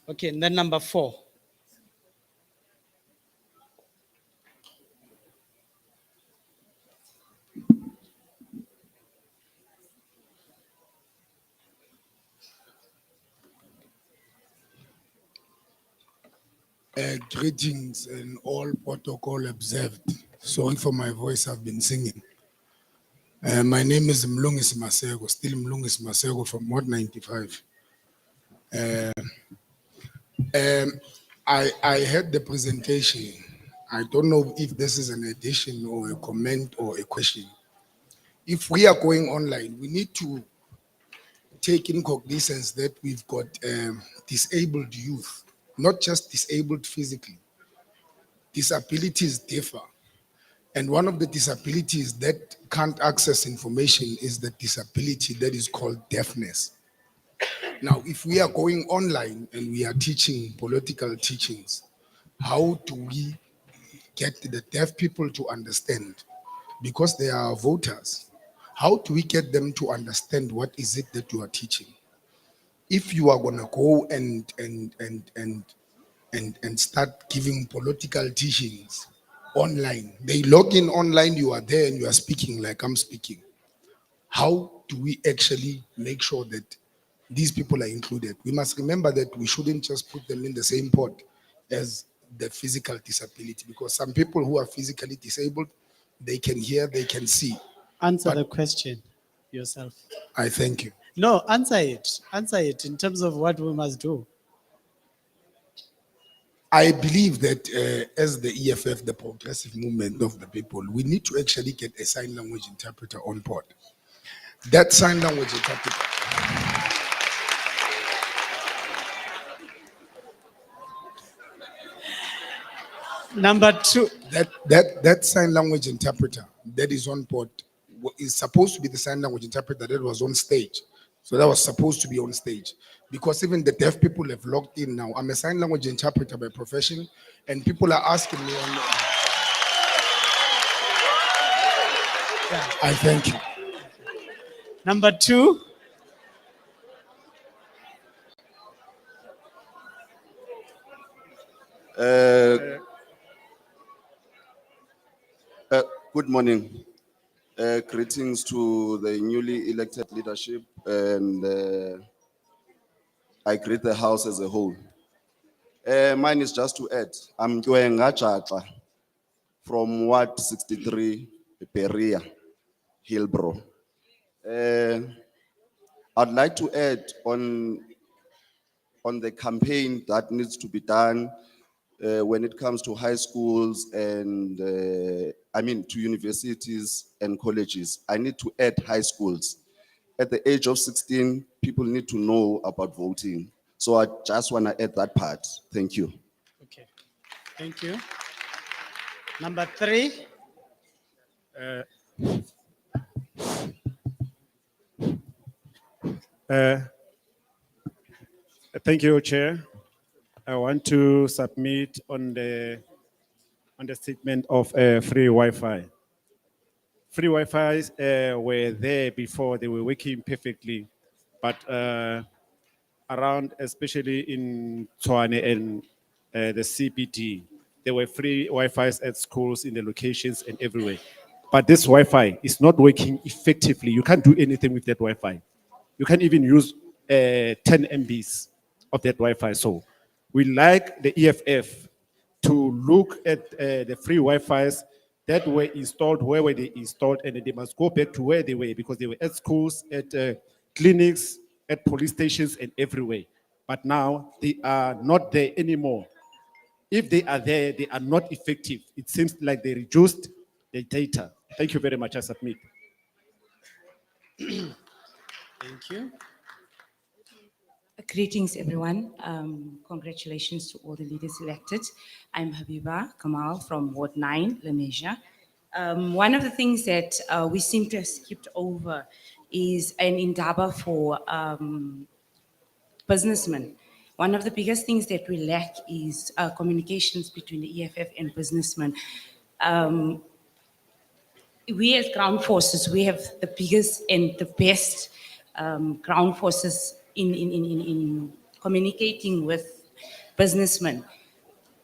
Okay, and then number 4. Greetings and all protocol observed. Sorry for my voice, I've been singing. My name is Mlungis Masego, still Mlungis Masego from Ward 95. I heard the presentation. I don't know if this is an addition or a comment or a question. If we are going online, we need to take in cognizance that we've got disabled youth, not just disabled physically. Disabilities differ. And one of the disabilities that can't access information is the disability that is called deafness. Now, if we are going online and we are teaching political teachings, how do we get the deaf people to understand? Because they are voters, how do we get them to understand what is it that you are teaching? If you are gonna go and start giving political teachings online, they log in online, you are there and you are speaking like I'm speaking. How do we actually make sure that these people are included? We must remember that we shouldn't just put them in the same pot as the physical disability, because some people who are physically disabled, they can hear, they can see. Answer But- the question yourself. I thank you. No, answer it. Answer it in terms of what we must do. I believe that as the EFF, the progressive movement of the people, we need to actually get a sign language interpreter on board. That sign language interpreter. Number 2. That sign language interpreter that is on board is supposed to be the sign language interpreter that was on stage. So that was supposed to be on stage, because even the deaf people have logged in now. I'm a sign language interpreter by profession, and people are asking me on. I thank you. Number 2. Good morning. Greetings to the newly elected leadership, and I greet the House as a whole. Mine is just to add. I'm Gauteng from Ward 63, Peria, Hillbrow. I'd like to add on the campaign that needs to be done when it comes to high schools and to universities and colleges. I need to add high schools. At the age of 16, people need to know about voting. So I just want to add that part. Thank you. Okay. Thank you. Number 3. Thank you, Chair. I want to submit on the statement of free Wi-Fi. Free Wi-Fi were there before; they were working perfectly, but around, especially in Tshwane and the CBD, there were free Wi-Fis at schools, in the locations, and everywhere. But this Wi-Fi is not working effectively. You can't do anything with that Wi-Fi. You can't even use 10 MBs of that Wi-Fi. So we like the EFF to look at the free Wi-Fis that were installed, where were they installed, and they must go back to where they were, because they were at schools, at clinics, at police stations, and everywhere. But now they are not there anymore. If they are there, they are not effective. It seems like they reduced the data. Thank you very much. I submit. Thank you. Greetings, everyone. Congratulations to all the leaders elected. I'm Habiba Kamal from Ward 9, Lenasia. One of the things that we seem to have skipped over is an indaba for businessmen. One of the biggest things that we lack is communications between the EFF and businessmen. We as ground forces, we have the biggest and the best ground forces in communicating with businessmen.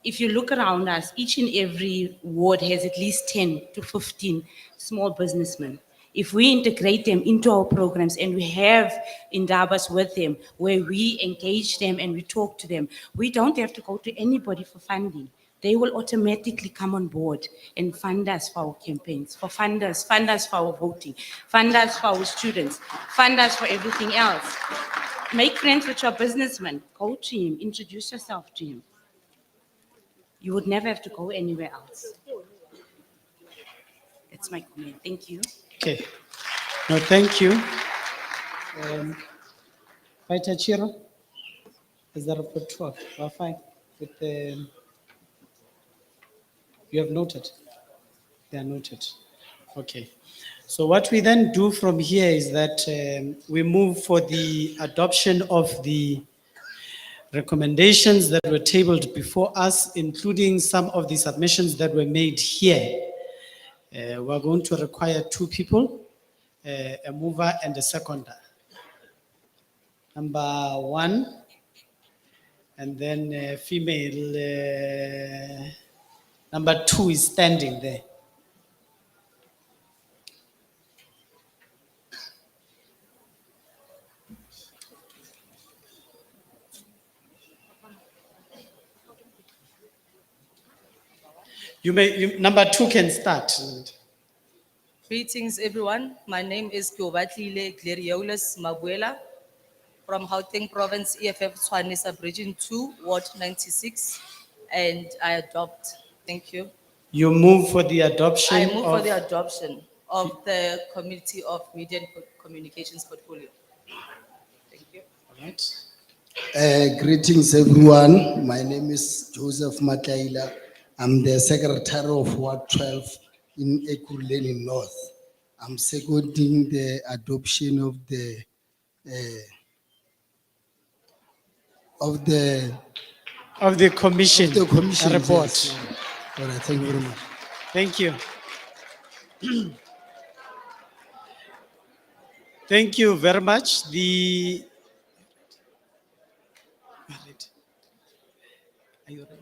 If you look around us, each and every ward has at least 10 to 15 small businessmen. If we integrate them into our programs and we have indabas with them, where we engage them and we talk to them, we don't have to go to anybody for funding. They will automatically come on board and fund us for our campaigns, fund us for our voting, fund us for our students, fund us for everything else. Make friends with your businessman, go to him, introduce yourself to him. You would never have to go anywhere else. That's my comment. Thank you. Okay. No, thank you. Fighter Chiro, is the rapporteur, we're fine with the, you have noted? They are noted. Okay. So what we then do from here is that we move for the adoption of the recommendations that were tabled before us, including some of the submissions that were made here. We're going to require 2 people, a mover and a seconder. Number 1, and then female, number 2 is standing there. Number 2 can start. Greetings, everyone. My name is Kyobatlile Gleriolus Mabuela from Gauteng Province, EFF Tshwane Sub-Region 2, Ward 96, and I adopt. Thank you. You move for the adoption I move for of- the adoption of the Committee of Media and Communications portfolio. Thank you. All right. Greetings, everyone. My name is Joseph Makaila. I'm the Secretary of Ward 12 in Ekurhuleni North. I'm seconding the adoption of the Of the commission. commission report. yes. All right, thank you very much. Thank you. Thank you very much. Are you ready?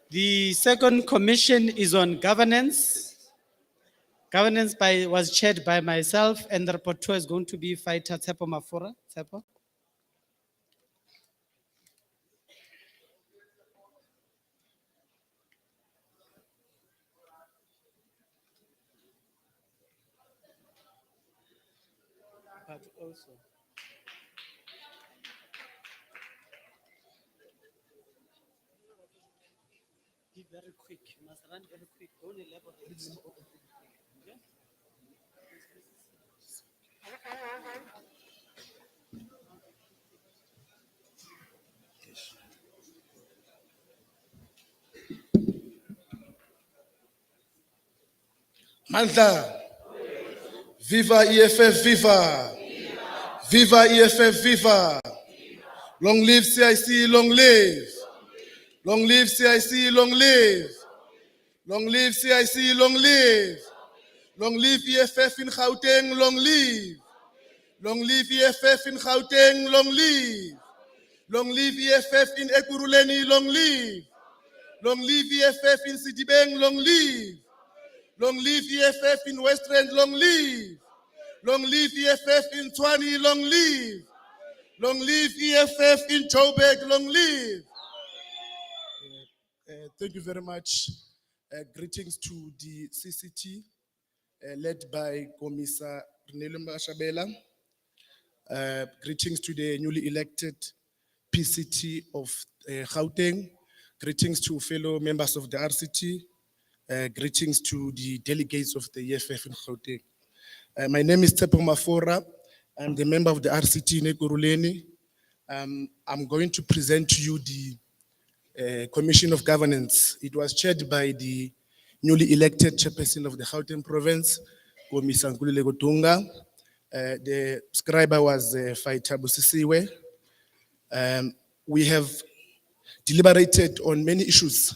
The second commission is on governance. Governance was chaired by myself, and the rapporteur is going to be Fighter Tsepo Mafura. Tsepo. But also, be very quick. You must run very quick. Don't elaborate. Okay? Mantla. Viva EFF, viva. Viva EFF, viva. Long live CIC, long live. Long live CIC, long live. Long live CIC, long live. Long live EFF in Gauteng, long live. Long live EFF in Gauteng, long live. Long live EFF in Ekurhuleni, long live. Long live EFF in Sidibeng, long live. Long live EFF in Westland, long live. Long live EFF in Tshwane, long live. Long live EFF in Joburg, long live. Thank you very much. Greetings to the CCT, led by Commissar Renelo Mashabela. Greetings to the newly elected PCT of Gauteng. Greetings to fellow members of the RCT. Greetings to the delegates of the EFF in Gauteng. My name is Tsepo Mafura. I'm the member of the RCT in Ekurhuleni. I'm going to present to you the Commission of Governance. It was chaired by the newly elected chairperson of the Gauteng province, Commissar Guideline. The scriber was Fighter Busisiwe. We have deliberated on many issues.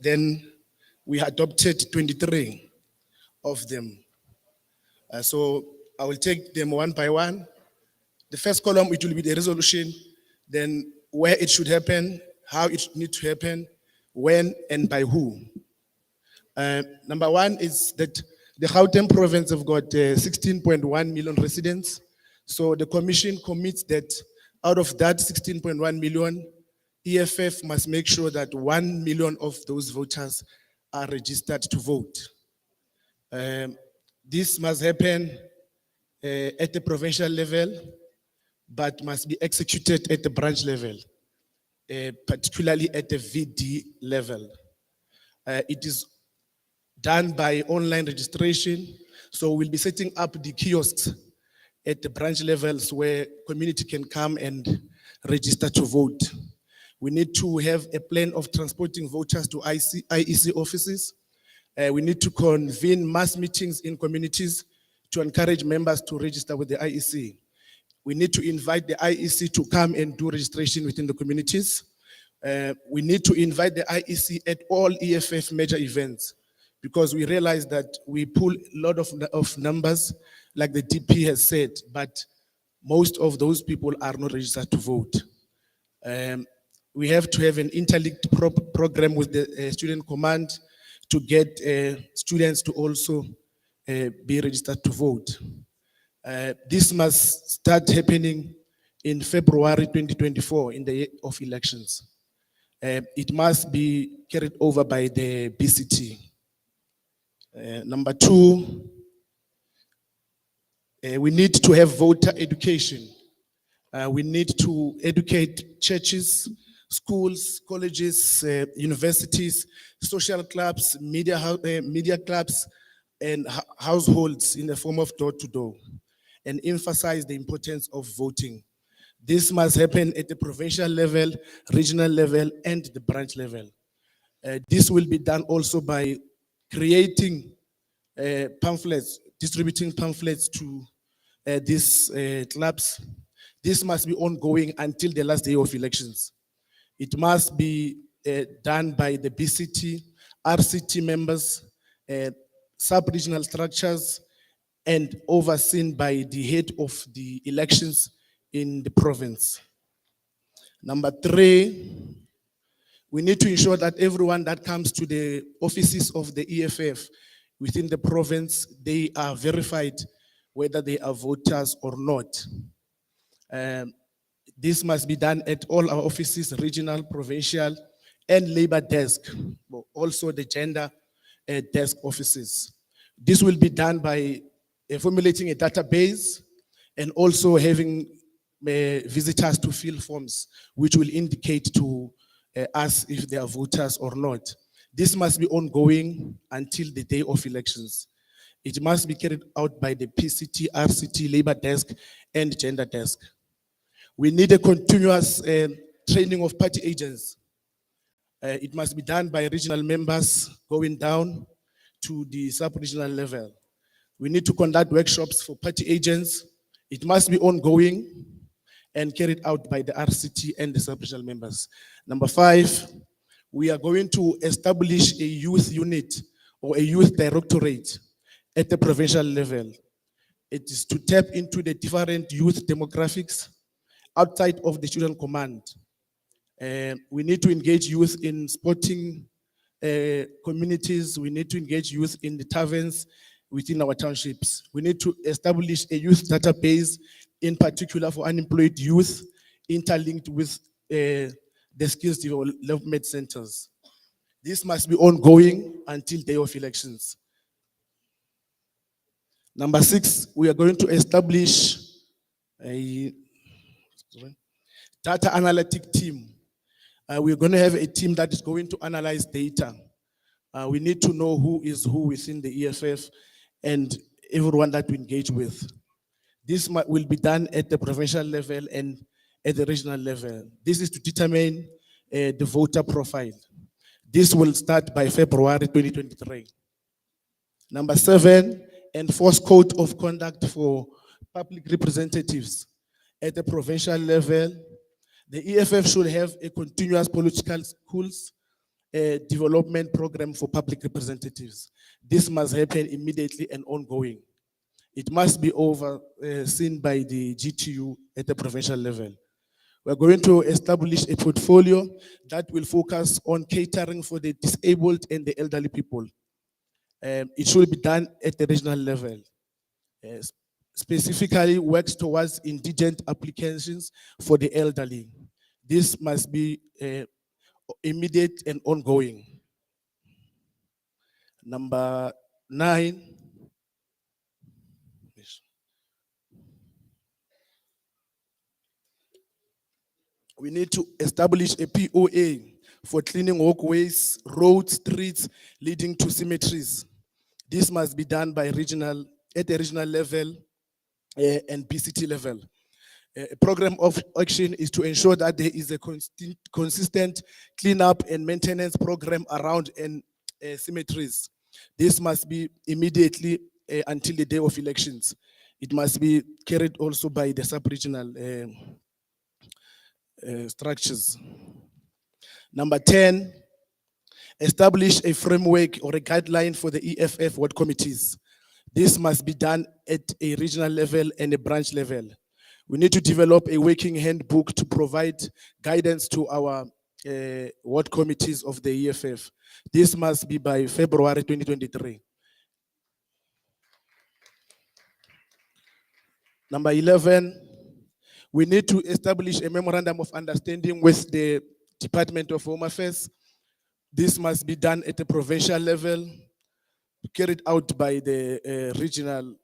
Then we adopted 23 of them. So I will take them one by one. The first column, it will be the resolution then where it should happen, how it needs to happen, when and by who. Number one is that the Gauteng province have got 16.1 million residents. So the commission commits that out of that 16.1 million, EFF must make sure that 1 million of those voters are registered to vote. This must happen at the provincial level, but must be executed at the branch level, particularly at the VD level. It is done by online registration. So we'll be setting up the kiosks at the branch levels where community can come and register to vote. We need to have a plan of transporting voters to IEC offices. We need to convene mass meetings in communities to encourage members to register with the IEC. We need to invite the IEC to come and do registration within the communities. We need to invite the IEC at all EFF major events, because we realize that we pull a lot of numbers, like the DP has said, but most of those people are not registered to vote. We have to have an interlinked program with the student command to get students to also be registered to vote. This must start happening in February 2024, in the year of elections. It must be carried over by the BCT. Number two, we need to have voter education. We need to educate churches, schools, colleges, universities, social clubs, media clubs, and households in the form of door-to-door, and emphasize the importance of voting. This must happen at the provincial level, regional level, and the branch level. This will be done also by creating pamphlets, distributing pamphlets to these clubs. This must be ongoing until the last day of elections. It must be done by the BCT, RCT members, sub-regional structures, and overseen by the head of the elections in the province. Number three, we need to ensure that everyone that comes to the offices of the EFF within the province, they are verified whether they are voters or not. This must be done at all our offices, regional, provincial, and labor desk, also the gender desk offices. This will be done by formulating a database and also having visitors to fill forms, which will indicate to us if they are voters or not. This must be ongoing until the day of elections. It must be carried out by the PCT, RCT, labor desk, and gender desk. We need a continuous training of party agents. It must be done by regional members going down to the sub-regional level. We need to conduct workshops for party agents. It must be ongoing and carried out by the RCT and the sub-regional members. Number five, we are going to establish a youth unit or a youth directorate at the provincial level. It is to tap into the different youth demographics outside of the student command. We need to engage youth in sporting communities. We need to engage youth in the taverns within our townships. We need to establish a youth database, in particular for unemployed youth, interlinked with the skills development centers. This must be ongoing until day of elections. Number six, we are going to establish a data analytic team. We're going to have a team that is going to analyze data. We need to know who is who within the EFF and everyone that we engage with. This will be done at the provincial level and at the regional level. This is to determine the voter profile. This will start by February 2023. Number seven, enforce code of conduct for public representatives at the provincial level. The EFF should have a continuous political schools development program for public representatives. This must happen immediately and ongoing. It must be overseen by the GTU at the provincial level. We're going to establish a portfolio that will focus on catering for the disabled and the elderly people. It should be done at the regional level. Specifically works towards indigent applications for the elderly. This must be immediate and ongoing. Number 9. We need to establish a POA for cleaning walkways, roads, streets leading to cemeteries. This must be done by at the regional level and PCT level. A program of action is to ensure that there is a consistent cleanup and maintenance program around cemeteries. This must be immediately until the day of elections. It must be carried also by the sub-regional structures. Number 10, establish a framework or a guideline for the EFF ward committees. This must be done at a regional level and a branch level. We need to develop a working handbook to provide guidance to our ward committees of the EFF. This must be by February 2023. Number 11, we need to establish a memorandum of understanding with the Department of Home Affairs. This must be done at the provincial level, carried out by the regional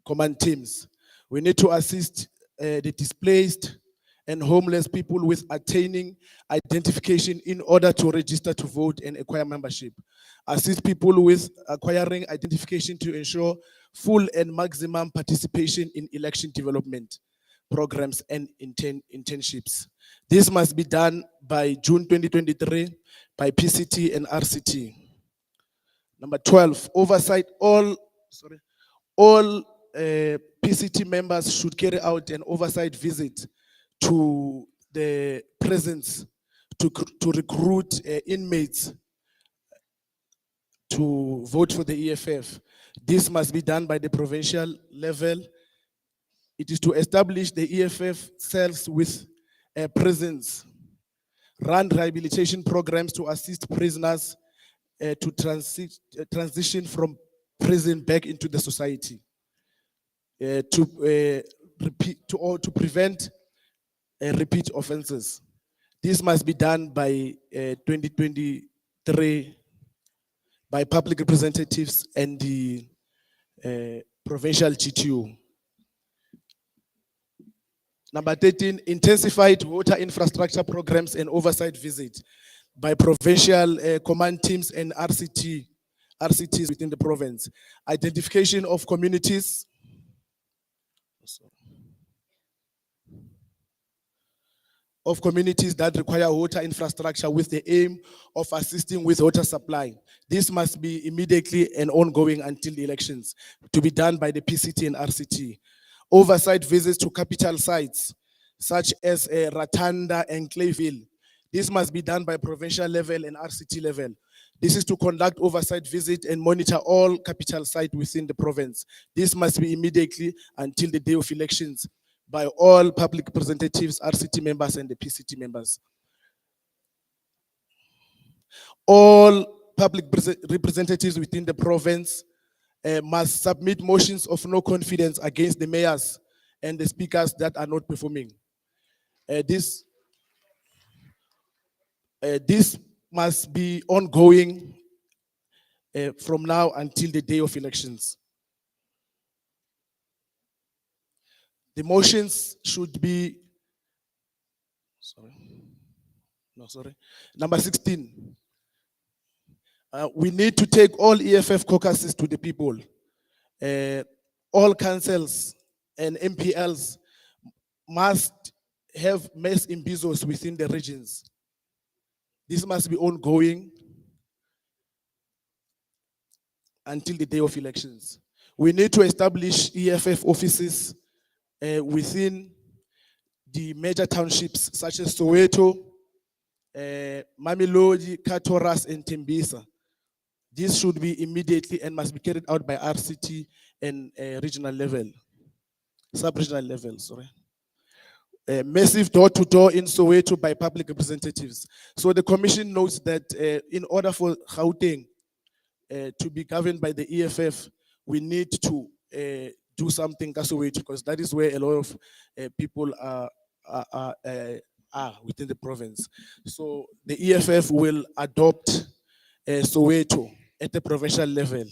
command teams. We need to assist the displaced and homeless people with attaining identification in order to register to vote and acquire membership. Assist people with acquiring identification to ensure full and maximum participation in election development programs and internships. This must be done by June 2023 by PCT and RCT. Number 12, oversight all PCT members should carry out an oversight visit to the prisons to recruit inmates to vote for the EFF. This must be done by the provincial level. It is to establish the EFF cells with prisons, run rehabilitation programs to assist prisoners to transition from prison back into the society, to prevent repeat offenses. This must be done by 2023 by public representatives and the provincial GTU. Number 13, intensified water infrastructure programs and oversight visits by provincial command teams and RCTs within the province. Identification of communities that require water infrastructure with the aim of assisting with water supply. This must be immediately and ongoing until the elections, to be done by the PCT and RCT. Oversight visits to capital sites such as Ratanda and Clayville. This must be done by provincial level and RCT level. This is to conduct oversight visit and monitor all capital sites within the province. This must be immediately until the day of elections by all public representatives, RCT members, and the PCT members. All public representatives within the province must submit motions of no confidence against the mayors and the speakers that are not performing. This must be ongoing from now until the day of elections. The motions should be, number 16. We need to take all EFF caucuses to the people. All councils and MPLs must have mass imbizos within the regions. This must be ongoing until the day of elections. We need to establish EFF offices within the major townships such as Soweto, Mamelodi, Katoras, and Tembisa. This should be immediately and must be carried out by RCT and regional level, sub-regional level, sorry. massive door-to-door in Soweto by public representatives. So the commission notes that in order for Gauteng to be governed by the EFF, we need to do something in Soweto, because that is where a lot of people are within the province. So the EFF will adopt Soweto at the provincial level.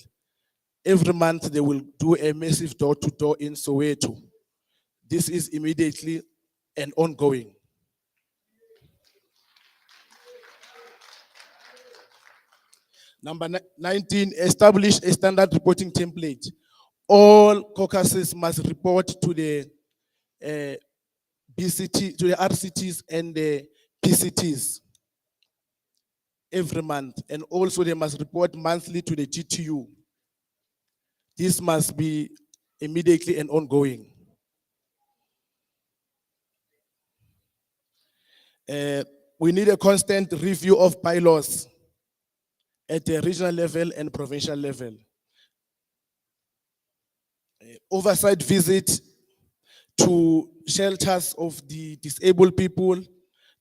Every month they will do a massive door-to-door in Soweto. This is immediately and ongoing. Number 19, establish a standard reporting template. All caucuses must report to the BCT, to the RCTs and the PCTs every month. And also they must report monthly to the GTU. This must be immediately and ongoing. We need a constant review of bylaws at the regional level and provincial level. Oversight visit to shelters of the disabled people,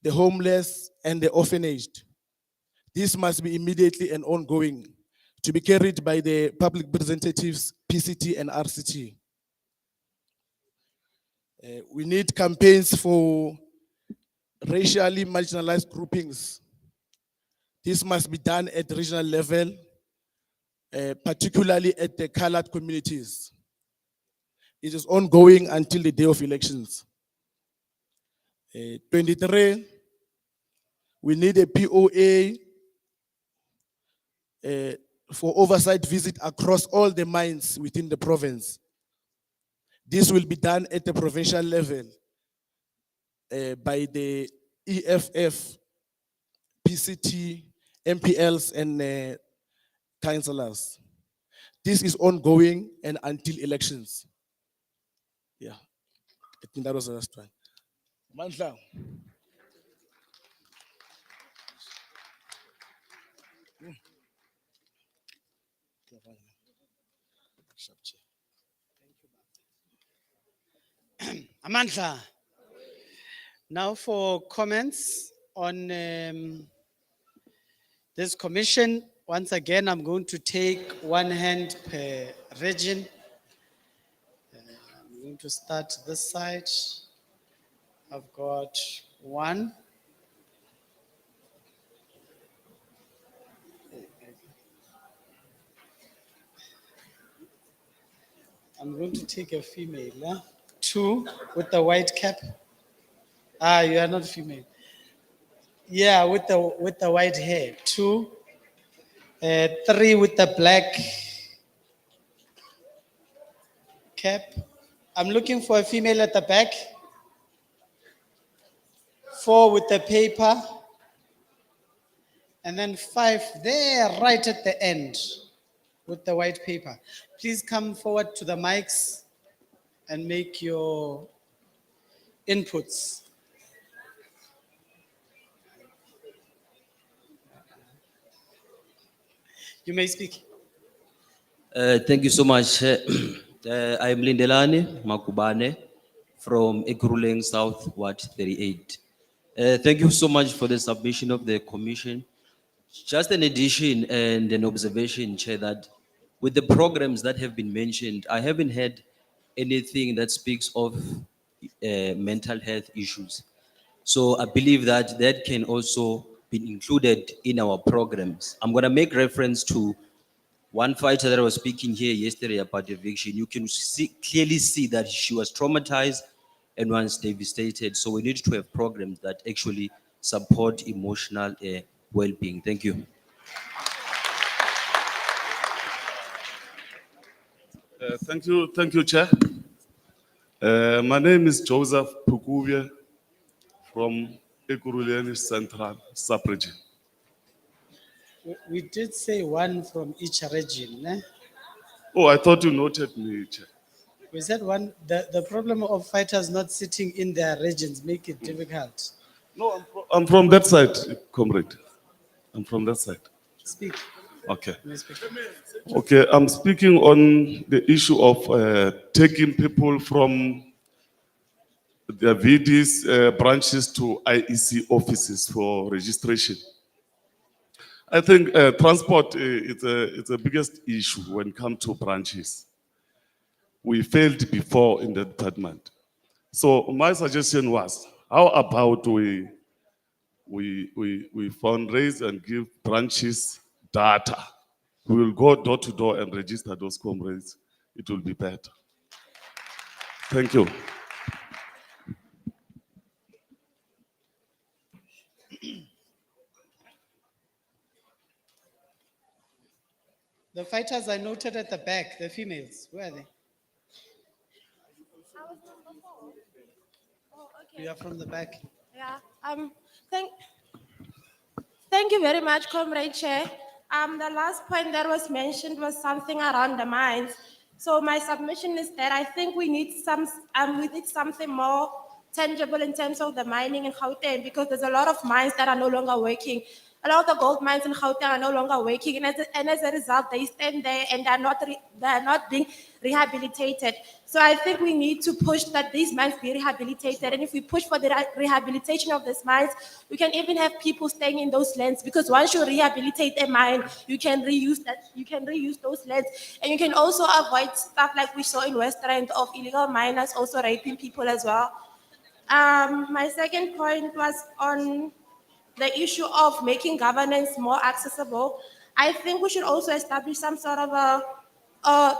the homeless, and the orphanaged. This must be immediately and ongoing, to be carried by the public representatives, PCT and RCT. We need campaigns for racially marginalized groupings. This must be done at the regional level, particularly at the colored communities. It is ongoing until the day of elections. 23, we need a POA for oversight visit across all the mines within the province. This will be done at the provincial level by the EFF, PCT, MPLs, and councillors. This is ongoing and until elections. Yeah, I think that was the last one. Mandla. Amandla. Now for comments on this commission. Once again, I'm going to take one hand per region. I'm going to start this side. I've got one. I'm going to take a female. Huh? 2 with the white cap. Ah, you are not female. Yeah, with the white hair. 2. 3 with the black cap. I'm looking for a female at the back. 4 with the paper. And then 5 there, right at the end with the white paper. Please come forward to the mics and make your inputs. You may speak. Thank you so much. I am Lindelani Makubane from Ekurhuleng South, Ward 38. Thank you so much for the submission of the commission. Just an addition and an observation, Chair, that with the programs that have been mentioned, I haven't heard anything that speaks of mental health issues. So I believe that that can also be included in our programs. I'm going to make reference to one fighter that was speaking here yesterday about eviction. You can clearly see that she was traumatized and was devastated. So we need to have programs that actually support emotional well-being. Thank you. Thank you, Chair. My name is Joseph Pukuvia from Ekurhuleng Central Sub-Region. We did say 1 from each region. Eh? Oh, I thought you noted me, Chair. We said 1. The problem of fighters not sitting in their regions make it difficult. No, I'm from that side, comrade. I'm from that side. Speak. Okay. You may speak. Okay, I'm speaking on the issue of taking people from their VDs, branches to IEC offices for registration. I think transport it's the biggest issue when it comes to branches. We failed before in the department. So my suggestion was, how about we fundraise and give branches data? We will go door to door and register those comrades. It will be better. Thank you. The fighters are noted at the back, the females, where are they? You are from the back. Yeah, thank you very much, Comrade Chair. The last point that was mentioned was something around the mines. So my submission is that I think we need something more tangible in terms of the mining in Gauteng, because there's a lot of mines that are no longer working. A lot of the gold mines in Gauteng are no longer working, and as a result, they stand there and they are not being rehabilitated. So I think we need to push that these mines be rehabilitated. And if we push for the rehabilitation of these mines, we can even have people staying in those lands, because once you rehabilitate a mine, you can reuse those lands. And you can also avoid stuff like we saw in West Rand of illegal miners also raping people as well. My second point was on the issue of making governance more accessible. I think we should also establish some sort of a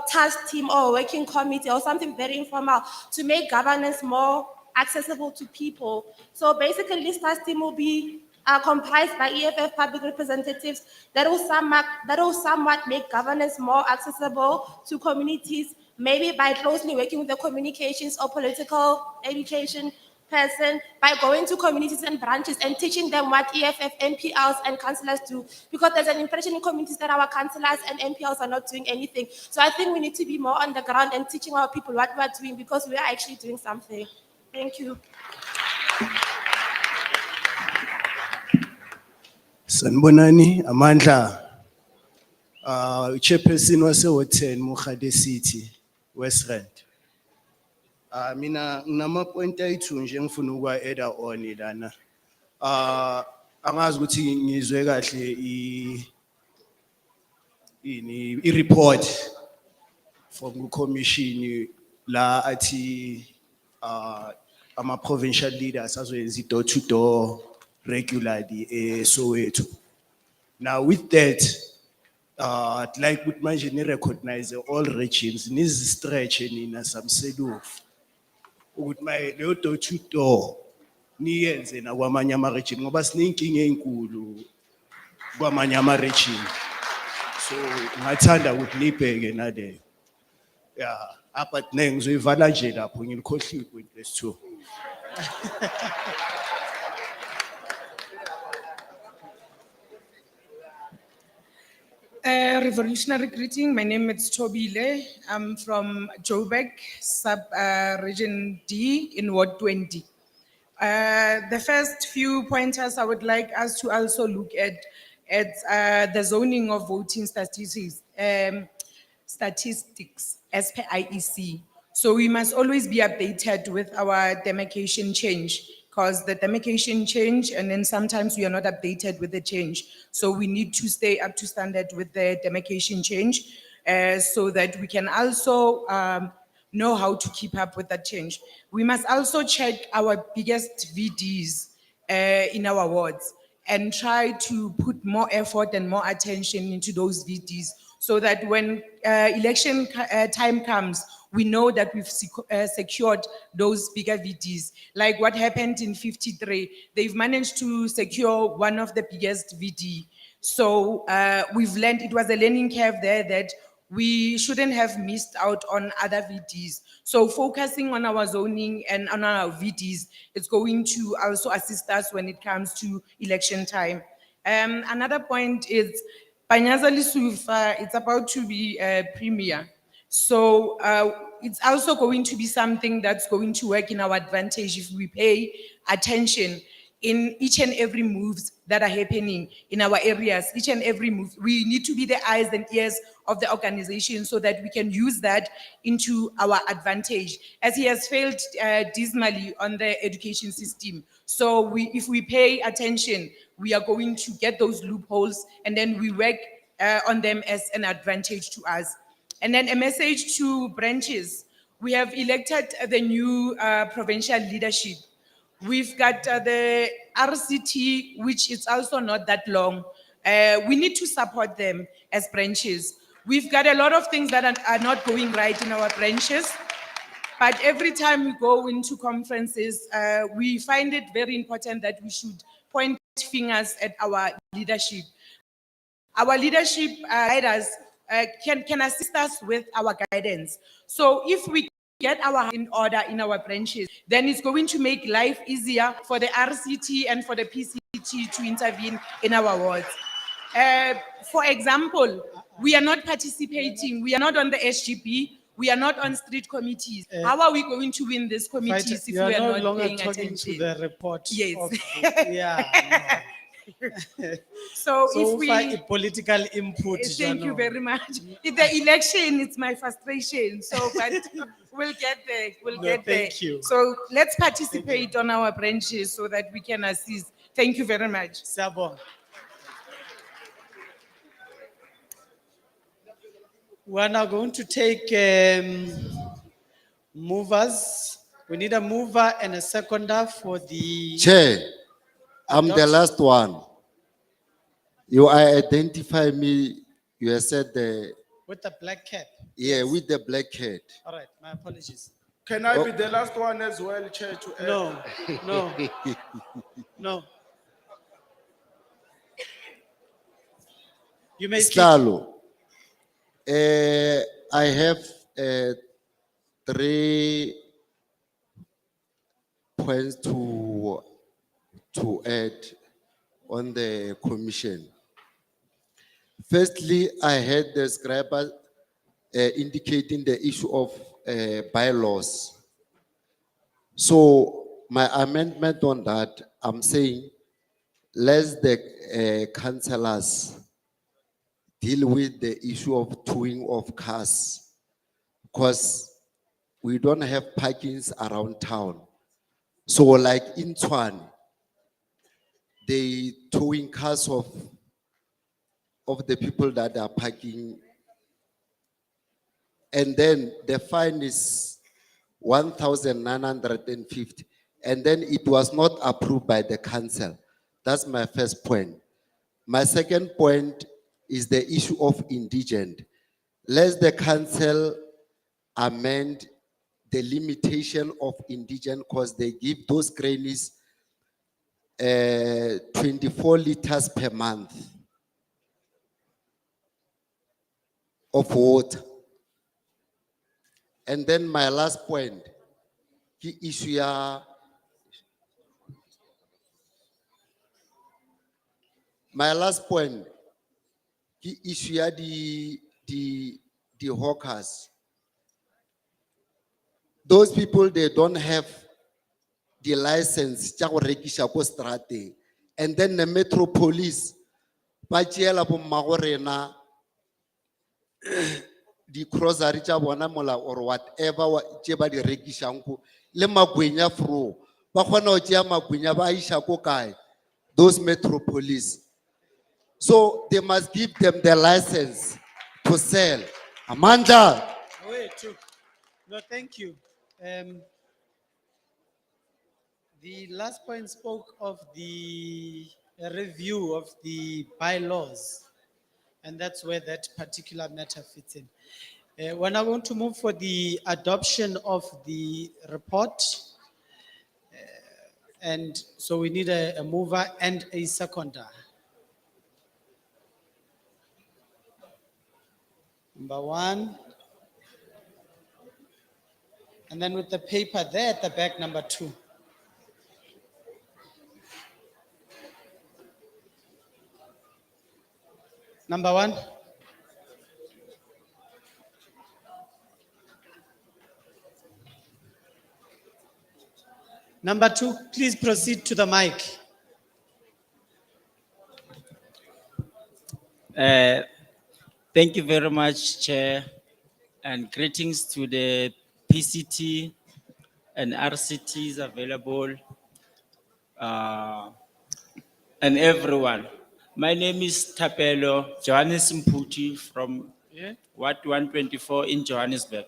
task team or a working committee or something very informal to make governance more accessible to people. So basically, this task team will be comprised by EFF public representatives that will somewhat make governance more accessible to communities, maybe by closely working with the communications or political education person, by going to communities and branches and teaching them what EFF, MPLs and councillors do, because there's an impression in communities that our councillors and MPLs are not doing anything. So I think we need to be more on the ground and teaching our people what we're doing, because we are actually doing something. Thank you. Sanibonani, Amandla. Chairperson wase 10 Mukhade City, West Rand. Mina nginama point ayi2 nje ngifuna ukwa add on lana. Angazi ukuthi ngizwe kahle I report from the commission la ati ama provincial leaders azoyenza door to door regularly Soweto. Now with that, I'd like with manje recognize all regions nizi stretch nina samselufu ukuthi my door to door niyenze na kwamanye ama region ngoba sinenkinga ezinkulu kwamanye ama region. So ngathanda ukuthi nibheke naleyo. Yeah, apha ngizoyivala nje lapho ngilikhohliwe point lesi2. Revolutionary greeting. My name is Tobile. I'm from Joburg, region D in Ward 20. The first few pointers I would like us to also look at the zoning of voting statistics as per IEC. So we must always be updated with our demarcation change, because the demarcation change and then sometimes we are not updated with the change. So we need to stay up to standard with the demarcation change so that we can also know how to keep up with that change. We must also check our biggest VDs in our wards and try to put more effort and more attention into those VDs, so that when election time comes, we know that we've secured those bigger VDs. Like what happened in 53, they've managed to secure one of the biggest VD. So we've learned, it was a learning curve there that we shouldn't have missed out on other VDs. So focusing on our zoning and on our VDs is going to also assist us when it comes to election time. Another point is, Panyaza Sufa, it's about to be a premier. So it's also going to be something that's going to work in our advantage if we pay attention in each and every moves that are happening in our areas, each and every move. We need to be the eyes and ears of the organization so that we can use that into our advantage, as he has failed dismally on the education system. So if we pay attention, we are going to get those loopholes, and then we work on them as an advantage to us. And then a message to branches. We have elected the new provincial leadership. We've got the RCT, which is also not that long. We need to support them as branches. We've got a lot of things that are not going right in our branches. But every time we go into conferences, we find it very important that we should point fingers at our leadership. Our leadership guiders can assist us with our guidance. So if we get our house in order in our branches, then it's going to make life easier for the RCT and for the PCT to intervene in our wards. For example, we are not participating, we are not on the SGP, we are not on street committees. How are we going to win these committees if You are we are no not longer paying talking attention? to the report. Yes. of the- Yeah, no. So So if we, far, a political input. thank you Jano. very much. In the election, it's my frustration. So, but we'll get there. We'll No, get there. thank you. So let's participate on our branches so that we can assist. Thank you very much. Siyabonga. We're now going to take movers. We need a mover and a seconder for the. Chair, I'm the Adoption. last one. You identify me, you said the, With the black cap. yeah, with the black hat. All right, my apologies. Can I be the last one as well, Chair, to add? No, no, no. You may speak. Slalo. I have 3 points to add on the commission. Firstly, I had the scriber indicating the issue of bylaws. So my amendment on that, I'm saying, let the councillors deal with the issue of towing of cars, because we don't have parkings around town. So like in Tshwane, they towing cars of the people that are parking, and then the fine is 1,950, and then it was not approved by the council. That's my first point. My second point is the issue of indigent. Let the council amend the limitation of indigent, because they give those grannies 24 liters per month of water. And then my last point, the issue my last point, the issue the hawkers. Those people, they don't have the license, and then the Metro Police, the grocery or whatever tše ba di rekišang ko, le magwenya fro ba kgona go tšea magwenya ba iša ko kae, those Metro Police. So they must give them the license to sell. Amanda. Wait, too. No, thank you. The last point spoke of the review of the bylaws, and that's where that particular matter fits in. We're now going to move for the adoption of the report. And so we need a mover and a seconder. Number one. And then with the paper there at the back, number two. Number one. Number two, please proceed to the mic. Uh, Thank you very much, Chair, and greetings to the PCT and RCTs available, uh, and everyone. My name is Tapelo Johannes Mputi from Ward 124 in Johannesburg.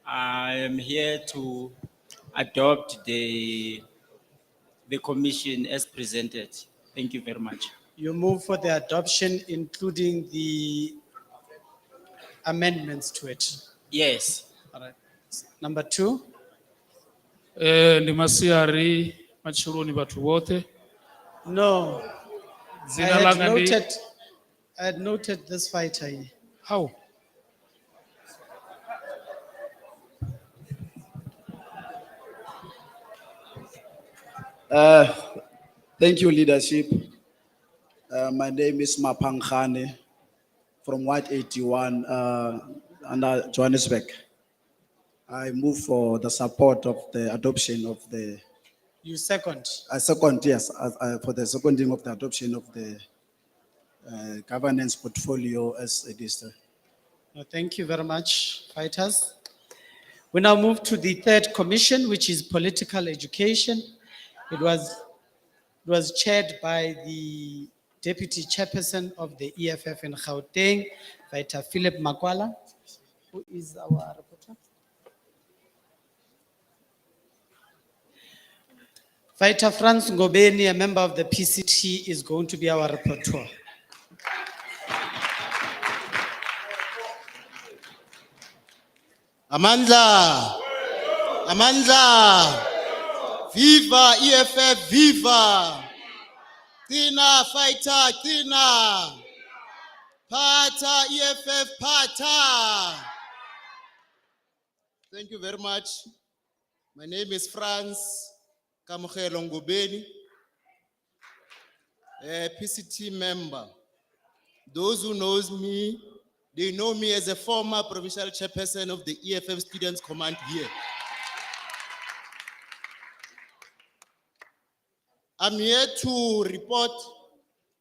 I am here to adopt the commission as presented. Thank you very much. You move for the adoption, including the amendments to it. Yes. All right. Number 2, Ndi Masiari Machuruni watu wote. no. I Zina had langa ndi- noted, I had noted this fighter here. How? Thank you, leadership. My name is Mapang Khane from Ward 81, under Johannesburg. I move for the support of the adoption of the, You second. yes, for the seconding of the adoption of the governance portfolio as it is. No, thank you very much, fighters. We now move to the third commission, which is political education. It was chaired by the deputy chairperson of the EFF in Gauteng, Fighter Philip Makwala, who is our rapporteur. Fighter Franz Ngobeni, a member of the PCT, is going to be our rapporteur. Amandla, Amandla, viva EFF, viva. Tina fighter, Tina. Pata EFF, Pata. Thank you very much. My name is Franz Kamogelo Ngobeni, a PCT member. Those who knows me, they know me as a former provincial chairperson of the EFF Students Command here. I'm here to report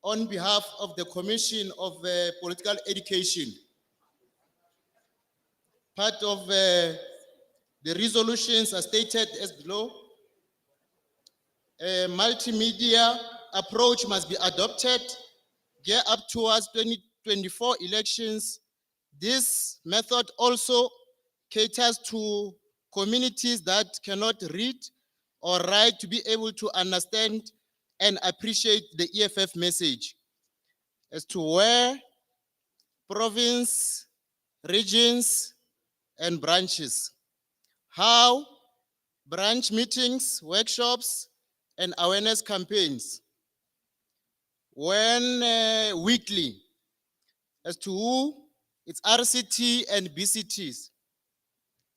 on behalf of the Commission of Political Education. Part of the resolutions are stated as below. A multimedia approach must be adopted, gear up towards 2024 elections. This method also caters to communities that cannot read or write to be able to understand and appreciate the EFF message as to where province, regions, and branches, how branch meetings, workshops, and awareness campaigns, when weekly, as to who, it's RCT and BCTs.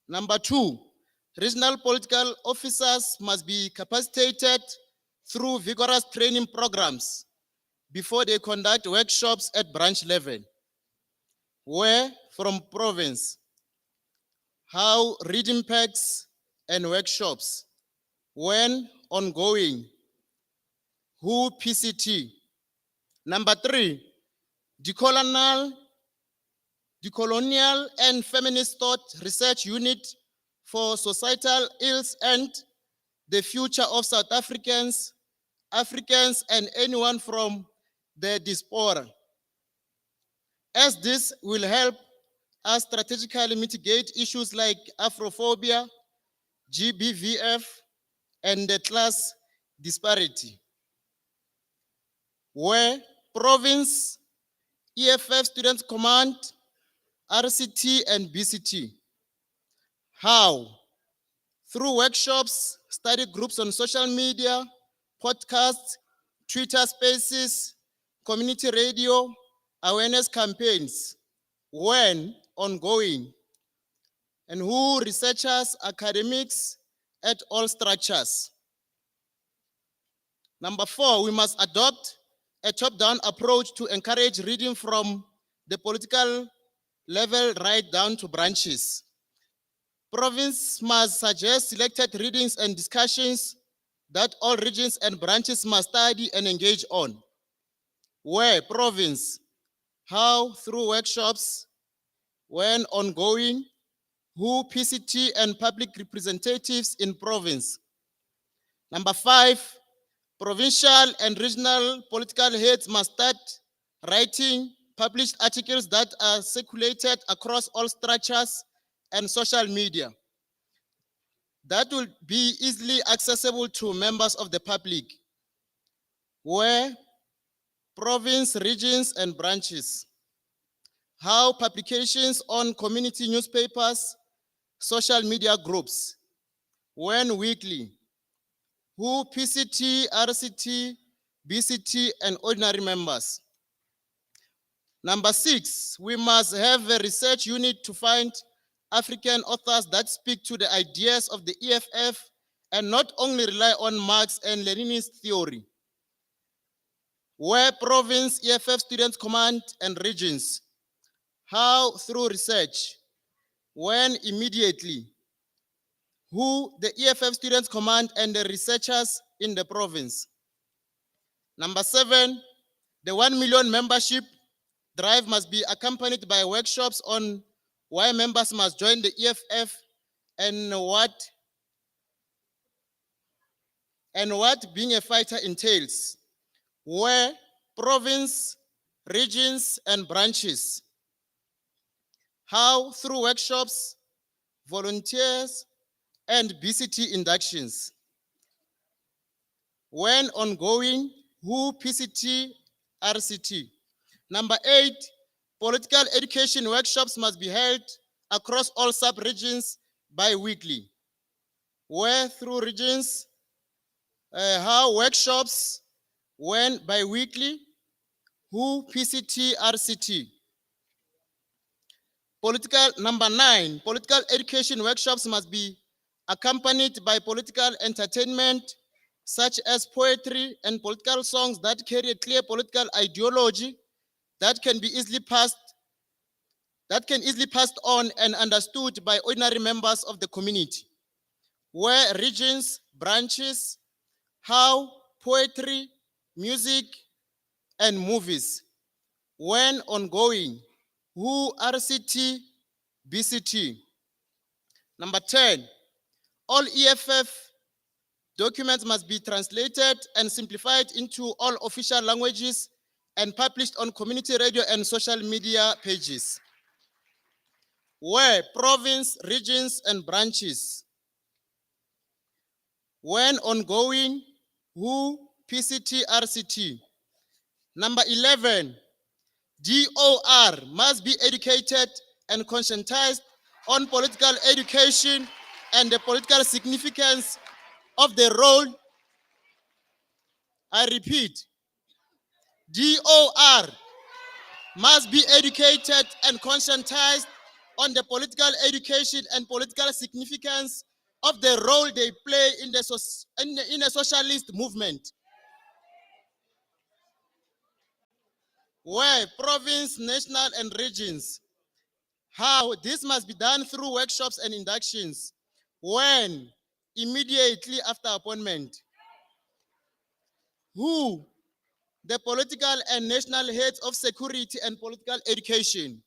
Number 2, regional political officers must be capacitated through vigorous training programs before they conduct workshops at branch level, where from province, how reading packs and workshops, when ongoing, who PCT. Number 3, decolonial and feminist thought research unit for societal ills and the future of South Africans, and anyone from the diaspora. As this will help us strategically mitigate issues like Afrophobia, GBVF, and the class disparity. Where province, EFF Students Command, RCT and BCT. How? Through workshops, study groups on social media, podcasts, Twitter spaces, community radio, awareness campaigns, when ongoing, and who researchers, academics at all structures. Number 4, we must adopt a top-down approach to encourage reading from the political level right down to branches. Province must suggest selected readings and discussions that all regions and branches must study and engage on. Where province, how through workshops, when ongoing, who PCT and public representatives in province. Number 5, provincial and regional political heads must start writing published articles that are circulated across all structures and social media that will be easily accessible to members of the public, where province, regions, and branches, how publications on community newspapers, social media groups, when weekly, who PCT, RCT, BCT, and ordinary members. Number 6, we must have a research unit to find African authors that speak to the ideas of the EFF and not only rely on Marx and Leninist theory. Where province, EFF students command and regions, how through research, when immediately, who the EFF students command and the researchers in the province. Number 7, the 1 million membership drive must be accompanied by workshops on why members must join the EFF and what being a fighter entails, where province, regions, and branches, how through workshops, volunteers, and BCT inductions. When ongoing, who PCT, RCT. Number 8, political education workshops must be held across all sub-regions bi-weekly. Where through regions, how workshops, when bi-weekly, who PCT, RCT. Number 9, political education workshops must be accompanied by political entertainment, such as poetry and political songs that carry a clear political ideology that can easily passed on and understood by ordinary members of the community. Where regions, branches, how poetry, music, and movies, when ongoing, who RCT, BCT. Number 10, all EFF documents must be translated and simplified into all official languages and published on community radio and social media pages. Where province, regions, and branches, when ongoing, who PCT, RCT. Number 11, DOR must be educated and conscientized on political education and the political significance of the role. I repeat, DOR must be educated and conscientized on the political education and political significance of the role they play in a socialist movement. Where province, national, and regions, how this must be done through workshops and inductions. When immediately after appointment, who the political and national heads of security and political education.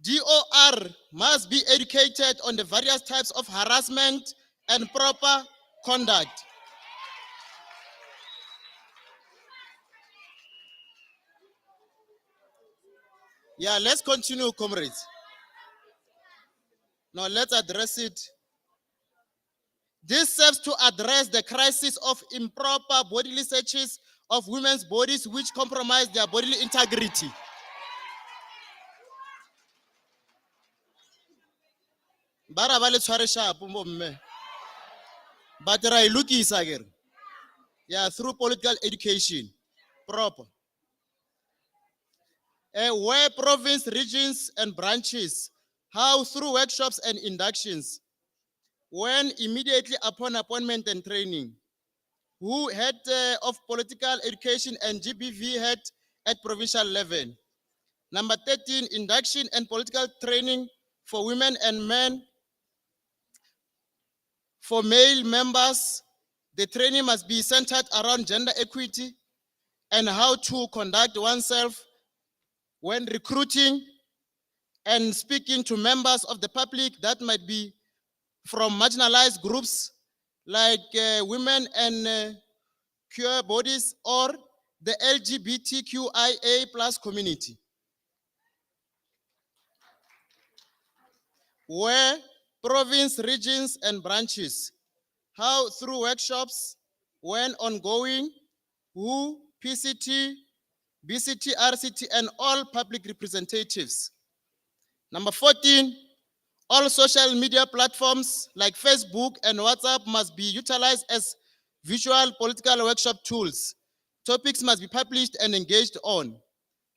DOR must be educated on the various types of harassment and proper conduct. Yeah, let's continue, comrades. Now let's address it. This serves to address the crisis of improper bodily searches of women's bodies which compromise their bodily integrity. Bara ba le tshware sharp mo mme. But ra e lokisa akere. Yeah, through political education, proper. Where province, regions, and branches, how through workshops and inductions, when immediately upon appointment and training, who head of political education and GBV head at provincial level. Number 13, induction and political training for women and men. For male members, the training must be centered around gender equity and how to conduct oneself when recruiting and speaking to members of the public that might be from marginalized groups like women and queer bodies or the LGBTQIA plus community. Where province, regions, and branches, how through workshops, when ongoing, who, PCT, BCT, RCT, and all public representatives. Number 14, all social media platforms like Facebook and WhatsApp must be utilized as visual political workshop tools. Topics must be published and engaged on.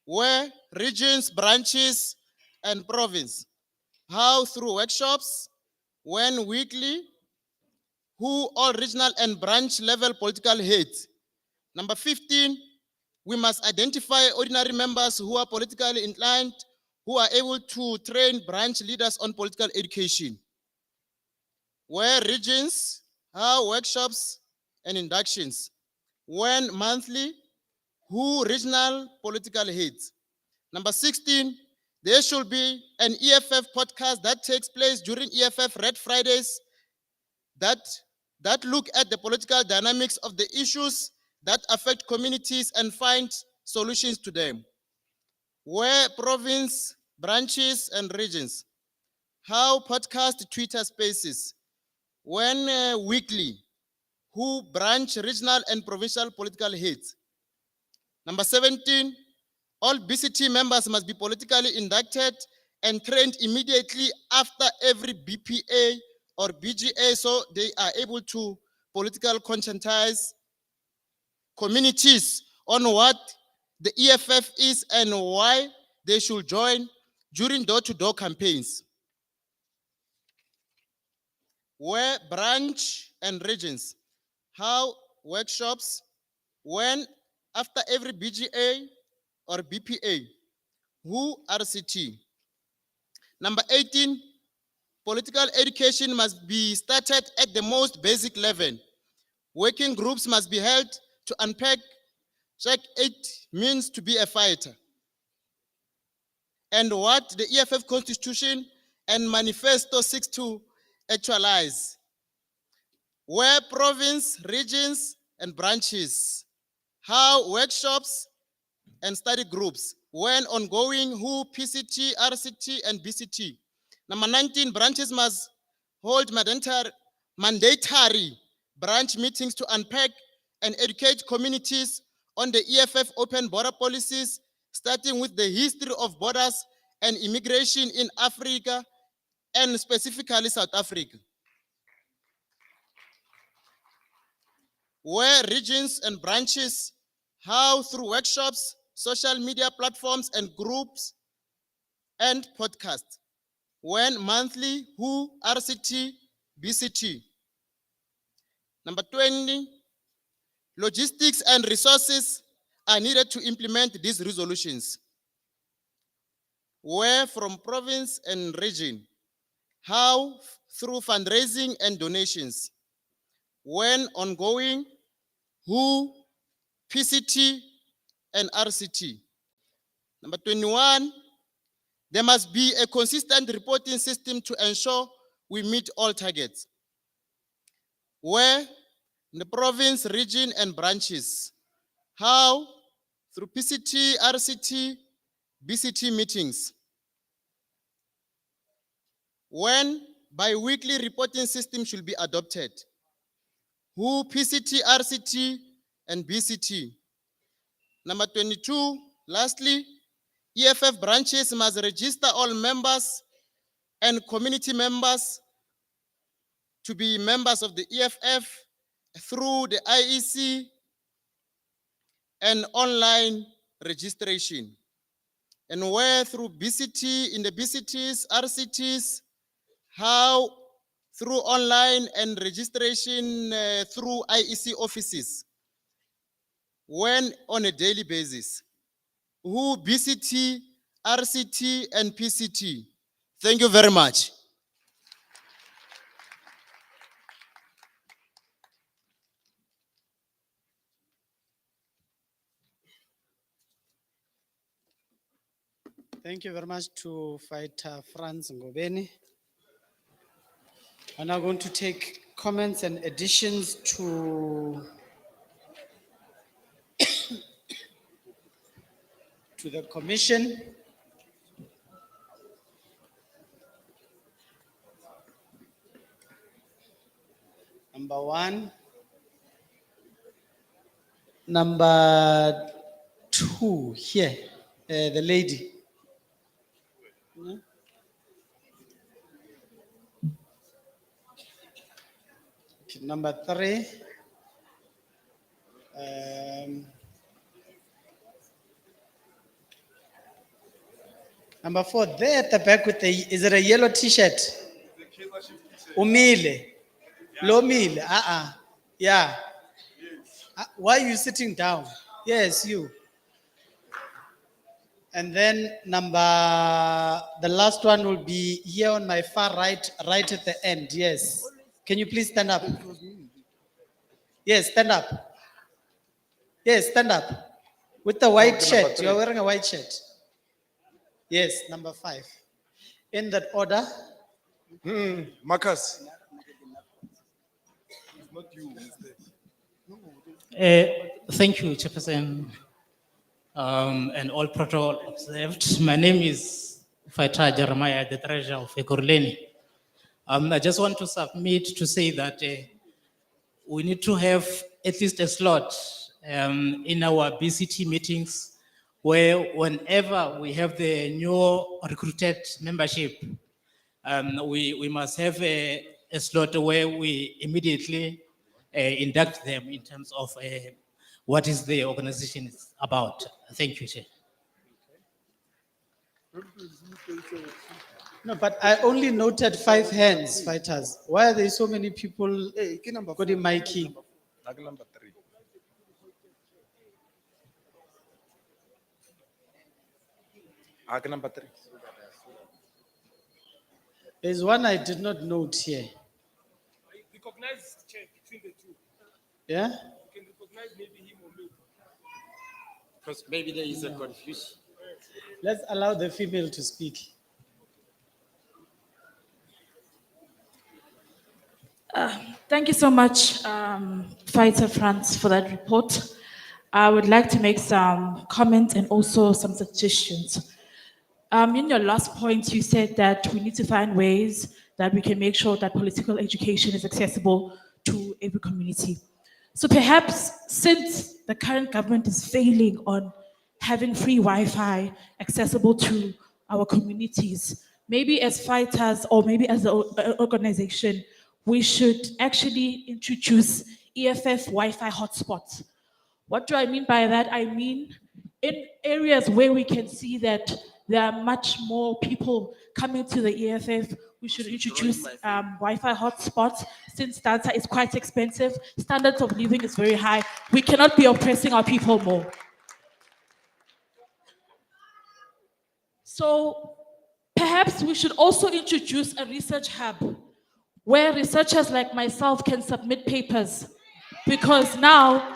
Where regions, branches, and province. How through workshops, when weekly, who all regional and branch level political heads. Number 15, we must identify ordinary members who are politically inclined, who are able to train branch leaders on political education. Where regions, how workshops and inductions. When monthly, who regional political heads. Number 16, there should be an EFF podcast that takes place during EFF Red Fridays that look at the political dynamics of the issues that affect communities and find solutions to them. Where province, branches, and regions. How podcast Twitter spaces. When weekly. Who branch, regional, and provincial political heads. Number 17, all BCT members must be politically inducted and trained immediately after every BPA or BGA so they are able to political conscientize communities on what the EFF is and why they should join during door-to-door campaigns. Where branch and regions, how workshops, when after every BGA or BPA, who RCT. Number 18, political education must be started at the most basic level. Working groups must be held to unpack what it means to be a fighter and what the EFF Constitution and Manifesto seeks to actualize. Where province, regions, and branches, how workshops and study groups, when ongoing, who PCT, RCT, and BCT. Number 19, branches must hold mandatory branch meetings to unpack and educate communities on the EFF open border policies, starting with the history of borders and immigration in Africa and specifically South Africa. Where regions and branches, how through workshops, social media platforms and groups, and podcasts. When monthly, who RCT, BCT. Number 20, logistics and resources are needed to implement these resolutions. Where from province and region, how through fundraising and donations. When ongoing, who PCT and RCT. Number 21, there must be a consistent reporting system to ensure we meet all targets. Where in the province, region, and branches. How? Through PCT, RCT, BCT meetings. When bi-weekly reporting system should be adopted. Who PCT, RCT, and BCT. Number 22, lastly, EFF branches must register all members and community members to be members of the EFF through the IEC and online registration. And where through BCT, in the BCTs, RCTs, how through online and registration through IEC offices. When on a daily basis. Who BCT, RCT, and PCT. Thank you very much. Thank you very much to Fighter Franz Ngobeni. I'm now going to take comments and additions to the commission. Number one. Number two, here, the lady. Yeah. Okay, number three. Number four, there at the back with the, is it a yellow t-shirt? Umile. Lomile, yeah. Why are you sitting down? Yes, you. And then the last one will be here on my far right, right at the end, yes. Can you please stand up? Yes, stand up. Yes, stand up. With the white shirt, you're wearing a white shirt. Yes, number 5. In that order. Marcus. Thank you, Chairperson, and all protocol observed. My name is Faita Jeremiah, the treasurer of Ekurhuleni. I just want to submit to say that we need to have at least a slot in our BCT meetings where whenever we have the new recruited membership, we must have a slot where we immediately induct them in terms of what is the organization is about. Thank you, Chair. No, but I only noted 5 hands, fighters. Why are there so many people got in my key? Number 3. Number 3. There's one I did not note here. Recognize between the two. Yeah? You can recognize maybe him or me. Because maybe there is a confusion. Let's allow the female to speak. Thank you so much, Fighter Franz, for that report. I would like to make some comments and also some suggestions. In your last point, you said that we need to find ways that we can make sure that political education is accessible to every community. So perhaps since the current government is failing on having free Wi-Fi accessible to our communities, maybe as fighters or maybe as an organization, we should actually introduce EFF Wi-Fi hotspots. What do I mean by that? I mean, in areas where we can see that there are much more people coming to the EFF, we should introduce Wi-Fi hotspots. Since data is quite expensive, standards of living is very high, we cannot be oppressing our people more. So perhaps we should also introduce a research hub where researchers like myself can submit papers. Because now,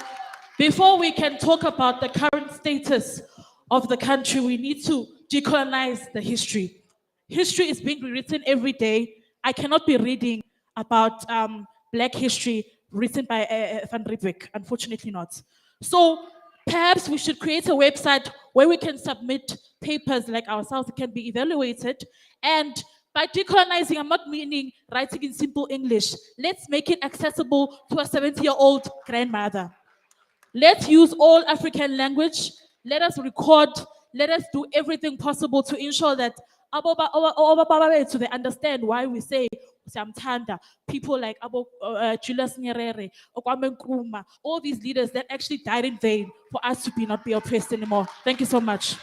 before we can talk about the current status of the country, we need to decolonize the history. History is being rewritten every day. I cannot be reading about Black history written by Van Riebeeck, unfortunately not. So perhaps we should create a website where we can submit papers like ourselves, it can be evaluated. And by decolonizing, I'm not meaning writing in simple English. Let's make it accessible to a 70-year-old grandmother. Let's use all African language. Let us record. Let us do everything possible to ensure that they understand why we say Samtanda, people like Julius Nyerere, Kwame Nkrumah, all these leaders that actually died in vain for us to not be oppressed anymore. Thank you so much.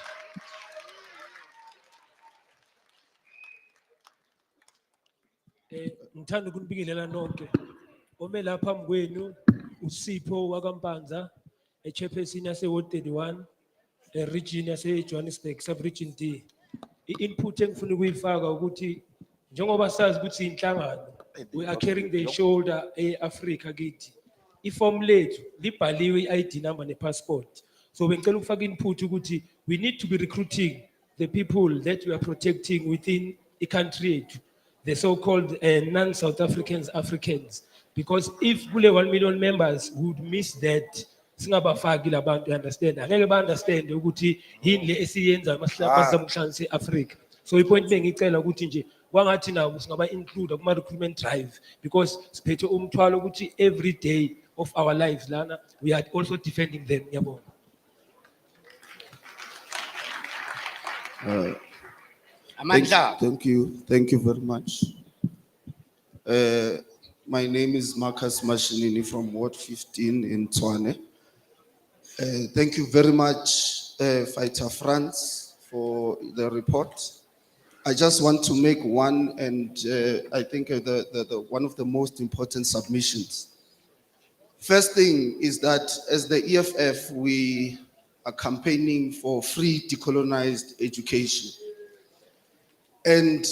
Ngithanda ukunibingelela nonke. Ome lapha mkwenu uSipho wakampanza, echairperson yase Ward 31, region yase Johannesburg, sub-region D. I-input engifuna ukuyifaka ukuthi njengoba sazi ukuthi inhlangano we are carrying the shoulder e-Africa kithi. Iform lethu libhaliwe i-ID number ne-passport. So bengicela ukufaka input ukuthi we need to be recruiting the people that we are protecting within a country, the so-called non-South Africans, Africans. Because if kule 1 million members would miss that, singabafaki labantu, understand? Angeke ba understand ukuthi yini le esiyenza masizama ukuhlanganisa iAfrica. So ipoint bengicela ukuthi nje kwangathi nawo singaba include kuma recruitment drive because siphethe umthwalo ukuthi every day of our lives lana we are also defending them. Ngiyabonga. Thank you very much. My name is Marcus Mashinini from Ward 15 in Tshwane. Thank you very much, Fighter France, for the report. I just want to make one, and I think one of the most important submissions. First thing is that as the EFF, we are campaigning for free decolonized education. And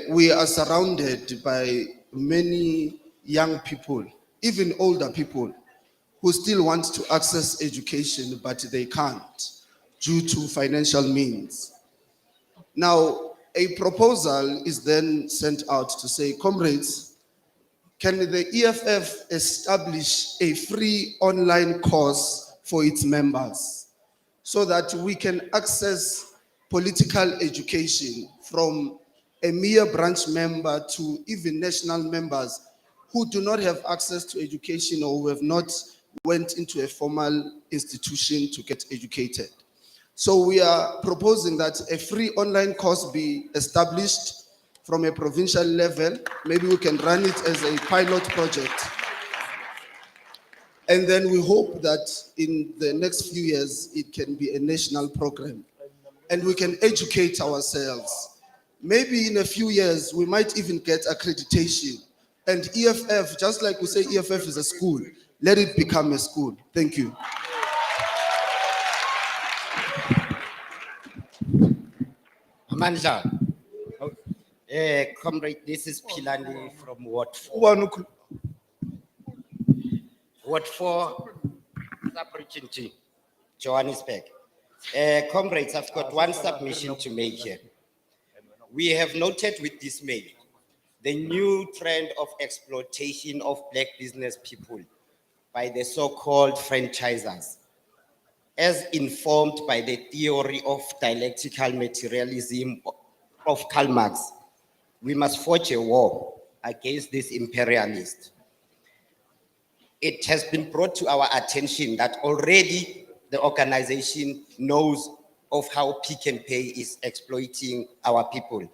we are surrounded by many young people, even older people, who still want to access education, but they can't due to financial means. Now, a proposal is then sent out to say, comrades, can the EFF establish a free online course for its members so that we can access political education from a mere branch member to even national members who do not have access to education or who have not went into a formal institution to get educated. So we are proposing that a free online course be established from a provincial level. Maybe we can run it as a pilot project. And then we hope that in the next few years, it can be a national program. And we can educate ourselves. Maybe in a few years, we might even get accreditation. And EFF, just like we say EFF is a school, let it become a school. Thank you. Amandla. Comrade, this is Pilani from Ward 4. Ward 4, Sub-Region G, Johannesburg. Comrades, I've got one submission to make here. We have noted with dismay the new trend of exploitation of black business people by the so-called franchisers, as informed by the theory of dialectical materialism of Karl Marx. We must forge a war against this imperialist. It has been brought to our attention that already the organization knows of how Pick and Pay is exploiting our people.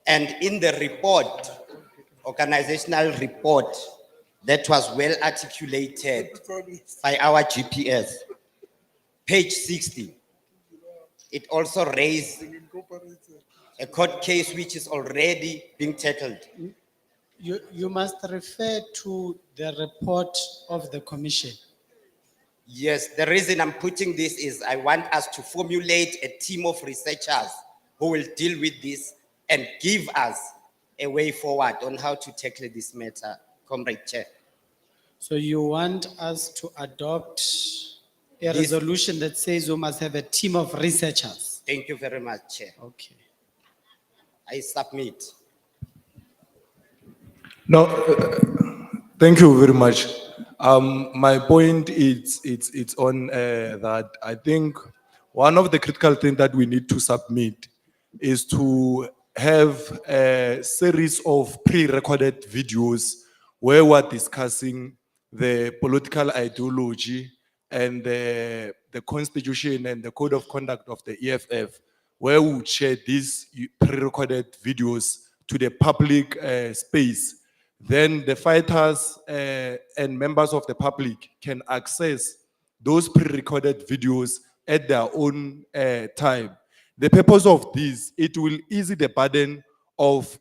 And in the report, organizational report that was well articulated by our GPS, page 60, it also raised a court case which is already being tackled. You must refer to the report of the commission. Yes, the reason I'm putting this is I want us to formulate a team of researchers who will deal with this and give us a way forward on how to tackle this matter, Comrade Chair. So you want us to adopt a This- resolution that says we must have a team of researchers? Thank you very much, Chair. Okay. I submit. No, thank you very much. My point is, it's on that I think one of the critical things that we need to submit is to have a series of pre-recorded videos where we're discussing the political ideology and the constitution and the code of conduct of the EFF, where we would share these pre-recorded videos to the public space. Then the fighters and members of the public can access those pre-recorded videos at their own time. The purpose of this, it will ease the burden of,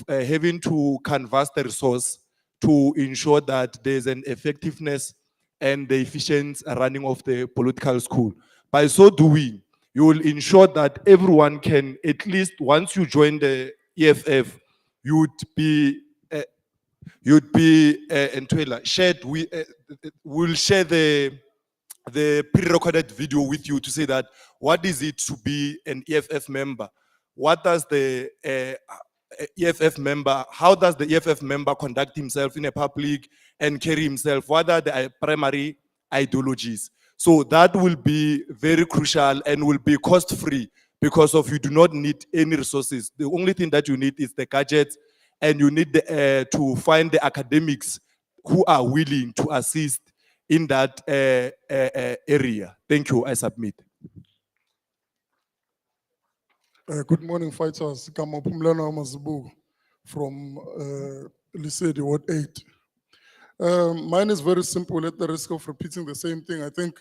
having to canvass the resource to ensure that there's an effectiveness and the efficient running of the political school. By so doing, you will ensure that everyone can, at least once you join the EFF, you'd be shared. We'll share the the pre-recorded video with you to say that what is it to be an EFF member? What does the EFF member, how does the EFF member conduct himself in a public and carry himself? What are the primary ideologies? So that will be very crucial and will be cost-free because of you do not need any resources. The only thing that you need is the gadgets, and you need to find the academics who are willing to assist in that area. Thank you, I submit. Good morning, fighters. Kamapumlana Mazibu from Lisedi, Ward 8. Mine is very simple at the risk of repeating the same thing. I think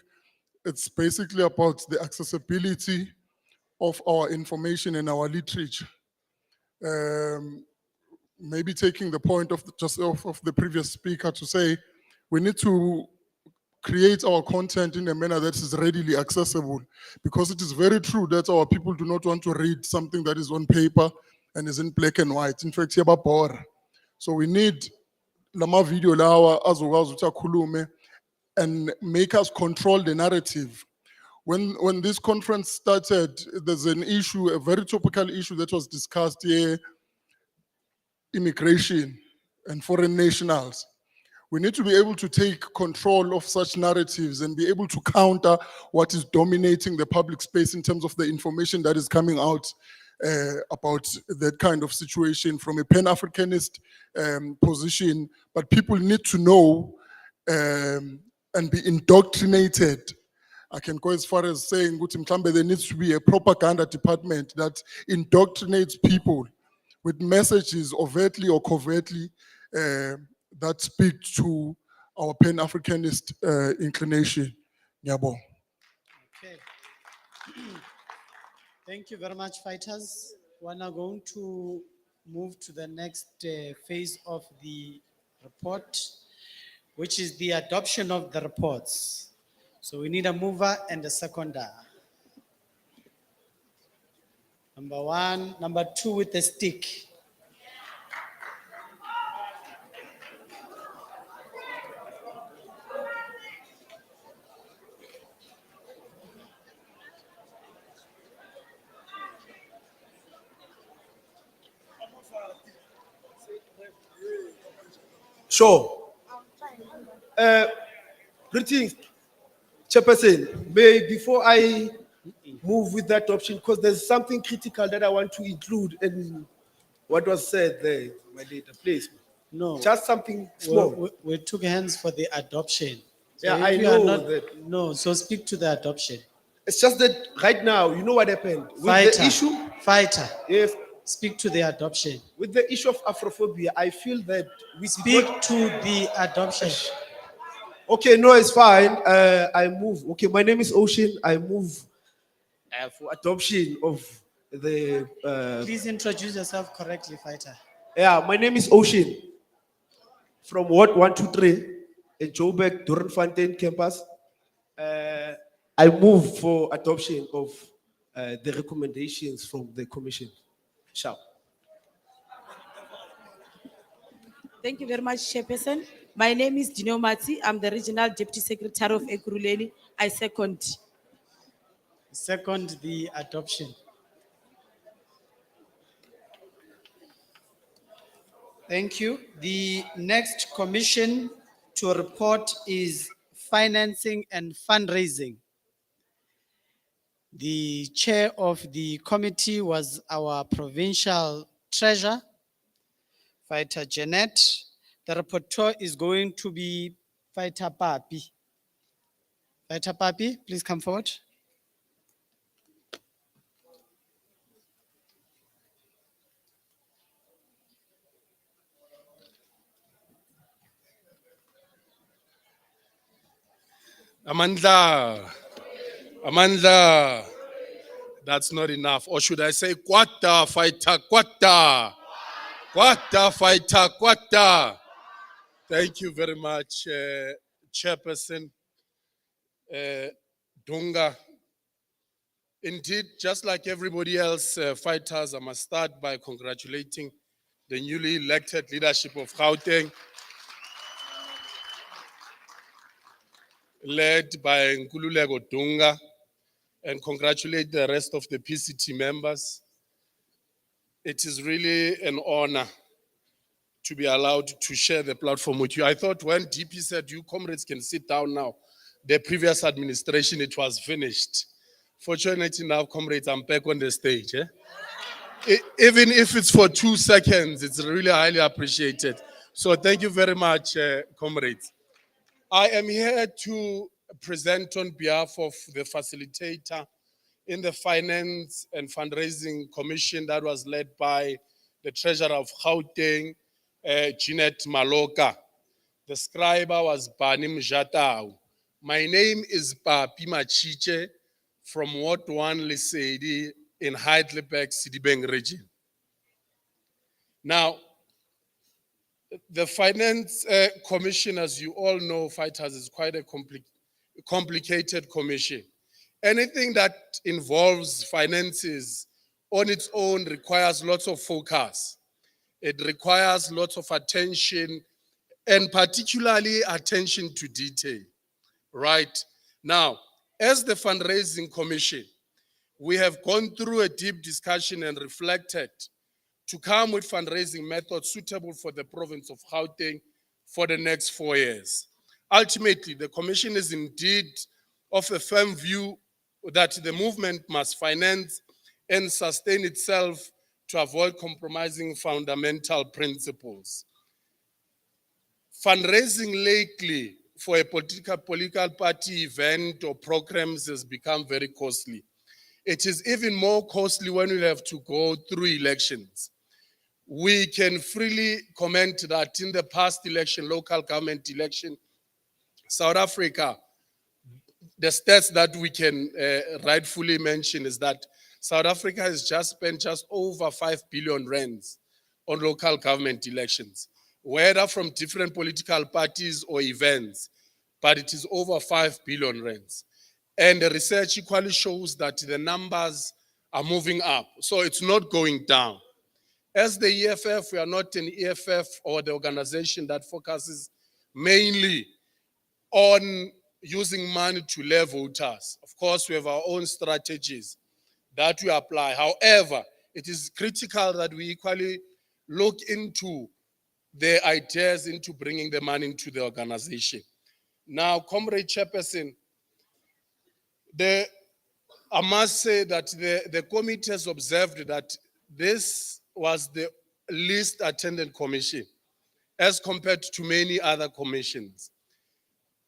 it's basically about the accessibility of our information and our literature. Maybe taking the point of the previous speaker to say we need to create our content in a manner that is readily accessible, because it is very true that our people do not want to read something that is on paper and is in black and white. In fact, bore. So we need lama video lawa azokwazi ukuthi akhulume and make us control the narrative. When this conference started, there's an issue, a very topical issue that was discussed here, immigration and foreign nationals. We need to be able to take control of such narratives and be able to counter what is dominating the public space in terms of the information that is coming out about that kind of situation from a Pan-Africanist position. But people need to know and be indoctrinated. I can go as far as saying, there needs to be a propaganda department that indoctrinates people with messages overtly or covertly that speak to our Pan-Africanist inclination. Nyabo. Okay. Thank you very much, fighters. We're now going to move to the next phase of the report, which is the adoption of the reports. So we need a mover and a seconder. Number one, number two with the stick. Sure. Greetings, Chairperson. Before I move with that option, because there's something critical that I want to include in what was said there, my leader, please. No. Just something small. We took hands for the adoption. So Yeah, if I you are know not- that. No, so speak to the adoption. It's just that right now, you know what happened? With Fighter, the issue, fighter, if speak to the adoption. with the issue of Afrophobia, I feel that we Speak to the adoption. Okay, no, it's fine. I move. Okay, my name is Ocean. I move for adoption of the. Please introduce yourself correctly, fighter. Yeah, my name is Ocean from Ward 123 in Joburg, Doornfontein campus. I move for adoption of the recommendations from the commission. Ciao. Thank you very much, Chairperson. My name is Dino Mati. I'm the Regional Deputy Secretary of Ekurhuleni. I second. Second, the adoption. Thank you. The next commission to report is financing and fundraising. The chair of the committee was our provincial treasurer, Fighter Janet. The rapporteur is going to be Fighter Papi. Fighter Papi, please come forward. Amandla, Amandla, that's not enough. Or should I say, Kwata, fighter, Kwata, Kwata, fighter, Kwata. Thank you very much, Chairperson Dunga. Indeed, just like everybody else, fighters, I must start by congratulating the newly elected leadership of Gauteng. led by Nkululeko Dunga, and congratulate the rest of the PCT members. It is really an honor to be allowed to share the platform with you. I thought when DP said you comrades can sit down now, the previous administration, it was finished. Fortunately now, comrades, I'm back on the stage. Even if it's for 2 seconds, it's really highly appreciated. So thank you very much, comrades. I am here to present on behalf of the facilitator in the Finance and Fundraising Commission that was led by the Treasurer of Gauteng, Jeanette Maloka. The scriber was Banim Jatau. My name is Papi Machiche from Ward 1 Lesedi in Heidelberg, Sidibeng region. Now, the Finance Commission, as you all know, fighters, is quite a complicated commission. Anything that involves finances on its own requires lots of focus. It requires lots of attention, and particularly attention to detail, right? Now, as the Fundraising Commission, we have gone through a deep discussion and reflected to come with fundraising methods suitable for the province of Gauteng for the next 4 years. Ultimately, the Commission is indeed of a firm view that the movement must finance and sustain itself to avoid compromising fundamental principles. Fundraising lately for a political party event or programs has become very costly. It is even more costly when we have to go through elections. We can freely comment that in the past election, local government election, South Africa, the stats that we can rightfully mention is that South Africa has just spent just over 5 billion rands on local government elections, whether from different political parties or events, but it is over 5 billion rands. And the research equally shows that the numbers are moving up, so it's not going down. As the EFF, we are not an EFF or the organization that focuses mainly on using money to lure voters. Of course, we have our own strategies that we apply. However, it is critical that we equally look into the ideas into bringing the money into the organization. Now, Comrade Chairperson, I must say that the committee has observed that this was the least attended commission as compared to many other commissions.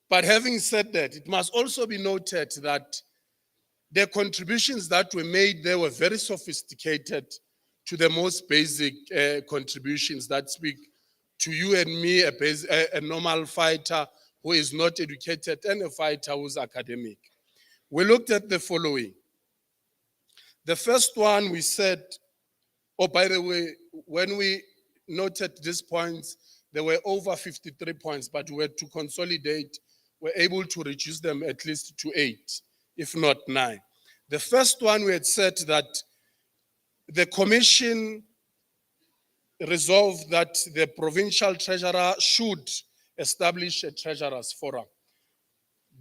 But having said that, it must also be noted that the contributions that were made, they were very sophisticated to the most basic contributions that speak to you and me, a normal fighter who is not educated and a fighter who's academic. We looked at the following. The first one we said, oh, by the way, when we noted these points, there were over 53 points, but we were to consolidate, we're able to reduce them at least to 8, if not 9. The first one, we had said that the commission resolved that the provincial treasurer should establish a treasurer's forum.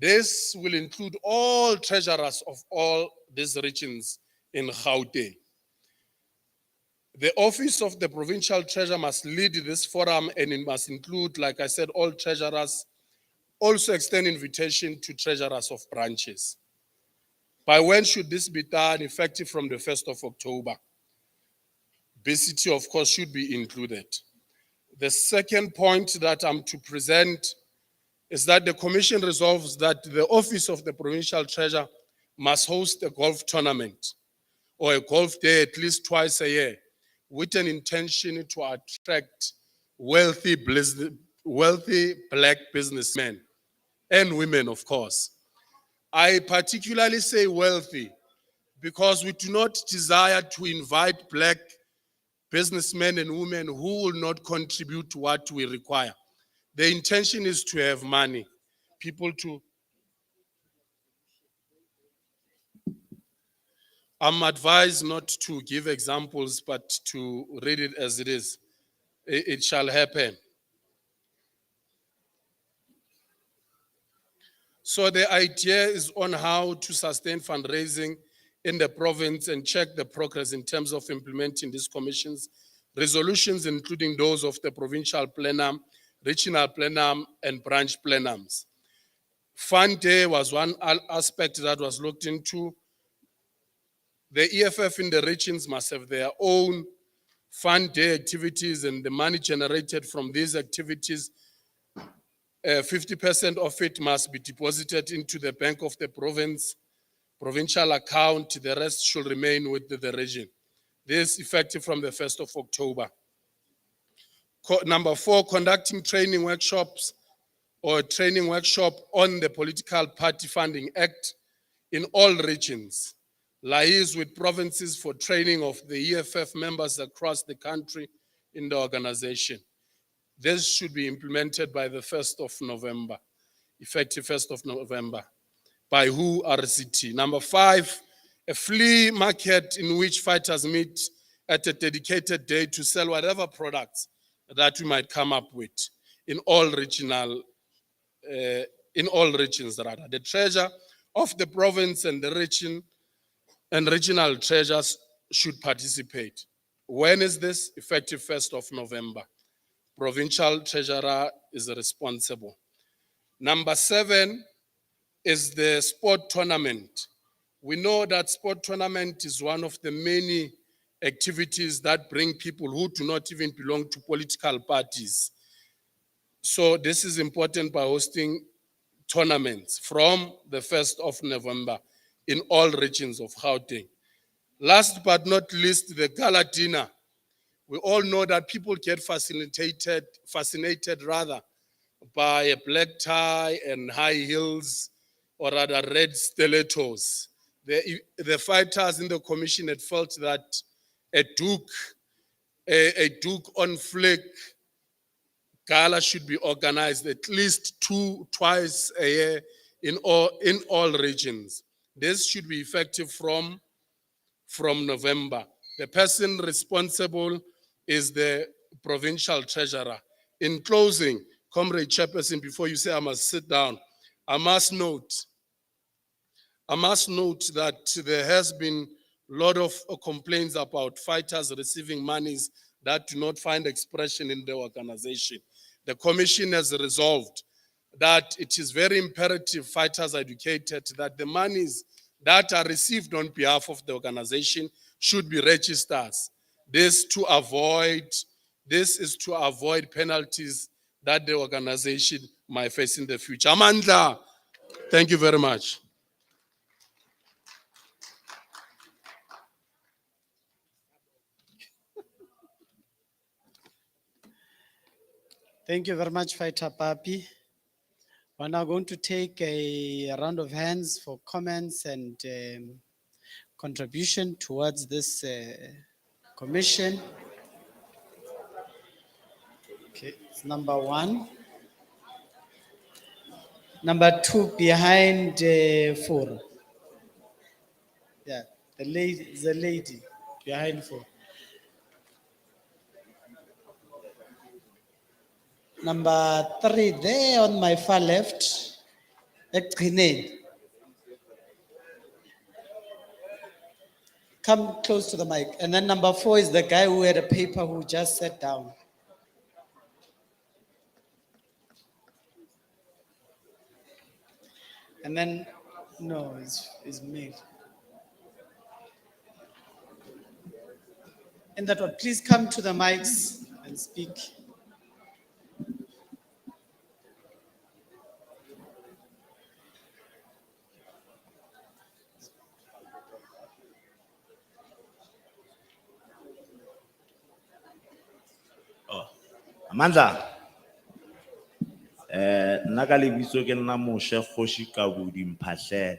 This will include all treasurers of all these regions in Gauteng. The office of the provincial treasurer must lead this forum, and it must include, like I said, all treasurers. Also extend invitation to treasurers of branches. By when should this be done? Effective from the 1st of October. BCT, of course, should be included. The second point that I'm to present is that the commission resolves that the office of the provincial treasurer must host a golf tournament or a golf day at least twice a year with an intention to attract wealthy black businessmen and women, of course. I particularly say wealthy because we do not desire to invite black businessmen and women who will not contribute to what we require. The intention is to have money, people to... I'm advised not to give examples, but to read it as it is. It shall happen. So the idea is on how to sustain fundraising in the province and check the progress in terms of implementing these commissions, resolutions, including those of the provincial plenum, regional plenum, and branch plenums. Fund day was one aspect that was looked into. The EFF in the regions must have their own fund day activities, and the money generated from these activities, 50% of it must be deposited into the Bank of the Province, provincial account. The rest should remain with the region. This effective from the 1st of October. Number 4, conducting training workshops or training workshop on the Political Party Funding Act in all regions. Liaise with provinces for training of the EFF members across the country in the organization. This should be implemented by the 1st of November, effective 1st of November. By who? RCT. Number 5, a flea market in which fighters meet at a dedicated day to sell whatever products that we might come up with in all regional, in all regions rather. The treasurer of the province and the region and regional treasurers should participate. When is this? Effective 1st of November. Provincial treasurer is responsible. Number 7 is the sport tournament. We know that sport tournament is one of the many activities that bring people who do not even belong to political parties. So this is important by hosting tournaments from the 1st of November in all regions of Gauteng. Last but not least, the Gala Dinner. We all know that people get fascinated by a black tie and high heels, or rather red stilettos. The fighters in the commission had felt that a Duke on flick gala should be organized at least twice a year in all regions. This should be effective from November. The person responsible is the provincial treasurer. In closing, Comrade Chairperson, before you say I must sit down, I must note that there has been a lot of complaints about fighters receiving monies that do not find expression in the organization. The commission has resolved that it is very imperative fighters are educated that the monies that are received on behalf of the organization should be registered. This is to avoid penalties that the organization might face in the future. Amandla, thank you very much. Thank you very much, Fighter Papi. We're now going to take a round of hands for comments and contribution towards this commission. Okay, it's number 1. Number 2 behind 4. Yeah, the lady behind 4. Number 3 there on my far left. Come close to the mic. And then number 4 is the guy who had a paper who just sat down. And then, no, it's made. And that one, please come to the mics and speak. Amandla, nna ka lebitso ke nna Moshe Kgoshi Kabudi Mphahlele,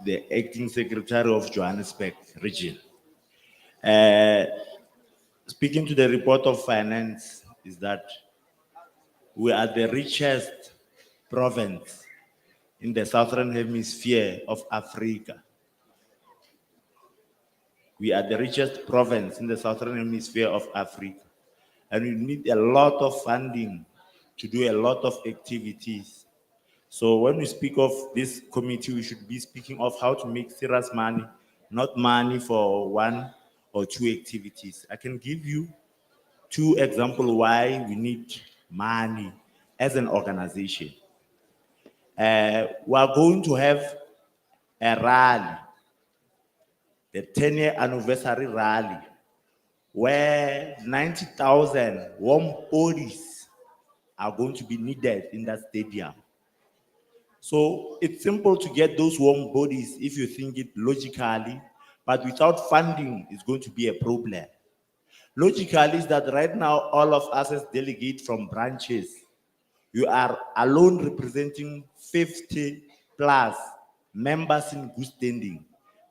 the acting secretary of Johannesburg region. Speaking to the report of finance is that we are the richest province in the southern hemisphere of Africa. We are the richest province in the southern hemisphere of Africa. And we need a lot of funding to do a lot of activities. So when we speak of this committee, we should be speaking of how to make serious money, not money for one or two activities. I can give you 2 examples why we need money as an organization. We are going to have a rally, the 10-year anniversary rally, where 90,000 warm bodies are going to be needed in that stadium. So it's simple to get those warm bodies if you think it logically, but without funding, it's going to be a problem. Logically is that right now, all of us as delegates from branches, you are alone representing 50 plus members in good standing,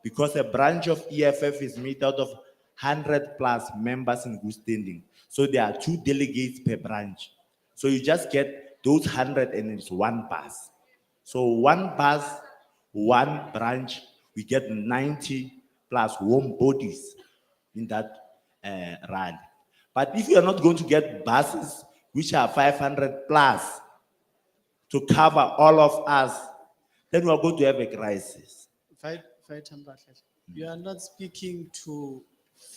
because a branch of EFF is made out of 100 plus members in good standing. So there are 2 delegates per branch. So you just get those 100 and it's 1 pass. So 1 pass, 1 branch, we get 90 plus warm bodies in that rally. But if you are not going to get buses, which are 500 plus, to cover all of us, then we are going to have a crisis. You are not speaking to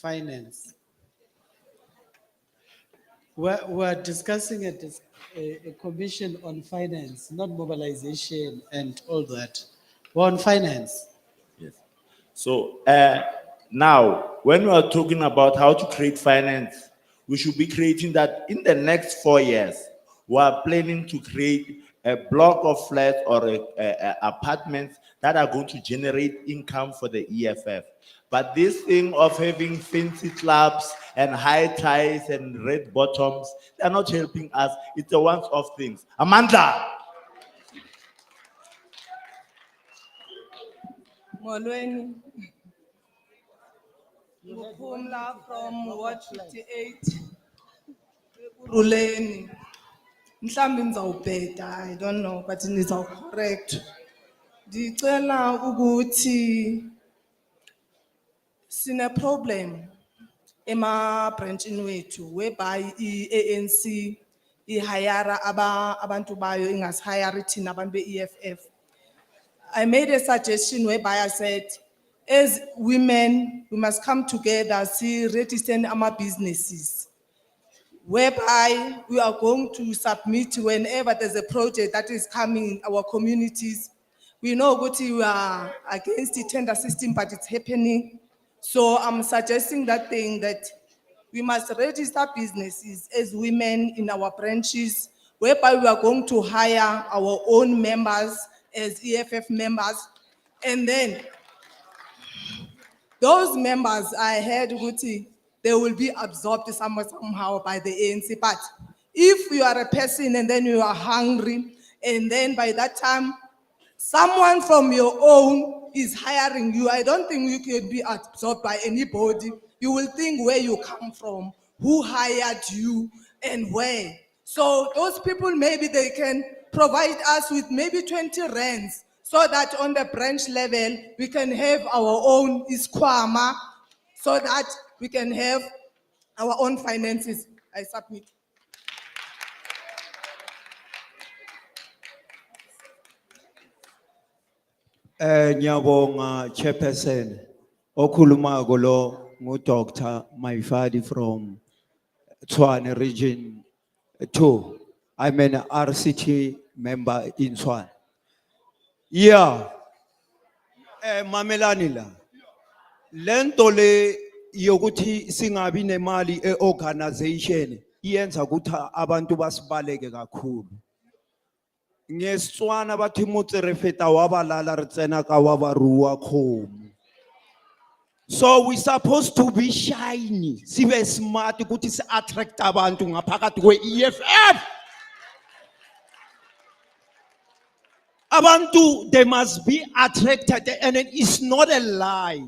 finance. We're discussing a commission on finance, not mobilization and all that. We're on finance. Yes. So now, when we are talking about how to create finance, we should be creating that in the next 4 years. We are planning to create a block of flats or apartments that are going to generate income for the EFF. But this thing of having fancy clubs and high ties and red bottoms, they're not helping us. It's a once-off things. Amanda. Molweni. Muphumla from Ward 58. Ruleni. Mhlambi ngizawubheda, I don't know, but nizawucorrect. Ndicela ukuthi sine problem ema branchini wethu whereby i-ANC ihayara abantu bayo ingasihayari thina abantu be-EFF. I made a suggestion whereby I said, as women, we must come together, see register our businesses, whereby we are going to submit whenever there's a project that is coming in our communities. We know what we are against the tender system, but it's happening. So I'm suggesting that thing that we must register businesses as women in our branches, whereby we are going to hire our own members as EFF members. And then those members, I heard Guti, they will be absorbed somehow by the ANC. But if you are a person and then you are hungry, and then by that time, someone from your own is hiring you, I don't think you can be absorbed by anybody. You will think where you come from, who hired you, and where. So those people, maybe they can provide us with maybe 20 rands, so that on the branch level, we can have our own iskwama, so that we can have our own finances. I submit. Nyabonga Chairperson, okhuluma lo Dr. Maifadi from Tshwane Region 2. I'm an RCT member in Tshwane. Yeah. Mamelani la. Lento le yokuthi singabi nemali organization iyenza ukuthi abantu basibaleke kakhulu. Ngesitswana bathi motse re feta wa balala re tsena ka wa baruwa khomo. So we supposed to be shiny, sibe smart ukuthi si attract abantu ngaphakathi kwe-EFF. Abantu, they must be attracted, and it's not a lie.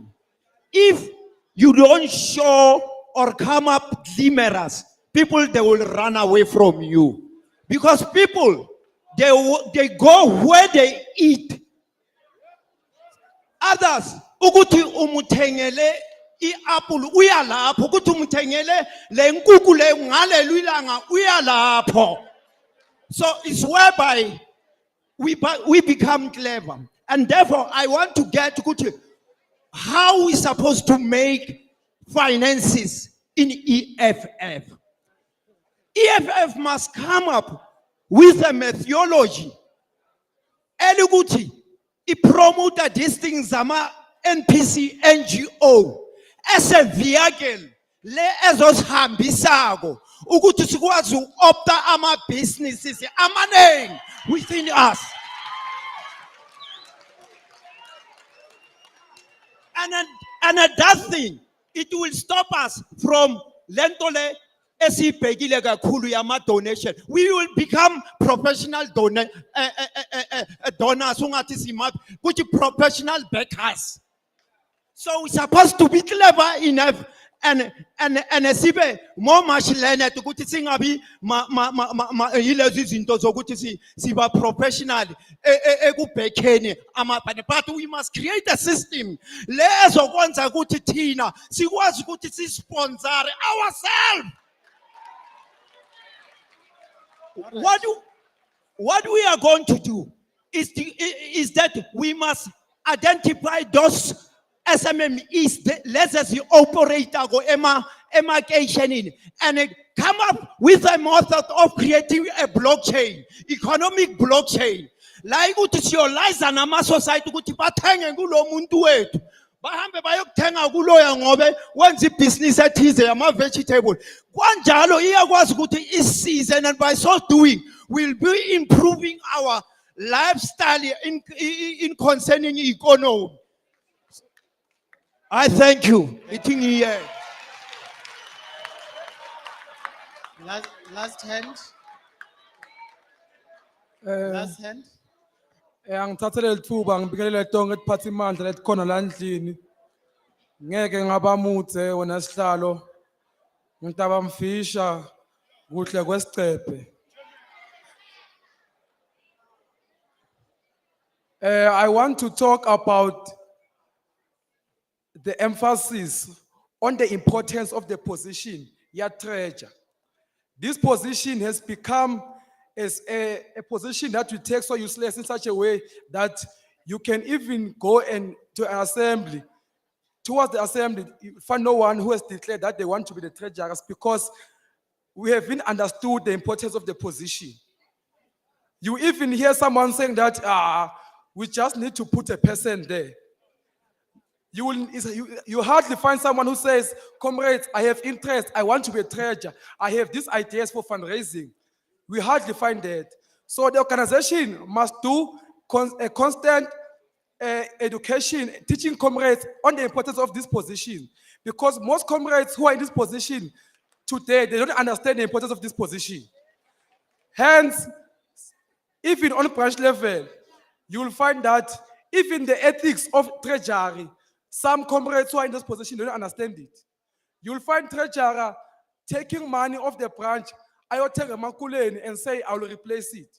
If you don't show or come up glamorous, people, they will run away from you. Because people, they go where they eat. Others, ukuthi umuthengele i-apple uyalapho, ukuthi umuthengele le nkukhu le ngale lwilanga uyalapho. So it's whereby we become clever. And therefore, I want to get to how we supposed to make finances in EFF. EFF must come up with a methodology. Eluguti, promote these things ama NPC NGO as a vehicle le ezosihambisako ukuthi sikwazi ukopta ama businesses amaningi within us. And that thing, it will stop us from lentole esibhekile kakhulu yama donation. We will become professional donors, ungathi simaphi, kuthi professional backers. So we're supposed to be clever enough and sibe more much learned ukuthi singabi yilezi zinto zokuthi siba professional ekubhekeni amabhane, but we must create a system le ezokwenza ukuthi thina sikwazi ukuthi sisponsor ourselves. What we are going to do is that we must identify those SMMEs, let's say operator go emarcation and come up with a method of creating a blockchain, economic blockchain. Like ukuthi siyolize nama society ukuthi bathenge kulo muntu wethu. Bahambe bayokuthenga kuloya ngobe wenza ibhizinisi ethize yama vegetable. Kanjalo iyakwazi ukuthi isize, and by so doing we'll be improving our lifestyle in concerning economy. I thank you. Meeting here. Last hand. Last hand. Angithathele lithuba ngibingelele tonke isiphathimandla letikhona la endlini. Ngeke ngabamuthe wena sihlalo. Ngintaba mfisha kuhle kwesicephe. I want to talk about the emphasis on the importance of the position, your treasure. This position has become as a position that we take so useless in such a way that you can even go and to an assembly. Towards the assembly, you find no one who has declared that they want to be the treasurers because we have been understood the importance of the position. You even hear someone saying that we just need to put a person there. You hardly find someone who says, comrades, I have interest, I want to be a treasurer, I have these ideas for fundraising. We hardly find that. So the organization must do a constant education, teaching comrades on the importance of this position. Because most comrades who are in this position today, they don't understand the importance of this position. Hence, even on branch level, you will find that even the ethics of treasury, some comrades who are in this position don't understand it. You'll find treasurer taking money off the branch, and say, I will replace it.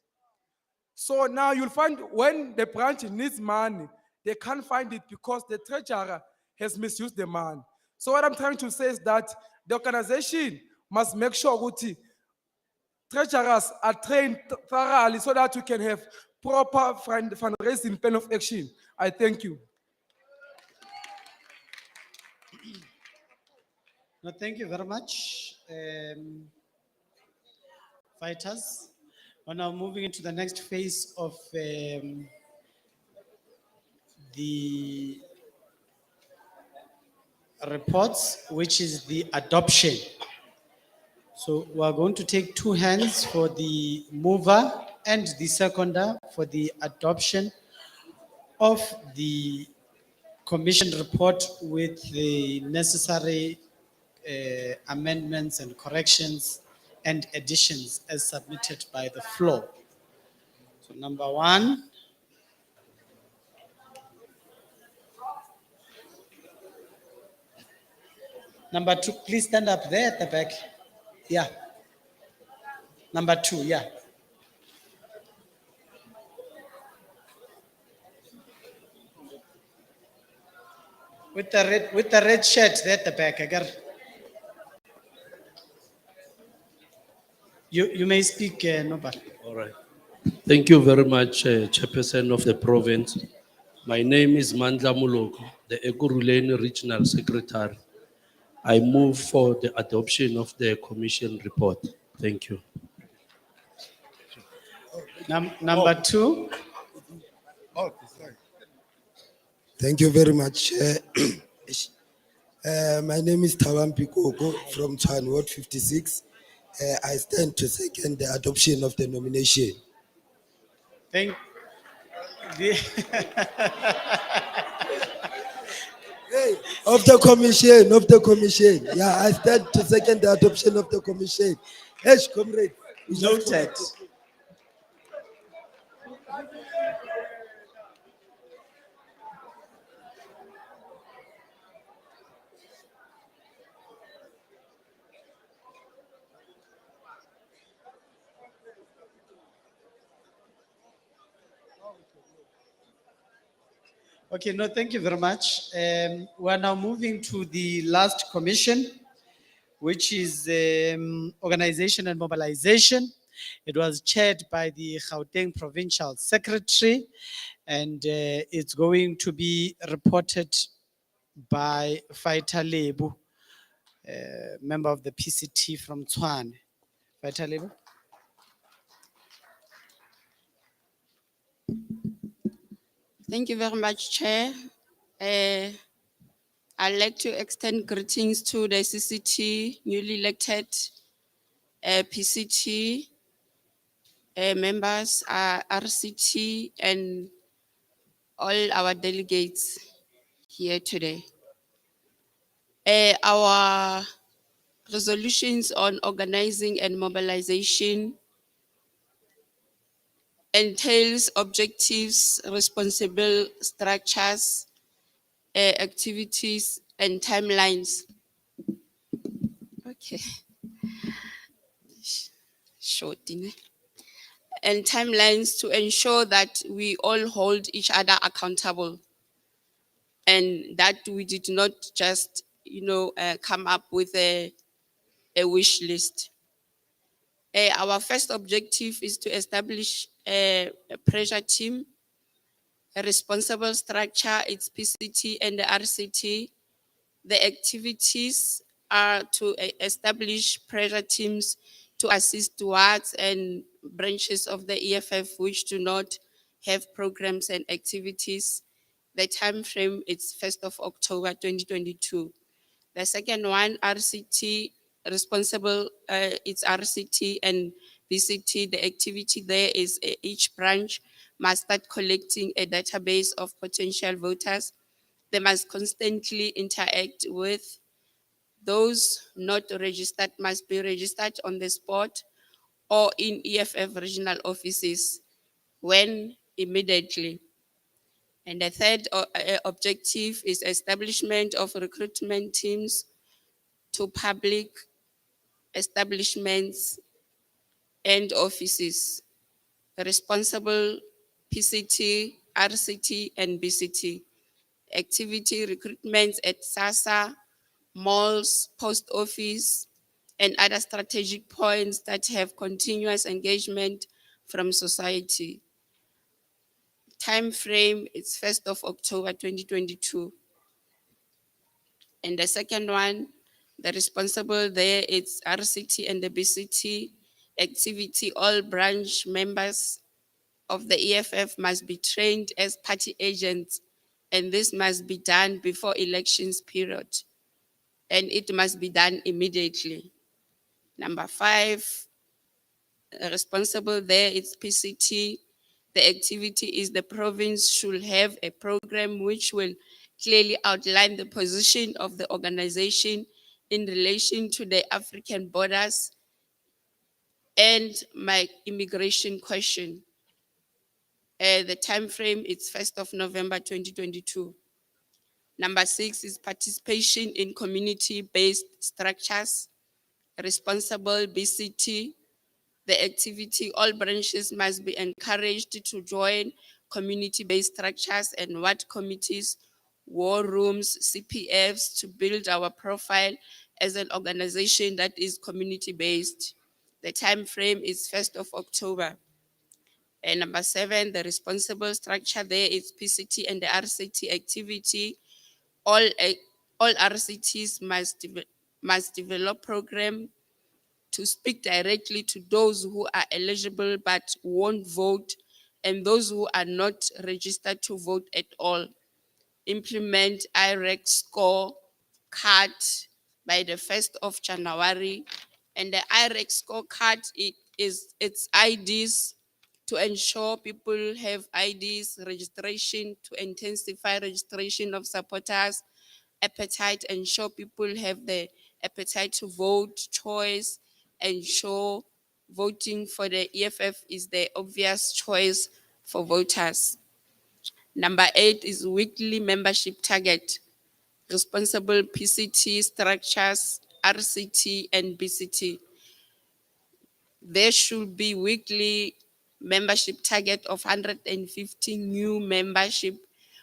So now you'll find when the branch needs money, they can't find it because the treasurer has misused the money. So what I'm trying to say is that the organization must make sure that treasurers are trained thoroughly so that we can have proper fundraising plan of action. I thank you. No, thank you very much, fighters. We're now moving into the next phase of the reports, which is the adoption. So we're going to take two hands for the mover and the seconder for the adoption of the commission report with the necessary amendments and corrections and additions as submitted by the floor. So number one. Number two, please stand up there at the back. Yeah. Number two, yeah. With the red shirt there at the back, I got. You may speak, nobody. All right. Thank you very much, Chairperson of the province. My name is Mandla Muloko, the Ekurhuleni Regional Secretary. I move for the adoption of the commission report. Thank you. Number two. Thank you very much, Chair. My name is Tawan Pikoko from Twan Ward 56. I stand to second the adoption of the nomination. Thank the Of the commission. Yeah, I stand to second the adoption of the commission. Yes, comrade. Noted. Okay, no, thank you very much. We're now moving to the last commission, which is Organization and Mobilization. It was chaired by the Gauteng Provincial Secretary, and it's going to be reported by Faita Lebu, member of the PCT from Tshwane. Faita Lebu. Thank you very much, Chair. I'd like to extend greetings to the CCT, newly elected PCT members, RCT, and all our delegates here today. Our resolutions on organizing and mobilization entails objectives, responsible structures, activities, and timelines. Okay. Short, and timelines to ensure that we all hold each other accountable and that we did not just, come up with a wish list. Our first objective is to establish a pressure team, a responsible structure, its PCT and the RCT. The activities are to establish pressure teams to assist wards and branches of the EFF which do not have programs and activities. The time frame is 1st of October 2022. The second one, RCT, responsible, it's RCT and BCT. The activity there is each branch must start collecting a database of potential voters. They must constantly interact with those not registered, must be registered on the spot or in EFF regional offices when immediately. And the third objective is establishment of recruitment teams to public establishments and offices, responsible PCT, RCT, and BCT. Activity recruitments at SASA, malls, post office, and other strategic points that have continuous engagement from society. Time frame, it's 1st of October 2022. And the second one, the responsible there, it's RCT and the BCT activity. All branch members of the EFF must be trained as party agents, and this must be done before elections period. And it must be done immediately. Number 5, responsible there, it's PCT. The activity is the province should have a program which will clearly outline the position of the organization in relation to the African borders and my immigration question. The time frame is 1st of November 2022. Number 6 is participation in community-based structures, responsible BCT. The activity, all branches must be encouraged to join community-based structures and ward committees, war rooms, CPFs to build our profile as an organization that is community-based. The time frame is 1st of October. And number 7, the responsible structure there is PCT and the RCT activity. All RCTs must develop program to speak directly to those who are eligible but won't vote and those who are not registered to vote at all. Implement IREC score card by the 1st of January. And the IREC score card, it's IDs to ensure people have IDs, registration, to intensify registration of supporters, appetite, ensure people have the appetite to vote, choice, ensure voting for the EFF is the obvious choice for voters. Number 8 is weekly membership target. Responsible PCT structures, RCT and BCT. There should be weekly membership target of 150 new membership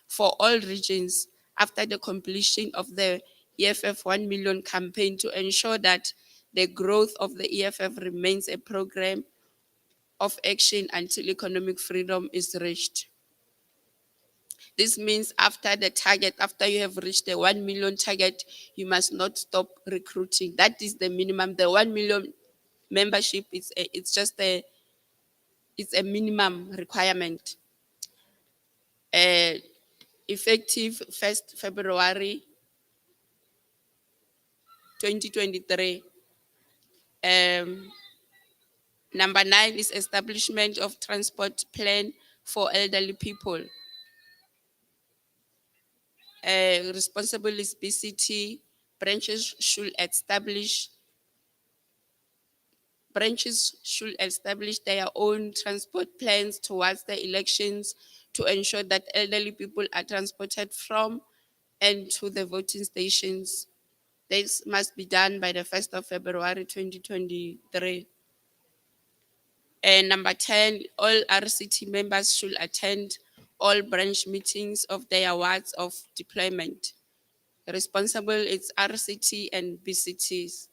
for all regions after the completion of the EFF 1 million campaign to ensure that the growth of the EFF remains a program of action until economic freedom is reached. This means after the target, after you have reached the 1 million target, you must not stop recruiting. That is the minimum. The 1 million membership it's just it's a minimum requirement. Effective 1st February 2023. Number 9 is establishment of transport plan for elderly people. Responsible is BCT. Branches should establish their own transport plans towards the elections to ensure that elderly people are transported from and to the voting stations. This must be done by the 1st of February 2023. And number 10, all RCT members should attend all branch meetings of their wards of deployment. Responsible is RCT and BCTs.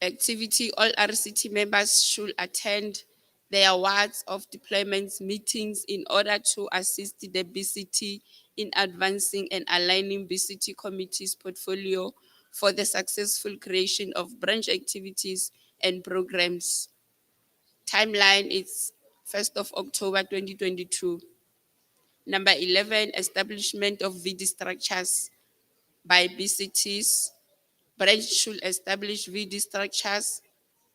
Activity, all RCT members should attend their wards of deployment meetings in order to assist the BCT in advancing and aligning BCT committee's portfolio for the successful creation of branch activities and programs. Timeline is 1st of October 2022. Number 11, establishment of VD structures by BCTs. Branch should establish VD structures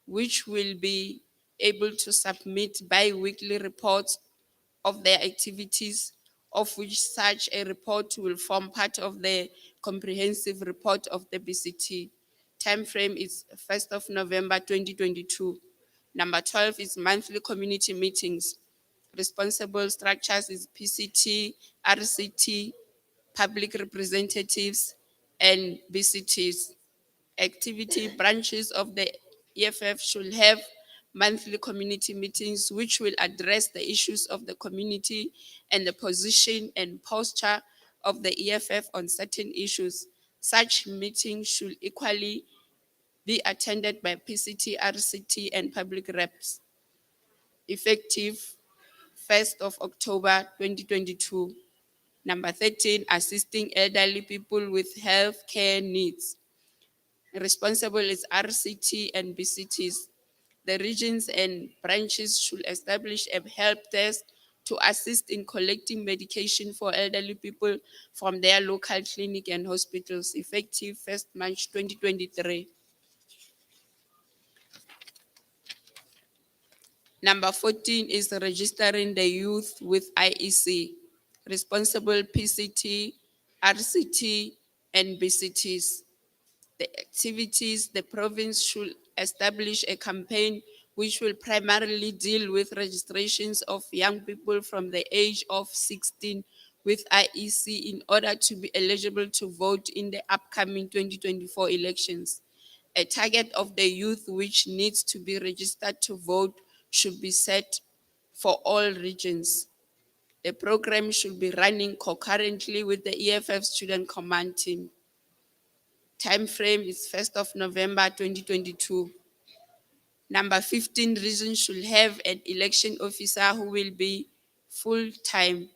which will be able to submit bi-weekly reports of their activities, of which such a report will form part of the comprehensive report of the BCT. Time frame is 1st of November 2022. Number 12 is monthly community meetings. Responsible structures is PCT, RCT, public representatives, and BCTs. Activity branches of the EFF should have monthly community meetings which will address the issues of the community and the position and posture of the EFF on certain issues. Such meetings should equally be attended by PCT, RCT, and public reps. Effective 1st of October 2022. Number 13, assisting elderly people with health care needs. Responsible is RCT and BCTs. The regions and branches should establish a help desk to assist in collecting medication for elderly people from their local clinic and hospitals, effective 1st March 2023. Number 14 is registering the youth with IEC. Responsible PCT, RCT, and BCTs. The activities, the province should establish a campaign which will primarily deal with registrations of young people from the age of 16 with IEC in order to be eligible to vote in the upcoming 2024 elections. A target of the youth which needs to be registered to vote should be set for all regions. The program should be running concurrently with the EFF Student Command Team. Time frame is 1st of November 2022. Number 15, regions should have an election officer who will be full-time.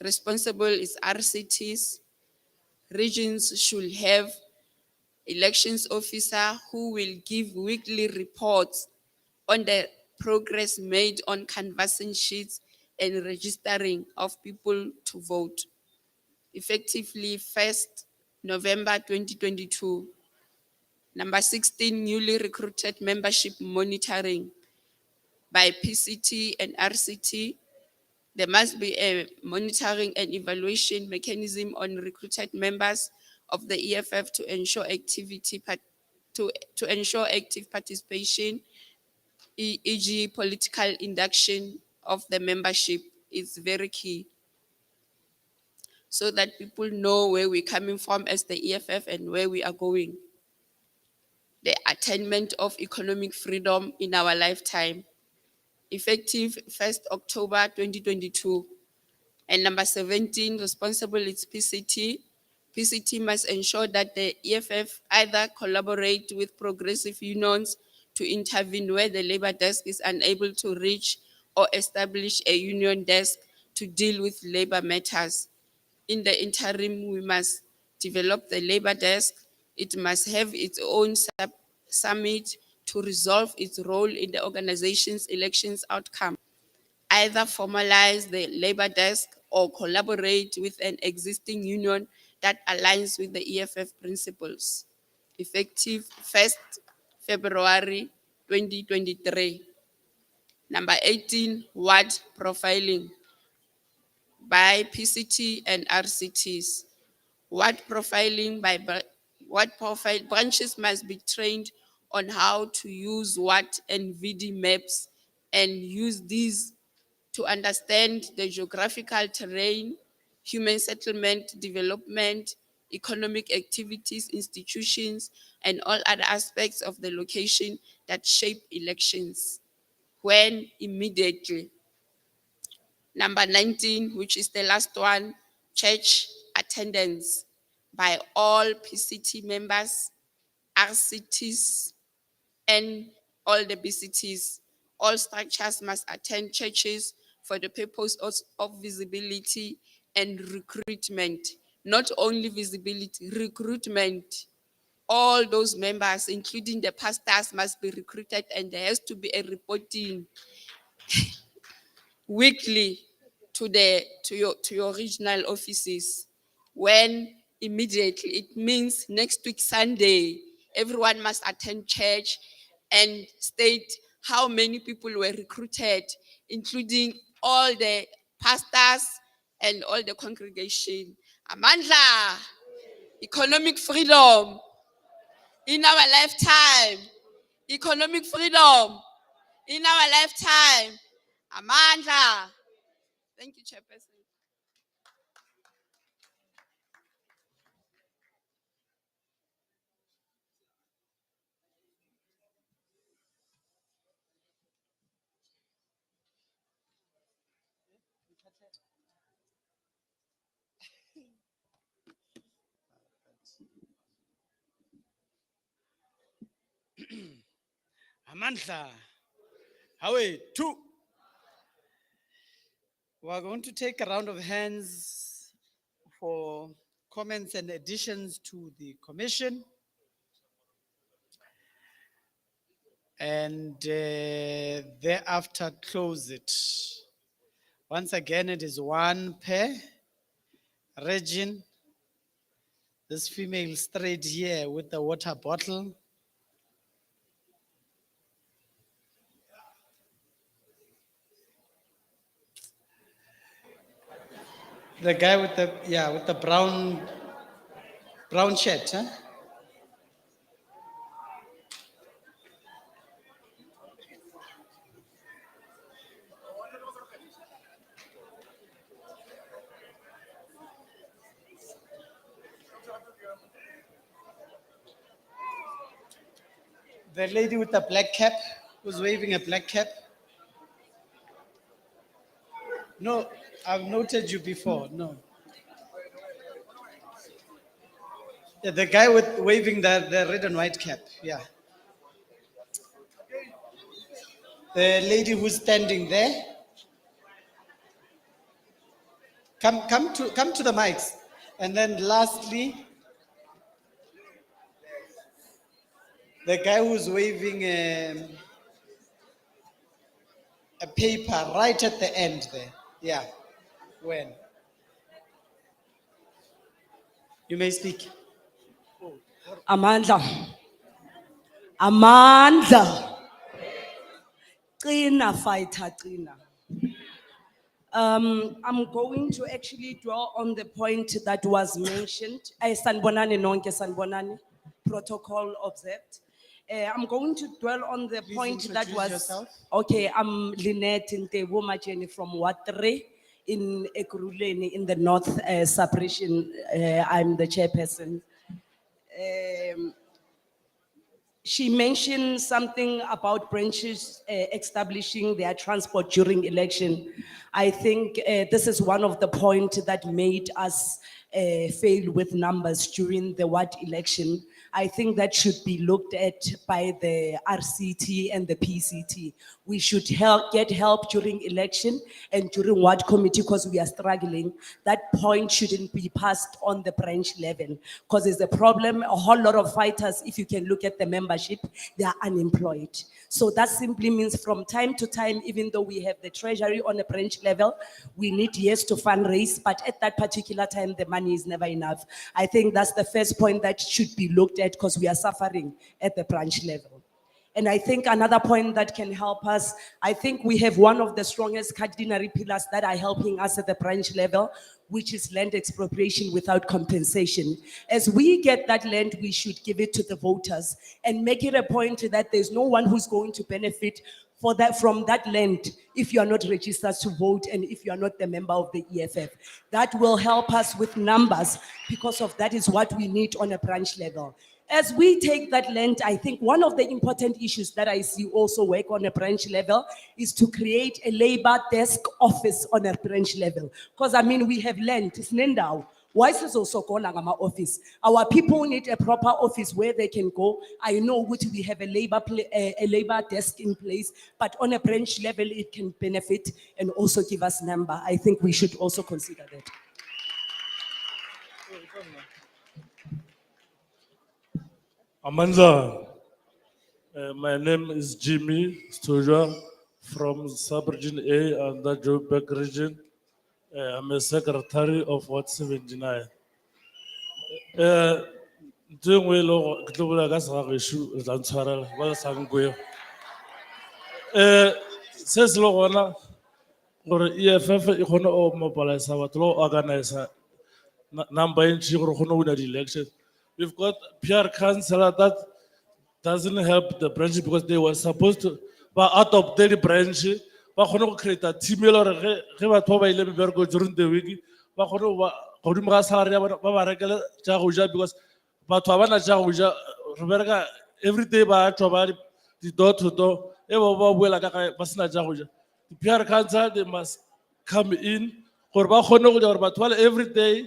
Responsible is RCTs. Regions should have elections officer who will give weekly reports on the progress made on canvassing sheets and registering of people to vote. Effectively 1st November 2022. Number 16, newly recruited membership monitoring by PCT and RCT. There must be a monitoring and evaluation mechanism on recruited members of the EFF to ensure to ensure active participation, e.g. political induction of the membership is very key, so that people know where we're coming from as the EFF and where we are going. The attainment of economic freedom in our lifetime, effective 1st October 2022. And number 17, responsible is PCT. PCT must ensure that the EFF either collaborate with progressive unions to intervene where the labor desk is unable to reach, or establish a union desk to deal with labor matters. In the interim, we must develop the labor desk. It must have its own summit to resolve its role in the organization's elections outcome. Either formalize the labor desk or collaborate with an existing union that aligns with the EFF principles. Effective 1st February 2023. Number 18, ward profiling by PCT and RCTs. Ward profiling by ward profile branches must be trained on how to use ward and VD maps and use these to understand the geographical terrain, human settlement development, economic activities, institutions, and all other aspects of the location that shape elections. When immediately. Number 19, which is the last one, church attendance by all PCT members, RCTs, and all the BCTs. All structures must attend churches for the purpose of visibility and recruitment. Not only visibility, recruitment. All those members, including the pastors, must be recruited, and there has to be a reporting weekly to your regional offices. When immediately, it means next week Sunday, everyone must attend church and state how many people were recruited, including all the pastors and all the congregation. Amandla, economic freedom in our lifetime. Economic freedom in our lifetime. Amandla. Thank you, Chairperson. Amandla. Hawe, two. We're going to take a round of hands for comments and additions to the commission. And thereafter close it. Once again, it is one per region. This female straight here with the water bottle. The guy with the brown shirt, huh? The lady with the black cap who's waving a black cap. No, I've noted you before. No. Yeah, the guy with waving the red and white cap. Yeah. The lady who's standing there. Come to the mics. And then lastly, the guy who's waving a paper right at the end there. Yeah. When? You may speak. Amandla. Amandla. Qina fighter, qina. I'm going to actually dwell on the point that was mentioned. Sanibonani nonke, sanibonani. Protocol observed. I'm going to dwell on the point that introduce was. yourself. Okay, I'm Lynette Ntebo Macheni from Watre in Ekurhuleni in the North Sub-region. I'm the chairperson. She mentioned something about branches establishing their transport during election. I think this is one of the points that made us fail with numbers during the ward election. I think that should be looked at by the RCT and the PCT. We should get help during election and during ward committee because we are struggling. That point shouldn't be passed on the branch level because there's a problem. A whole lot of fighters, if you can look at the membership, they are unemployed. So that simply means from time to time, even though we have the treasury on a branch level, we need years to fundraise, but at that particular time, the money is never enough. I think that's the first point that should be looked at because we are suffering at the branch level. And I think another point that can help us, I think we have one of the strongest cardinal pillars that are helping us at the branch level, which is land expropriation without compensation. As we get that land, we should give it to the voters and make it a point that there's no one who's going to benefit from that land if you are not registered to vote and if you are not the member of the EFF. That will help us with numbers because of that is what we need on a branch level. As we take that land, I think one of the important issues that I see also work on a branch level is to create a labor desk office on a branch level. Because I mean, we have land, it's Nendao. Why is this also called our office? Our people need a proper office where they can go. I know which we have a labor desk in place, but on a branch level, it can benefit and also give us number. I think we should also consider that. Amandla, my name is Jimmy Stoja from Sub-Region A and the Joburg region. I'm a secretary of Ward 79. Doing well, global gas issue is answered. Well, some go. Says Logana or EFF, you know, mobilize our law organizer number in the election. We've got PR councillor that doesn't help the branch because they were supposed to adopt the branch. But we create a team during the week. Because every day the door to door. The PR council they must come in. Every day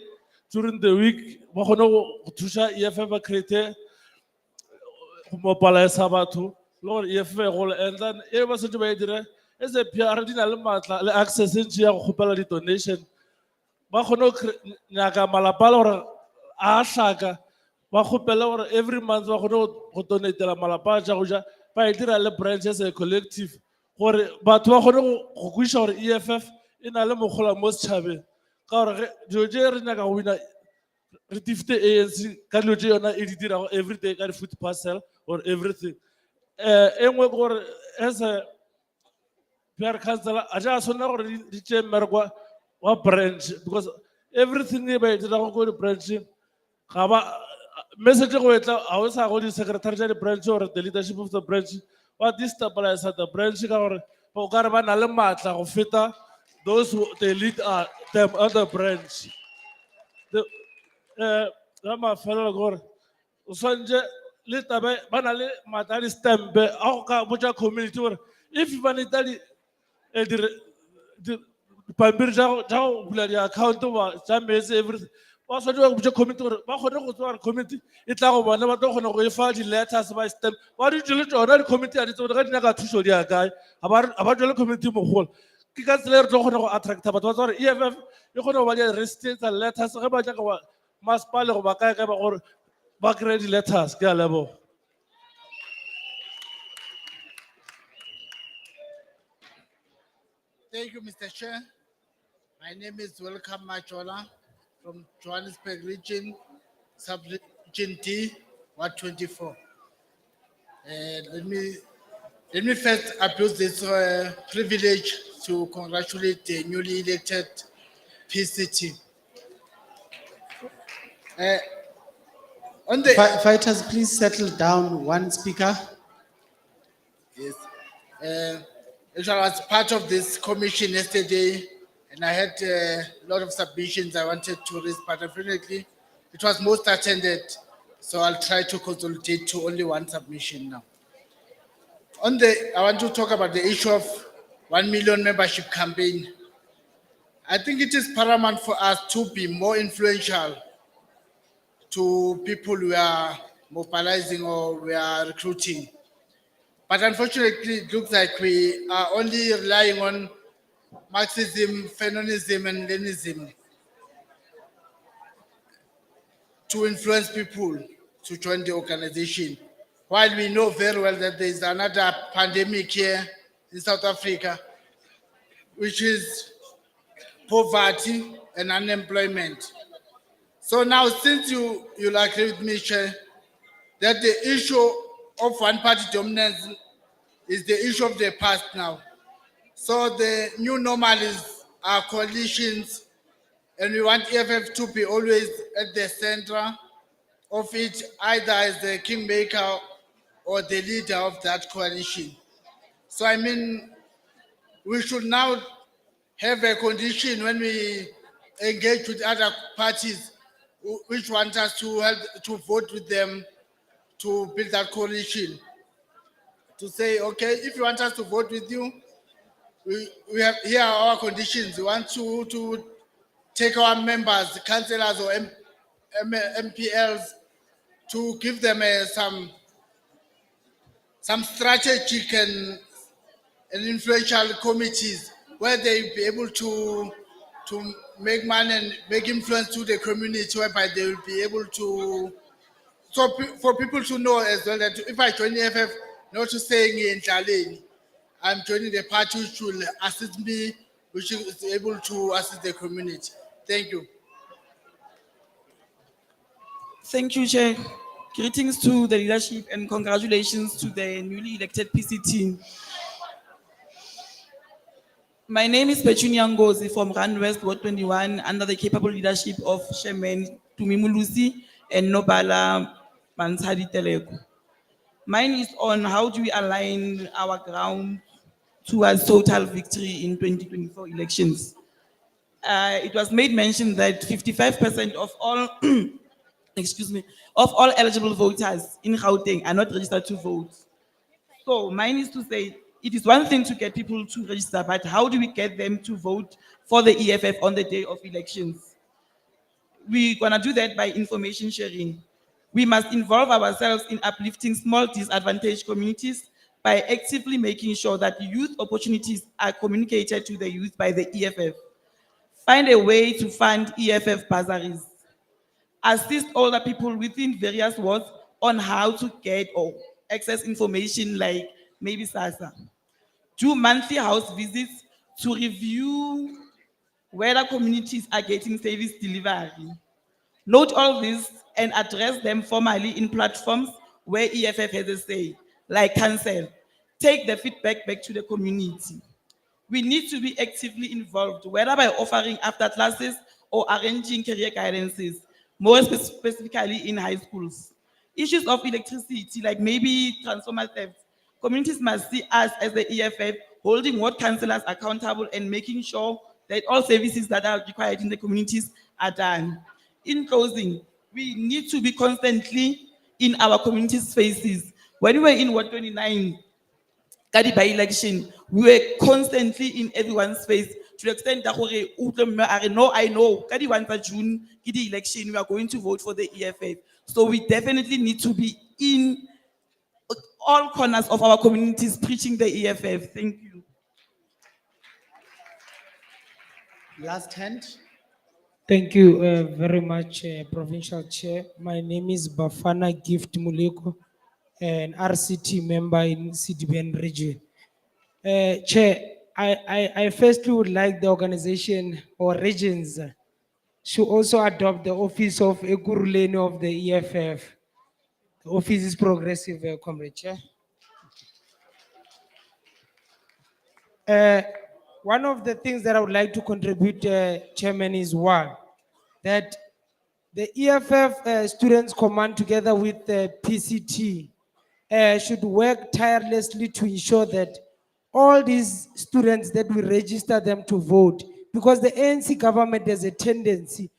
during the week. EFF create mobilize batho Lord EFF and then every single as a PR le access into ya go khopela di donation ba khone nyaka malapa gore a hlaka ba khopela gore every month ba khone go donatela malapa ja go ja ba dira le branch as a collective gore batho ba khone go kwisha gore EFF ina le mogola mo setšhabeng ka gore jo je re nyaka go wina re tifte ANC ka dilo tse yona e di dira every day ka di food parcel or everything engwe gore as a PR councillor a ja sona gore di tse mmereko wa branch because everything e ba e dira go di branch ga ba message go etla a o sa go di secretary ja di branch or the leadership of the branch what destabilize the branch ka gore o ka re ba na le matla go feta those who they lead them other branch ma fela gore o swantse le tabe ba na le matla di stamp a go ka botsa community gore if ba neta di pampiri ja go bula di account ba ja metse everything ba tshwanetse ba botse committee gore ba kgone go tswa gore committee e tla go bona ba tlo kgona go e fa di-letters ba stamp ba di tšwele tsona di-committee a di tsebe gore ga di nyaka thuso di ya kae ga ba tšwele committee mogolo ke ka tsela e re tlo kgona go attracta batho ba tswa gore EFF e kgone go ba di-register letters ge ba nyaka ba masepale go ba kae kae ba gore ba kry-e di-letters ke a leboga. Thank you, Mr. Chair. My name is Welcome Majola from Johannesburg Region, Sub-Region D, Ward 24. Let me first abuse this privilege to congratulate the newly elected PCT. On the Fighters, please settle down. One speaker. Yes. Actually, I was part of this commission yesterday, and I had a lot of submissions I wanted to raise, but unfortunately, it was most attended, so I'll try to consolidate to only one submission now. I want to talk about the issue of 1 million membership campaign. I think it is paramount for us to be more influential to people we are mobilizing or we are recruiting. But unfortunately, it looks like we are only relying on Marxism, Fenonism, and Leninism to influence people to join the organization. While we know very well that there is another pandemic here in South Africa, which is poverty and unemployment. So now, since you'll agree with me, Chair, that the issue of one-party dominance is the issue of the past now. So the new normal is our coalitions, and we want EFF to be always at the center of it, either as the kingmaker or the leader of that coalition. So I mean, we should now have a condition when we engage with other parties which want us to help to vote with them to build that coalition. To say, okay, if you want us to vote with you, we have here are our conditions. We want to take our members, councillors or MPLs, to give them some strategic and influential committees where they be able to make money and make influence to the community, whereby they will be able to. So for people to know as well that if I join the EFF, not to saying in Jalene, I'm joining the party which will assist me, which is able to assist the community. Thank you. Thank you, Chair. Greetings to the leadership and congratulations to the newly elected PCT. My name is Petunia Ngozi from Rand West Ward 21 under the capable leadership of Chairman Tumimulusi and Nobala Mansadi Teleko. Mine is on how do we align our ground towards total victory in 2024 elections. It was made mention that 55% of all, excuse me, of all eligible voters in Gauteng are not registered to vote. So mine is to say, it is one thing to get people to register, but how do we get them to vote for the EFF on the day of elections? We're gonna do that by information sharing. We must involve ourselves in uplifting small disadvantaged communities by actively making sure that youth opportunities are communicated to the youth by the EFF. Find a way to fund EFF bursaries. Assist older people within various wards on how to get or access information like maybe SASA. Do monthly house visits to review whether communities are getting service delivery. Note all this and address them formally in platforms where EFF has a say, like council. Take the feedback back to the community. We need to be actively involved, whether by offering after classes or arranging career guidances, more specifically in high schools. Issues of electricity, like maybe transformer theft, communities must see us as the EFF holding ward councillors accountable and making sure that all services that are required in the communities are done. In closing, we need to be constantly in our community spaces. When we were in Ward 29, by election, we were constantly in everyone's face to the extent that gore o utlwe mme a re, no, I know, ka di 1 tsa June, ke di election, we are going to vote for the EFF. So we definitely need to be in all corners of our communities preaching the EFF. Thank you. Last hand. Thank you very much, Provincial Chair. My name is Bafana Gift Muleko, an RCT member in CDBN region. Chair, I firstly would like the organization or regions to also adopt the office of Ekuruleni of the EFF. The office is progressive, Comrade Chair. One of the things that I would like to contribute, Chairman, is one, that the EFF Students Command together with the PCT should work tirelessly to ensure that all these students that we register them to vote, because the ANC government has a tendency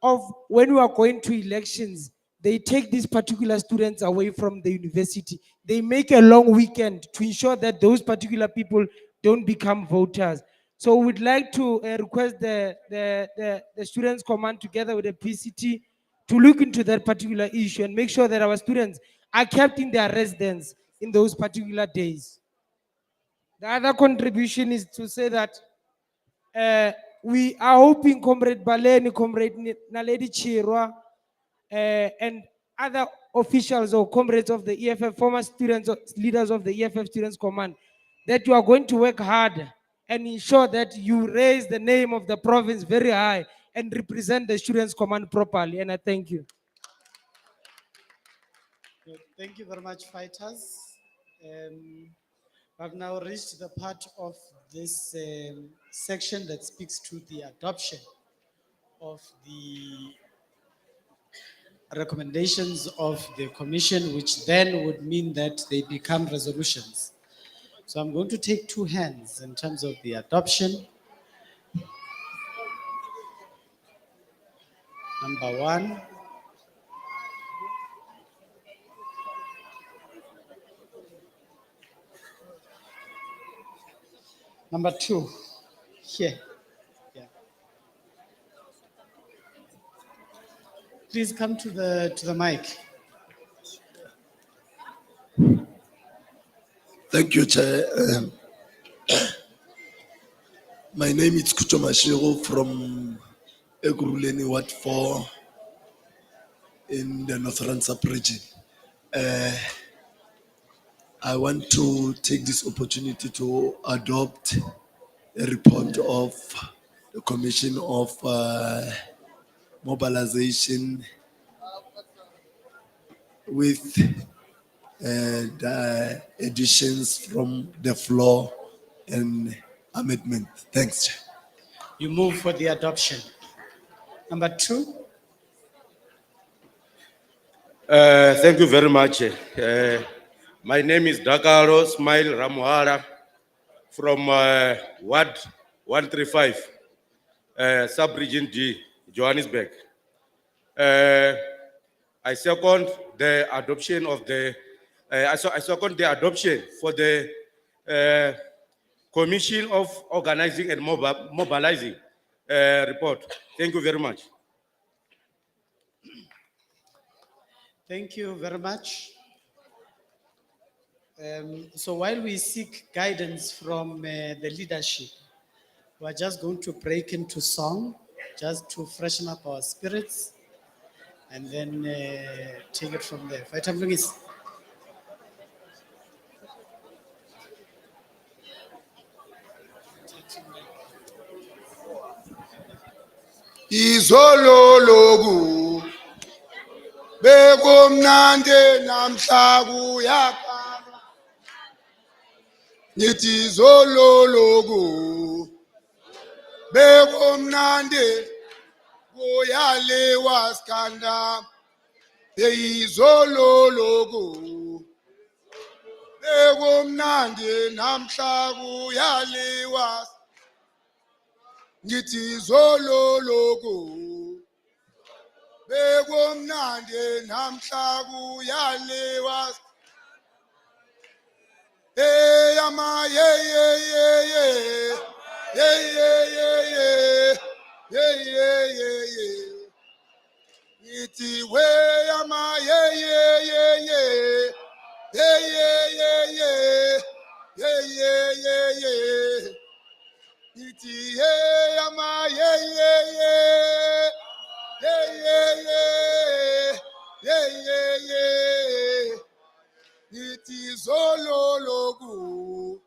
of when we are going to elections, they take these particular students away from the university. They make a long weekend to ensure that those particular people don't become voters. So we'd like to request the Students Command together with the PCT to look into that particular issue and make sure that our students are kept in their residence in those particular days. The other contribution is to say that we are hoping Comrade Baleni, Comrade Naledi Chirwa, and other officials or comrades of the EFF, former students, or leaders of the EFF Students Command, that you are going to work hard and ensure that you raise the name of the province very high and represent the Students Command properly. And I thank you. Good. Thank you very much, fighters. I've now reached the part of this section that speaks to the adoption of the recommendations of the commission, which then would mean that they become resolutions. So I'm going to take two hands in terms of the adoption. Number one. Number two, here. Yeah. Please come to the mic. Thank you, Chair. My name is Kucho Mashiro from Ekuruleni Ward 4 in the Northern Sub-region. I want to take this opportunity to adopt a report of the Commission of Mobilization with the additions from the floor and amendment. Thanks, Chair. You move for the adoption. Number two. Thank you very much. My name is Dakaro Smile Ramuhara from Ward 135, Sub-Region D, Johannesburg. I second the adoption of the, I second the adoption for the Commission of Organizing and Mobilizing report. Thank you very much. Thank you very much. So while we seek guidance from the leadership, we're just going to break into song, just to freshen up our spirits, and then take it from there. Fighter Mlungisi. Izolologu bekumnandi namhla kuyaqala ngithi izolologu bekumnandi kuyaliwa skanda izolologu bekumnandi namhla kuyaliwa ngithi izolologu bekumnandi namhla kuyaliwa hey ama yeah yeah yeah yeah yeah yeah yeah Iti we ama ye ye ye ye. Ye ye ye ye. Ye ye ye ye. Iti ye ama ye ye ye. Ye ye ye. Ye ye ye. Iti zolo logu.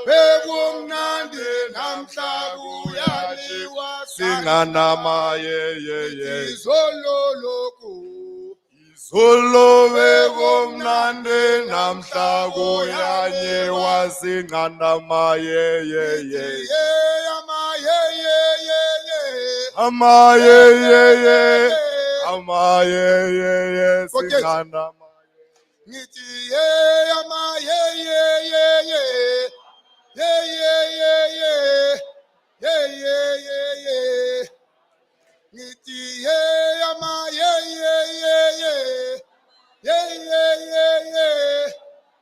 Bekumnandi namhla kuyaliwa Singanama ye ye ye. izolo loku Zolo bekumnandi namhla kuyanyewa singanama ye ye ye. ama ye ye ye ye Ama ye ye ye. Ama ye ye ye singanama. ngithi ye ama ye ye ye ye ye ye ye ye ye ye ye ngithi ye ama ye ye ye ye ye ye ye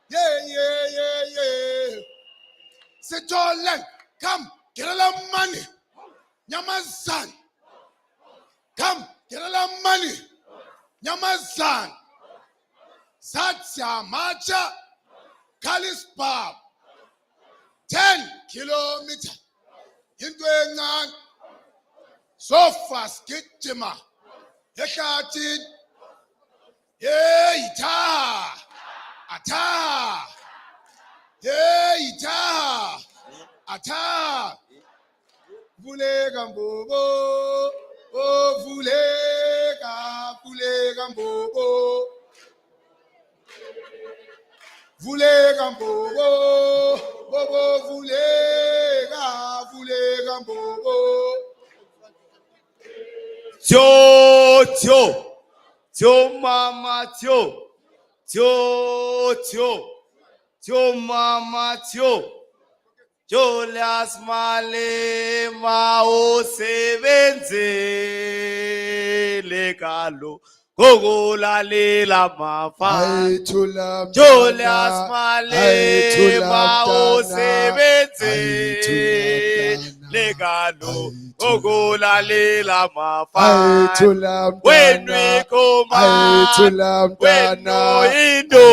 ye ye ye ye Sitolen, come, get a lot of money. Nyamazan. Come, get a lot of money. Nyamazan. Satya Macha. Kalis Pub. 10 kilometers. Into a so fast, get Jima. Hekatin. Hey, ita. Ata. Hey, ita. Ata. Vulega mbobo, oh vulega mbobo. Vulega mbobo, bobo vulega mbobo. Tio, tio, tio mama tio, tio, tio, tio mama tio. Julius Malema usebenze lekalo kokulalela mafana. Julius Malema usebenze lekalo kokulalela mafana. When we come out, when no indo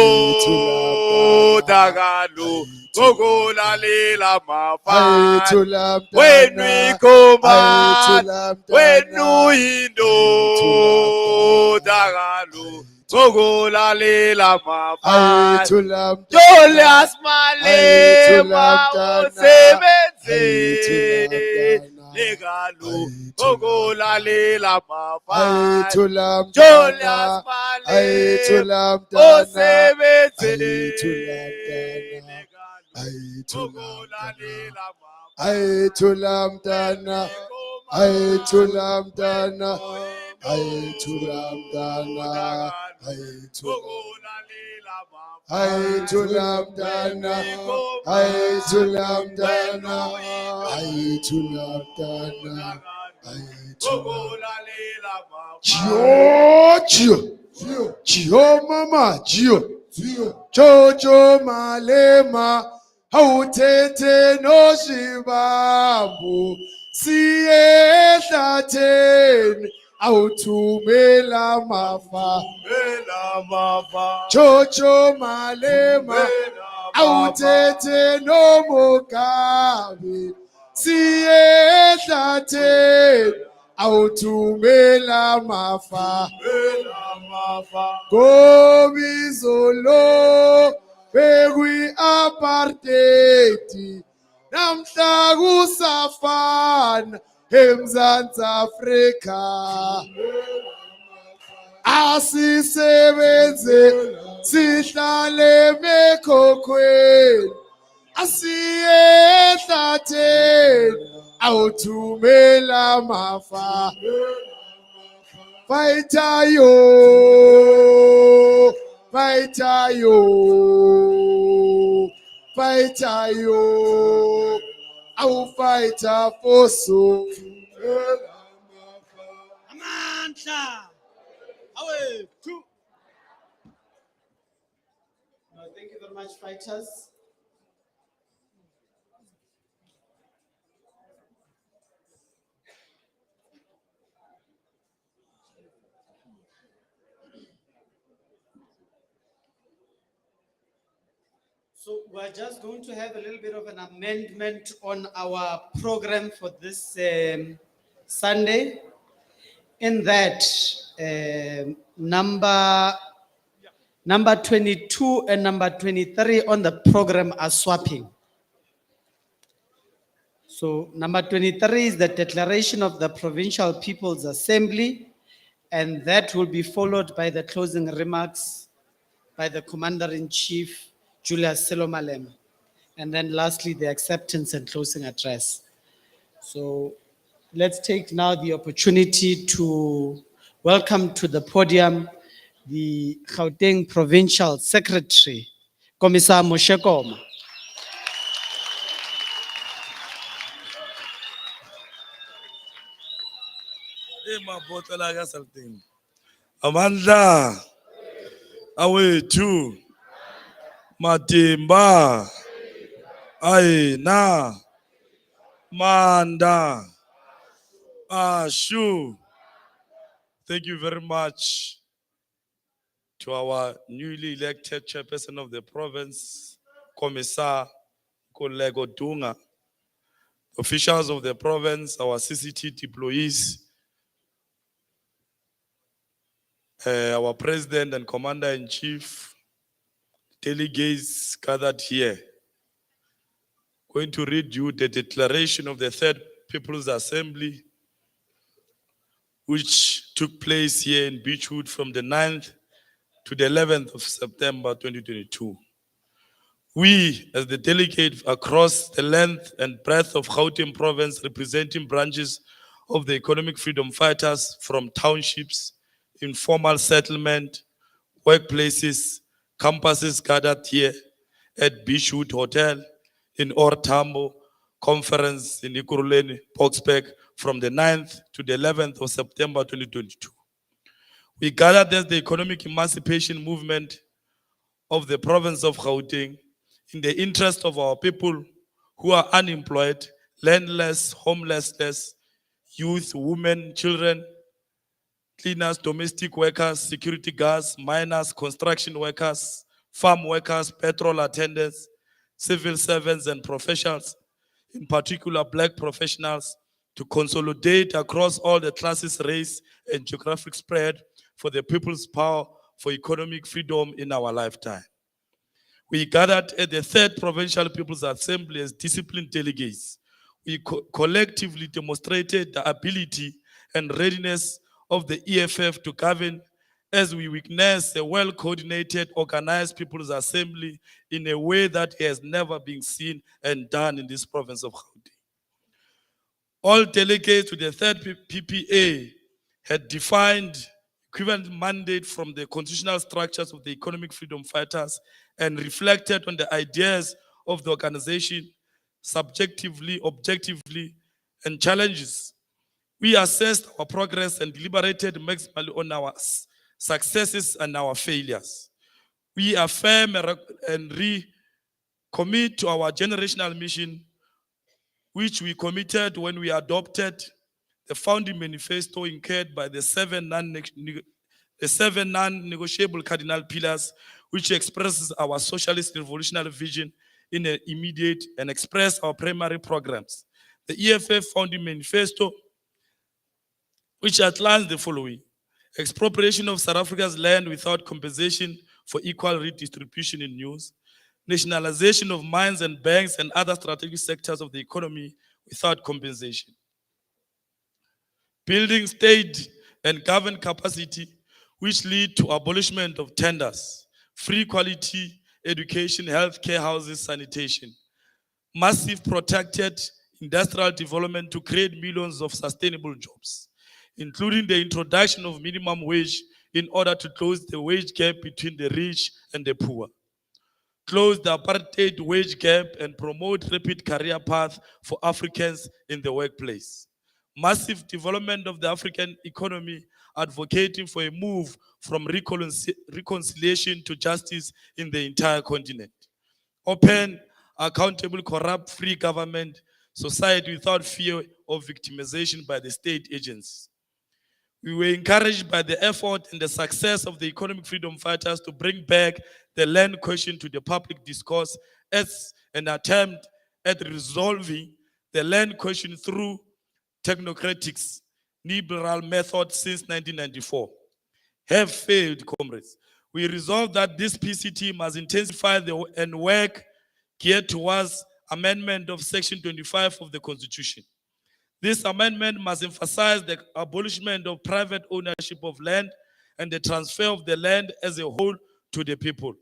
dagalo. Gogola lela mafana. When we come out, when we indo dagalo. Gogola lela mafana. Julius Malema usebenze legalo. Gogola lela mafana. Julius Malema usebenze. Aitulamdana, aitulamdana, aitulamdana, aitulamdana, aitulamdana, aitulamdana, Gio mama, Gio, Jojo Malema. Awuthethe noshibambu siyehlatheni awuthumela mafa Jojo Malema awuthethe nomugabe siyehlatheni awuthumela mafa Gobizolo bekwi-apartheid namhla kusafana eMzantsi Afrika asisebenze sihlale emekhokhweni asiye ehlatheni awuthumela mafa Fighter yo, fighter yo, fighter yo, I'll fight for so. Amandla. Away, two. Thank you very much, fighters. So we're just going to have a little bit of an amendment on our program for this Sunday. In that, number 22 and number 23 on the program are swapping. So number 23 is the declaration of the Provincial People's Assembly, and that will be followed by the closing remarks by the Commander-in-Chief, Julius Selomalem. And then lastly, the acceptance and closing address. So let's take now the opportunity to welcome to the podium the Gauteng Provincial Secretary, Commissar Moshekoma. Amandla, awethu, Matimba, Aina, Manda, Ashu. Thank you very much to our newly elected chairperson of the province, Commissar Kolego Dunga, officials of the province, our CCT employees, our president and commander-in-chief, delegates gathered here. Going to read you the declaration of the Third People's Assembly, which took place here in Beechwood from the 9th to the 11th of September 2022. We, as the delegate across the length and breadth of Gauteng province, representing branches of the economic freedom fighters from townships, informal settlement, workplaces, campuses gathered here at Beechwood Hotel in Ortambo Conference in Ekurhuleni, Boksburg, from the 9th to the 11th of September 2022. We gathered as the economic emancipation movement of the province of Gauteng in the interest of our people who are unemployed, landless, homelessness, youth, women, children, cleaners, domestic workers, security guards, miners, construction workers, farm workers, petrol attendants, civil servants and professionals, in particular black professionals, to consolidate across all the classes, race, and geographic spread for the people's power for economic freedom in our lifetime. We gathered at the Third Provincial People's Assembly as disciplined delegates. We collectively demonstrated the ability and readiness of the EFF to govern as we witness a well-coordinated, organized People's Assembly in a way that has never been seen and done in this province of Gauteng. All delegates to the Third PPA had defined equivalent mandate from the constitutional structures of the economic freedom fighters and reflected on the ideas of the organization subjectively, objectively, and challenges. We assessed our progress and deliberated maximally on our successes and our failures. We affirm and recommit to our generational mission, which we committed when we adopted the founding manifesto incurred by the seven non-negotiable cardinal pillars, which expresses our socialist revolutionary vision in an immediate and express our primary programs. The EFF founding manifesto, which outlines the following: expropriation of South Africa's land without compensation for equal redistribution in news, nationalization of mines and banks and other strategic sectors of the economy without compensation, building state and government capacity which lead to abolishment of tenders, free quality education, healthcare, houses, sanitation, massive protected industrial development to create millions of sustainable jobs, including the introduction of minimum wage in order to close the wage gap between the rich and the poor, close the apartheid wage gap and promote rapid career path for Africans in the workplace. Massive development of the African economy, advocating for a move from reconciliation to justice in the entire continent. Open, accountable, corrupt-free government, society without fear of victimization by the state agencies. We were encouraged by the effort and the success of the economic freedom fighters to bring back the land question to the public discourse as an attempt at resolving the land question through technocratic liberal methods since 1994 have failed, comrades. We resolved that this PCT must intensify and work geared towards amendment of Section 25 of the Constitution. This amendment must emphasize the abolishment of private ownership of land and the transfer of the land as a whole to the people,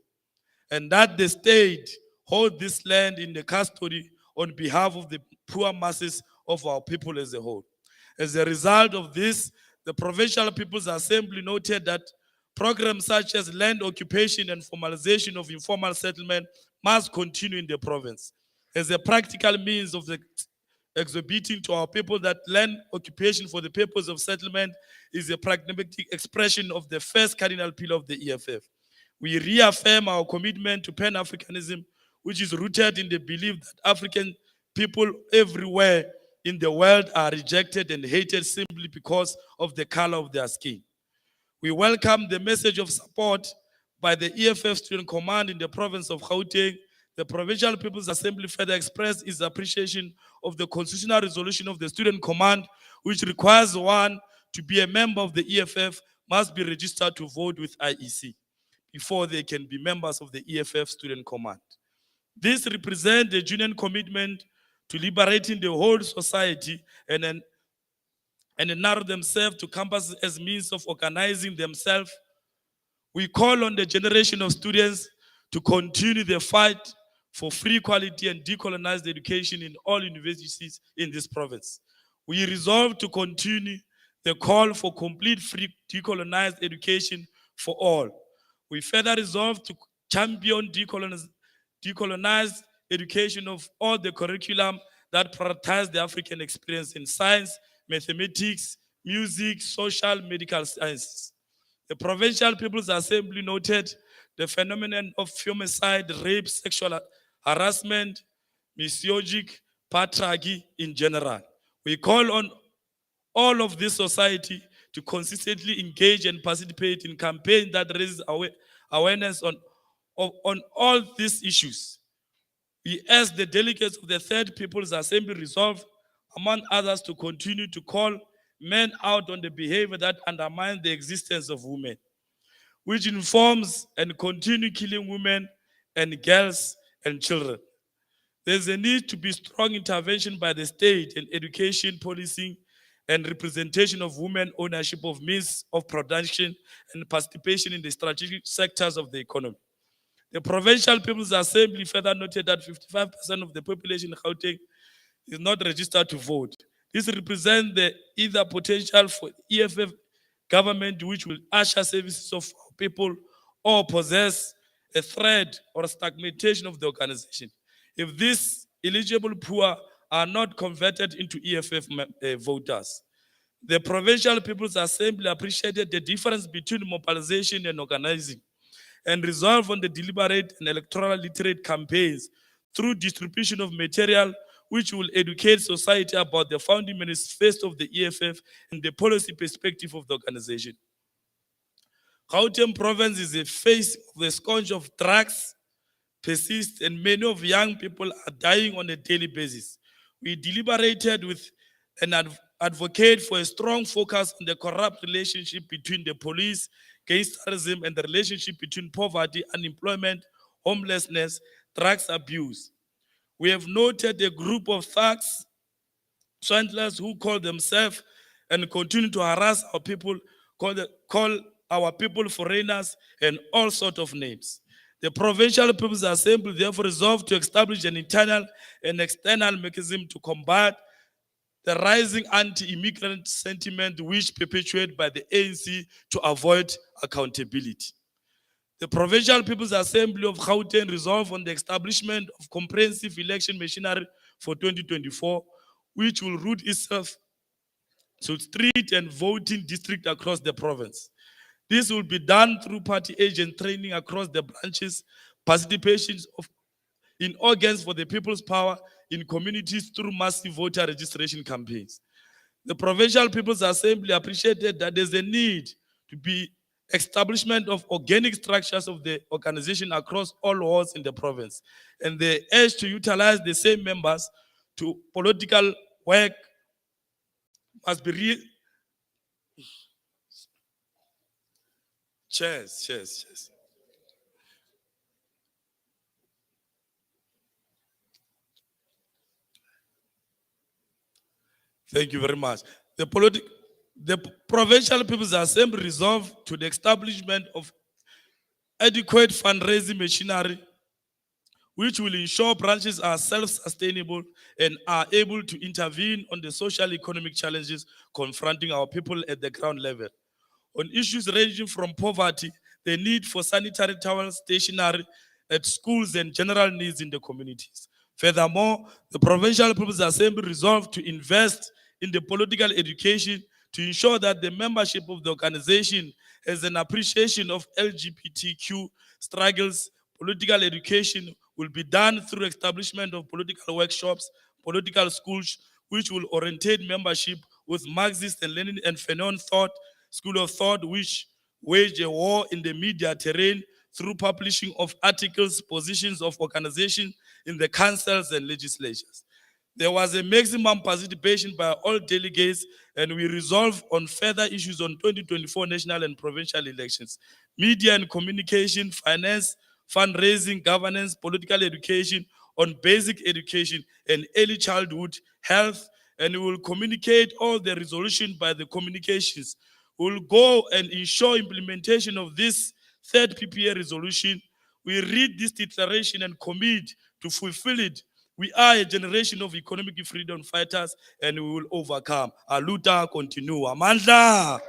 and that the state hold this land in the custody on behalf of the poor masses of our people as a whole. As a result of this, the Provincial People's Assembly noted that programs such as land occupation and formalization of informal settlement must continue in the province as a practical means of exhibiting to our people that land occupation for the purpose of settlement is a pragmatic expression of the first cardinal pillar of the EFF. We reaffirm our commitment to Pan-Africanism, which is rooted in the belief that African people everywhere in the world are rejected and hated simply because of the color of their skin. We welcome the message of support by the EFF Student Command in the province of Gauteng. The Provincial People's Assembly further expressed its appreciation of the constitutional resolution of the Student Command, which requires one to be a member of the EFF must be registered to vote with IEC before they can be members of the EFF Student Command. This represents the genuine commitment to liberating the whole society and narrow themselves to campuses as means of organizing themselves. We call on the generation of students to continue the fight for free, quality, and decolonized education in all universities in this province. We resolve to continue the call for complete free decolonized education for all. We further resolve to champion decolonized education of all the curriculum that prioritize the African experience in science, mathematics, music, social, medical sciences. The Provincial People's Assembly noted the phenomenon of femicide, rape, sexual harassment, misogyny, patriarchy in general. We call on all of this society to consistently engage and participate in campaigns that raise awareness on all these issues. We ask the delegates of the Third People's Assembly resolve, among others, to continue to call men out on the behavior that undermines the existence of women, which informs and continue killing women and girls and children. There's a need to be strong intervention by the state in education, policing, and representation of women ownership of means of production and participation in the strategic sectors of the economy. The Provincial People's Assembly further noted that 55% of the population in Gauteng is not registered to vote. This represents the either potential for EFF government which will usher services of our people or possess a threat or stagnation of the organization. If these eligible poor are not converted into EFF voters. The Provincial People's Assembly appreciated the difference between mobilization and organizing and resolve on the deliberate and electoral literate campaigns through distribution of material which will educate society about the founding manifesto of the EFF and the policy perspective of the organization. Gauteng province is a face of the scourge of drugs, persist, and many of young people are dying on a daily basis. We deliberated with and advocate for a strong focus on the corrupt relationship between the police, gangsterism, and the relationship between poverty, unemployment, homelessness, drugs abuse. We have noted a group of thugs, swindlers who call themselves and continue to harass our people, call our people foreigners and all sorts of names. The Provincial People's Assembly therefore resolved to establish an internal and external mechanism to combat the rising anti-immigrant sentiment which perpetuated by the ANC to avoid accountability. The Provincial People's Assembly of Gauteng resolved on the establishment of comprehensive election machinery for 2024, which will root itself to street and voting districts across the province. This will be done through party agent training across the branches, participation in organs for the people's power in communities through massive voter registration campaigns. The Provincial People's Assembly appreciated that there's a need to be establishment of organic structures of the organization across all wards in the province. And they urged to utilize the same members to political work must be Cheers. Thank you very much. The Provincial People's Assembly resolved to the establishment of adequate fundraising machinery which will ensure branches are self-sustainable and are able to intervene on the social economic challenges confronting our people at the ground level. On issues ranging from poverty, the need for sanitary towels, stationery at schools and general needs in the communities. Furthermore, the Provincial People's Assembly resolved to invest in the political education to ensure that the membership of the organization has an appreciation of LGBTQ struggles. Political education will be done through establishment of political workshops, political schools, which will orientate membership with Marxist and Lenin and Fanon thought, school of thought, which wage a war in the media terrain through publishing of articles, positions of organization in the councils and legislatures. There was a maximum participation by all delegates, and we resolved on further issues on 2024 national and provincial elections. Media and communication, finance, fundraising, governance, political education, on basic education and early childhood, health, and we will communicate all the resolution by the communications. We will go and ensure implementation of this third PPA resolution. We read this declaration and commit to fulfill it. We are a generation of economic freedom fighters and we will overcome. Aluta continua. Amandla.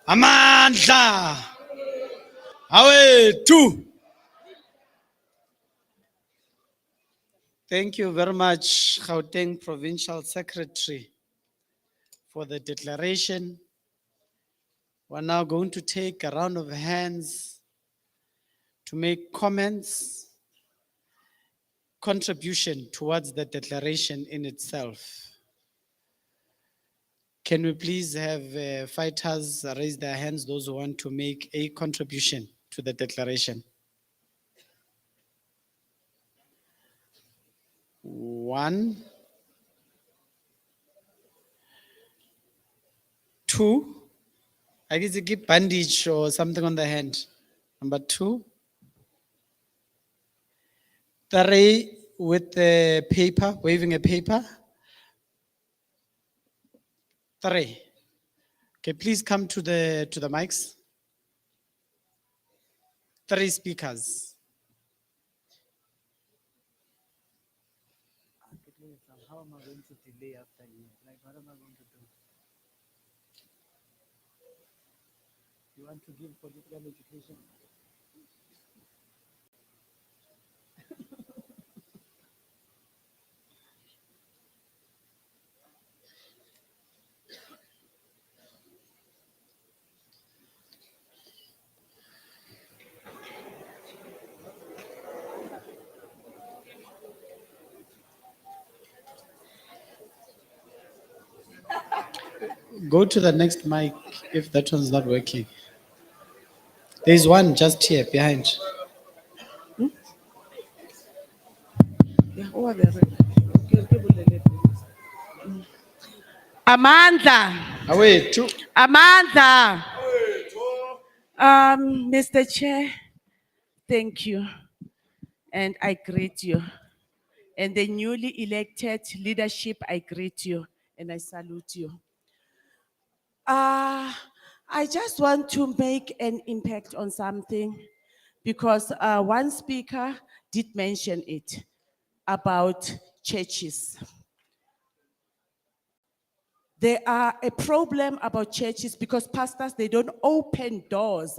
Amandla. Awe, two. Thank you very much, Gauteng Provincial Secretary, for the declaration. We're now going to take a round of hands to make comments, contribution towards the declaration in itself. Can we please have fighters raise their hands, those who want to make a contribution to the declaration? 1, 2. I guess you keep bandage or something on the hand. Number 2. 3 with the paper, waving a paper. 3. Okay, please come to the mics. 3 speakers. How am I going to delay after you? Like, what am I going to do? You want to give political education? Go to the next mic if that one's not working. There's one just here behind. Yeah, over there. Amanda. Awethu. Amanda. Mr. Chair, thank you. And I greet you. And the newly elected leadership, I greet you and I salute you. I just want to make an impact on something because one speaker did mention it about churches. There are a problem about churches because pastors, they don't open doors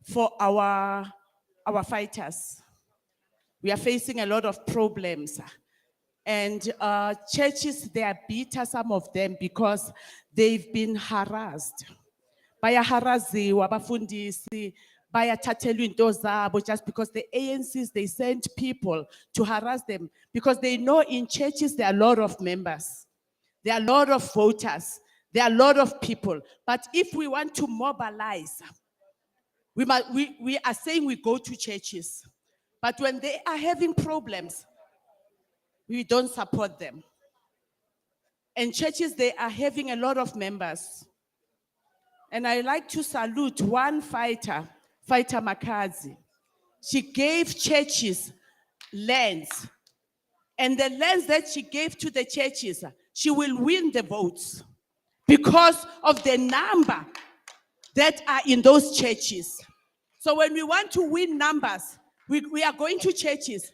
for our fighters. We are facing a lot of problems. And churches, they are bitter, some of them, because they've been harassed. Baya haraziwa abafundisi, bayathathelwa into zabo just because the ANCs, they send people to harass them because they know in churches there are a lot of members. There are a lot of voters. There are a lot of people. But if we want to mobilize, we are saying we go to churches. But when they are having problems, we don't support them. And churches, they are having a lot of members. And I like to salute one fighter, Fighter Makazi. She gave churches lands. And the lands that she gave to the churches, she will win the votes because of the number that are in those churches. So when we want to win numbers, we are going to churches.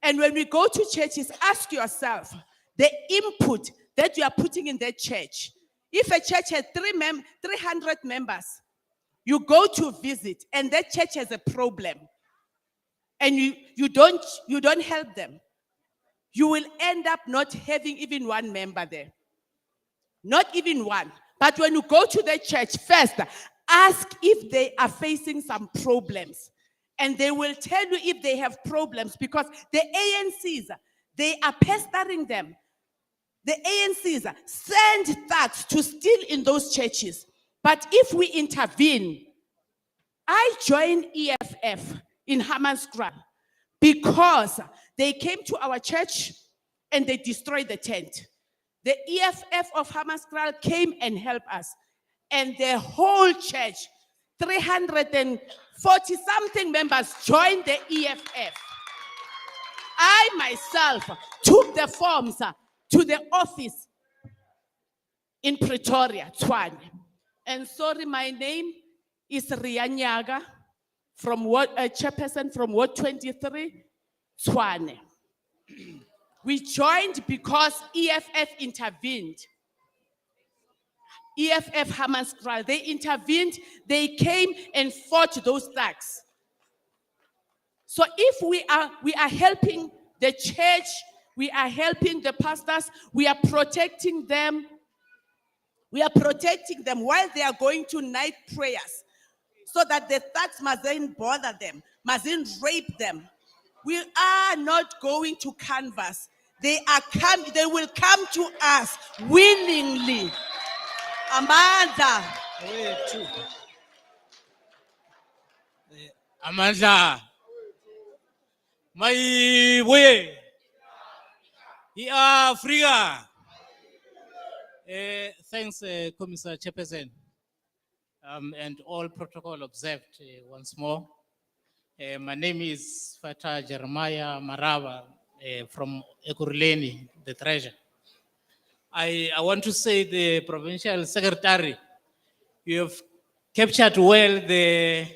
And when we go to churches, ask yourself the input that you are putting in that church. If a church has 300 members, you go to visit and that church has a problem and you don't help them, you will end up not having even one member there. Not even one. But when you go to the church first, ask if they are facing some problems. And they will tell you if they have problems because the ANCs, they are pestering them. The ANCs send thugs to steal in those churches. But if we intervene, I joined EFF in Hammanskraal because they came to our church and they destroyed the tent. The EFF of Hammanskraal came and helped us. And the whole church, 340 something members joined the EFF. I myself took the forms to the office in Pretoria, Tshwane. And sorry, my name is Rianyaga, from chairperson from Ward 23, Tshwane. We joined because EFF intervened. EFF Hammanskraal, they intervened, they came and fought those thugs. So if we are helping the church, we are helping the pastors, we are protecting them. We are protecting them while they are going to night prayers so that the thugs mustn't bother them, mustn't rape them. We are not going to canvas. They will come to us willingly. Amanda. Amanda. My way. Africa. Thanks, Commissar Chairperson, and all protocol observed once more. My name is Fata Jeremiah Marava from Ekurhuleni, the treasurer. I want to say the provincial secretary, you have captured well the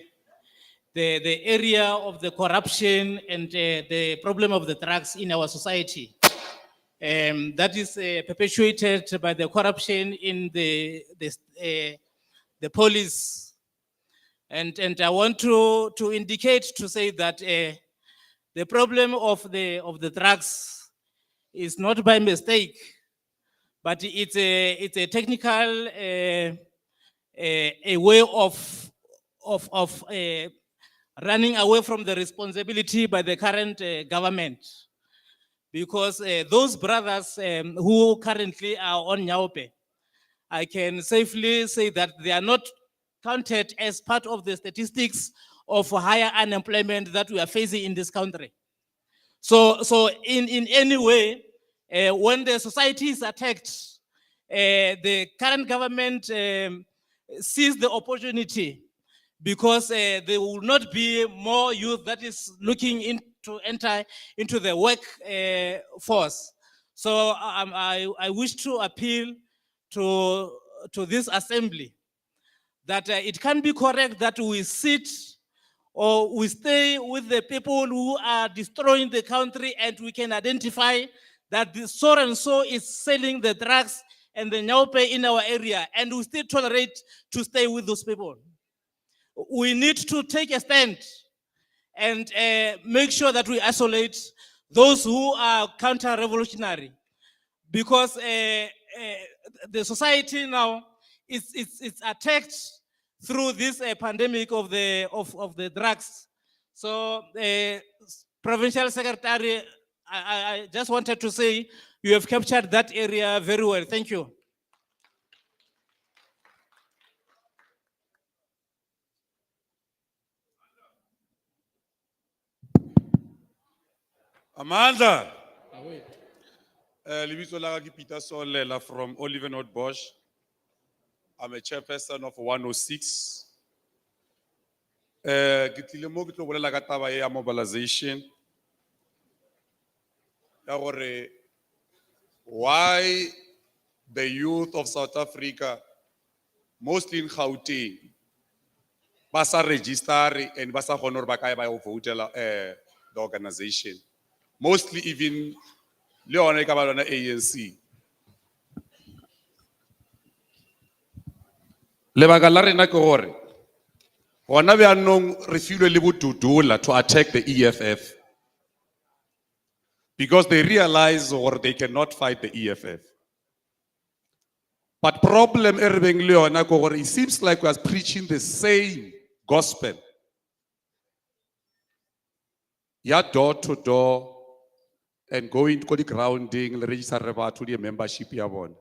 area of the corruption and the problem of the drugs in our society. That is perpetuated by the corruption in the police. And I want to indicate to say that the problem of the drugs is not by mistake, but it's a technical a way of running away from the responsibility by the current government. Because those brothers who currently are on Nyaupe, I can safely say that they are not counted as part of the statistics of higher unemployment that we are facing in this country. So in any way, when the society is attacked, the current government sees the opportunity because there will not be more youth that is looking to enter into the work force. So I wish to appeal to this assembly that it can be correct that we sit or we stay with the people who are destroying the country, and we can identify that the so and so is selling the drugs and the nyaupe in our area, and we still tolerate to stay with those people. We need to take a stand and make sure that we isolate those who are counter-revolutionary, because the society now is attacked through this pandemic of the drugs. So, Provincial Secretary, I just wanted to say you have captured that area very well. Thank you. Amanda. Lebitso la ka ke Peter Solela from Oliver North Bosch. I'm a chairperson of 106. Ke tlile mo ke tlo bolela ka taba ya mobilization. Ya gore why the youth of South Africa, mostly in Gauteng, ba sa register and ba sa kgone hore ba kae ba yo votela the organization. Mostly even le yona e ka ba lona ANC. Lebaka la rena ke gore gona bjaanong re filwe le botutula to attack the EFF because they realize or they cannot fight the EFF. But problem e re beng le yona ke gore it seems like we are preaching the same gospel. Ya door to door and going to the grounding, le register batho le membership ya bona.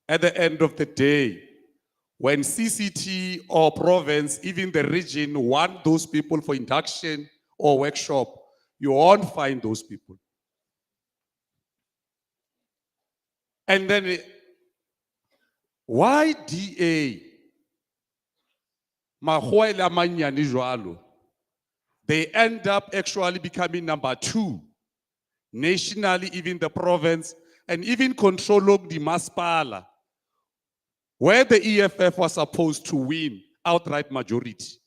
At the end of the day, when CCT or province, even the region want those people for induction or workshop, you won't find those people. And then, why DA? Mahoele a manyane jwalo, they end up actually becoming number 2, nationally, even the province, and even controlling the Maspala, where the EFF was supposed to win outright majority.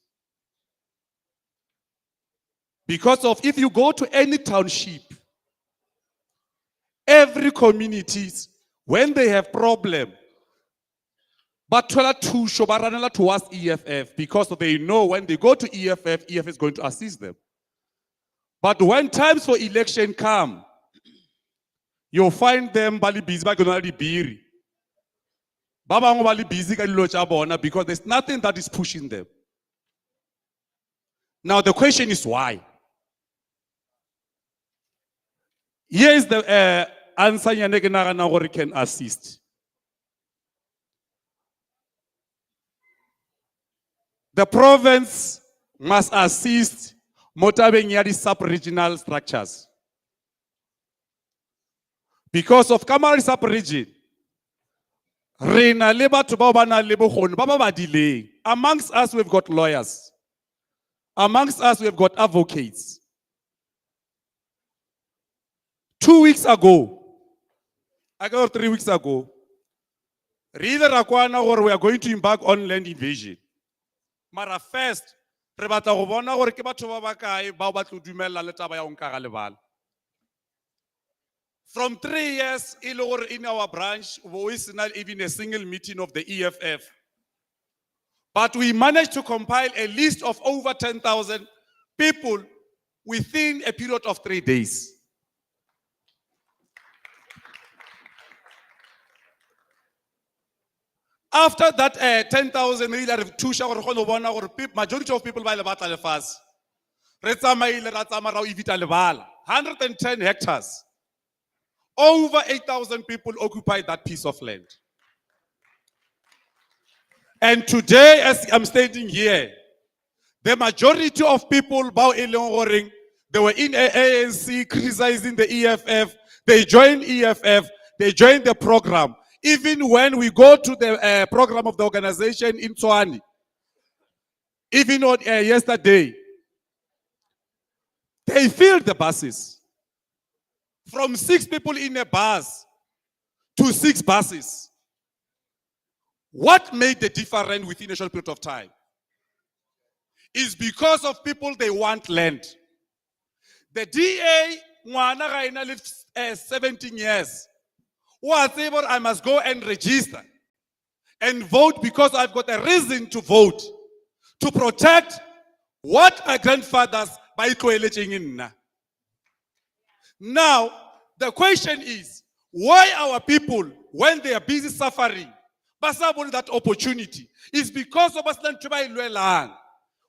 Because of, if you go to any township, every communities, when they have problem, but towards EFF, because they know when they go to EFF, EFF is going to assist them. But when times for election come, you'll find them bali busy ba gona di biri. Ba bangwe ba le busy ka dilo tša bona because there's nothing that is pushing them. Now the question is why? Here is the answer nyane ke nagana gore can assist. The province must assist motabeng ya di sub-regional structures. Because of Kamari sub-region, Reina leba to baba na lebo khone baba ba delay. Amongst us we've got lawyers. Amongst us we've got advocates. 2 weeks ago, I got 3 weeks ago, Reader Rakwana or we are going to embark on land invasion. Mara first, re batla go bona gore ke batho ba ba kae ba ba tlo dumella le taba ya go nka ga lebala. From 3 years, in our branch, we is not even a single meeting of the EFF. But we managed to compile a list of over 10,000 people within a period of 3 days. After that 10,000, majority of people by the fast. 110 hectares. Over 8,000 people occupy that piece of land. And today, as I'm standing here, the majority of people, they were in ANC criticizing the EFF. They joined EFF. They joined the program. Even when we go to the program of the organization in Tswani, even on yesterday, they filled the buses. From 6 people in a bus to 6 buses. What made the difference within a short period of time? Is because of people they want land. The DA, ngwana ga ena le, 17 years. Whatever, I must go and register and vote because I've got a reason to vote to protect what my grandfathers by in. Now, the question is, why our people, when they are busy suffering, basabon that opportunity is because of us land.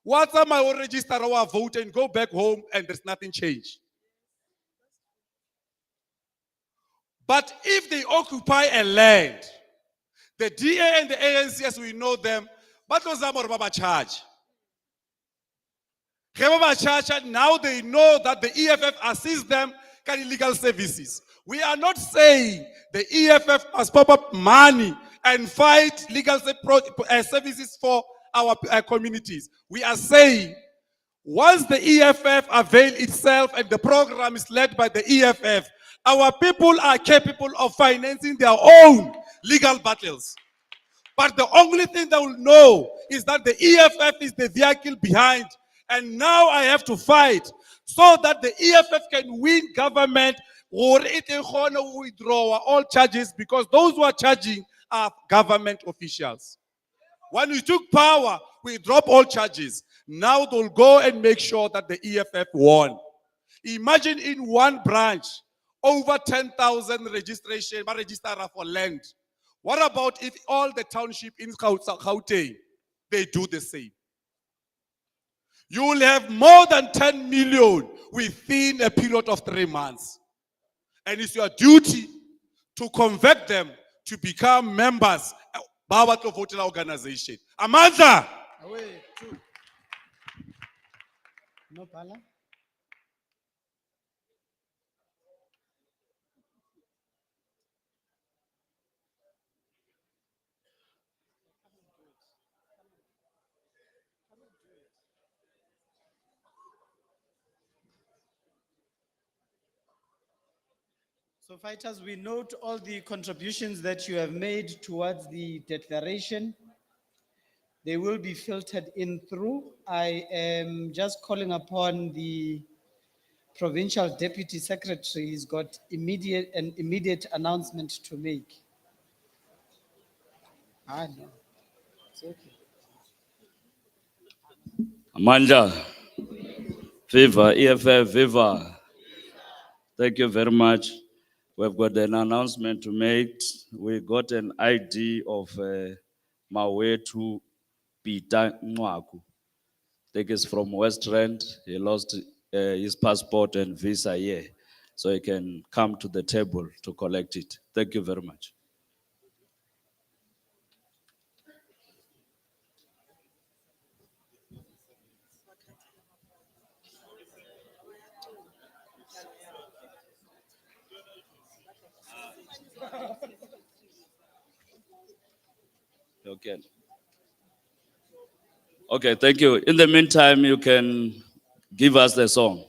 What's my register our vote and go back home and there's nothing changed. But if they occupy a land, the DA and the ANC, as we know them, but those are more charge. Now they know that the EFF assists them in legal services. We are not saying the EFF must pop up money and fight legal services for our communities. We are saying once the EFF avail itself and the program is led by the EFF, our people are capable of financing their own legal battles. But the only thing they will know is that the EFF is the vehicle behind. And now I have to fight so that the EFF can win government or it can withdraw all charges because those who are charging are government officials. When we took power, we dropped all charges. Now they'll go and make sure that the EFF won. Imagine in one branch, over 10,000 registration for land. What about if all the township in Gauteng, they do the same? You will have more than 10 million within a period of 3 months. And it's your duty to convert them to become members of the voting organization. Amanda! No, Pala? So fighters, we note all the contributions that you have made towards the declaration. They will be filtered in through. I am just calling upon the Provincial Deputy Secretary. He's got an immediate announcement to make. No, it's okay. Amanda, Viva, EFF, Viva. Thank you very much. We've got an announcement to make. We got an ID of my way to Peter Nwaku. I think it's from West Rand. He lost his passport and visa here. So he can come to the table to collect it. Thank you very much. Okay. Okay, thank you. In the meantime, you can give us the song.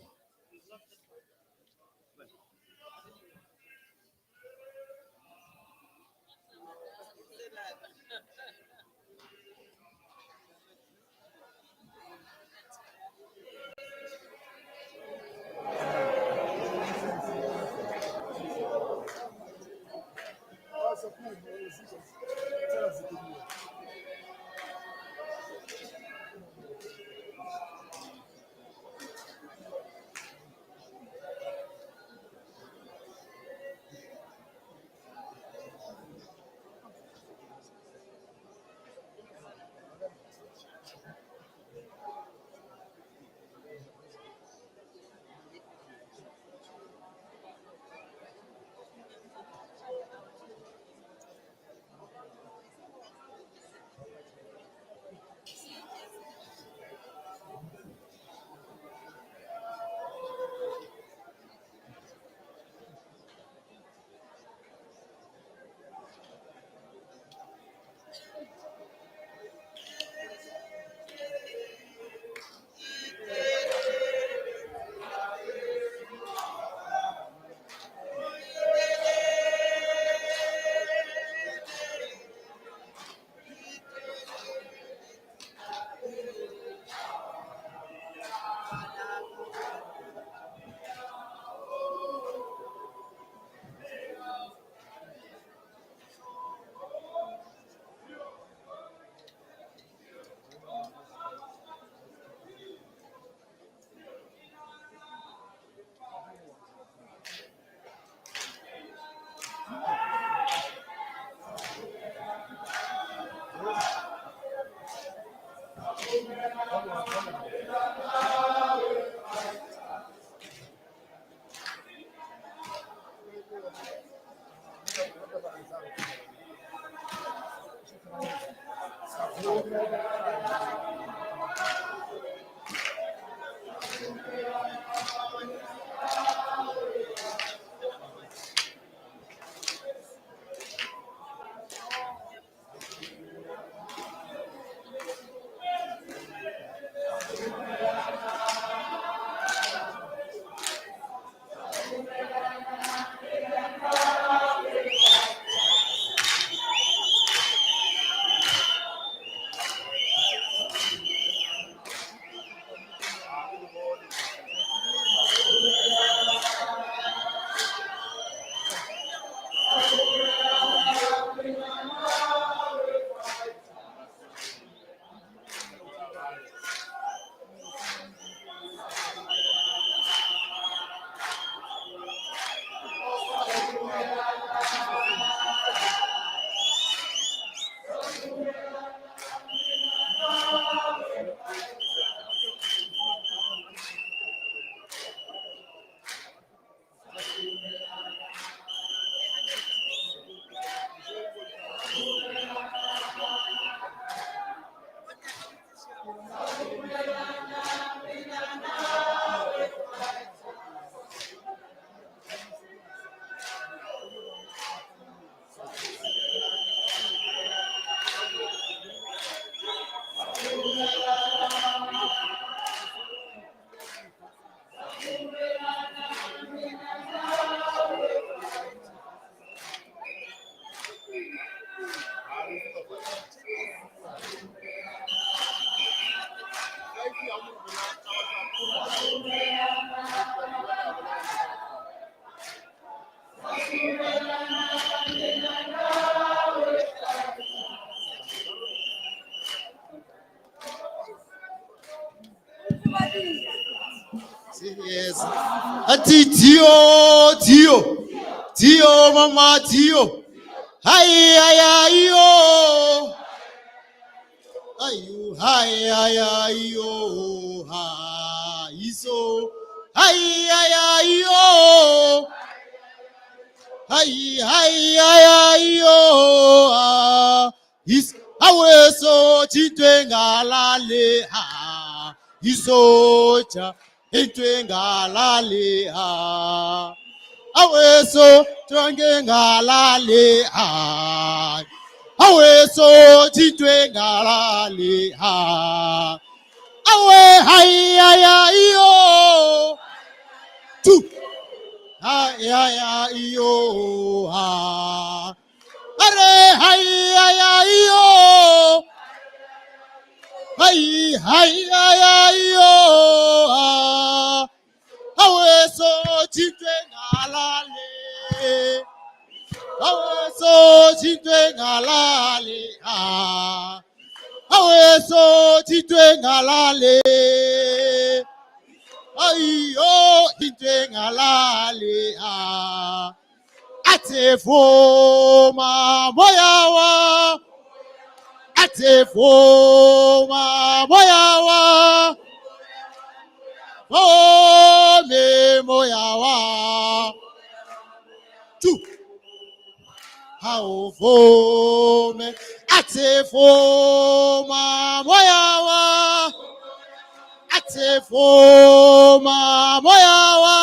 Yes. Ati Tio, mama Tio. Hi, yo. Ayu, hi, yo. Ha, iso. Hi, yo. Hi, yo. Ah, is awe so chitwe ngalale. Ha, iso cha chitwe ngalale. Ha. Aweso twange ngalale ha. Aweso chitwe ngalale ha. Awe hai iyo. Tu. Hai iyo ha. Are hai iyo. Hai iyo ha. Aweso chitwe ngalale. Aweso chitwe ngalale. Aweso chitwe ngalale. Ayo chitwe ngalale. Atefoma moyawa. Atefoma moyawa. Oh, me moyawa. Tu. How for me? Ate foma moyawa. Ate foma moyawa.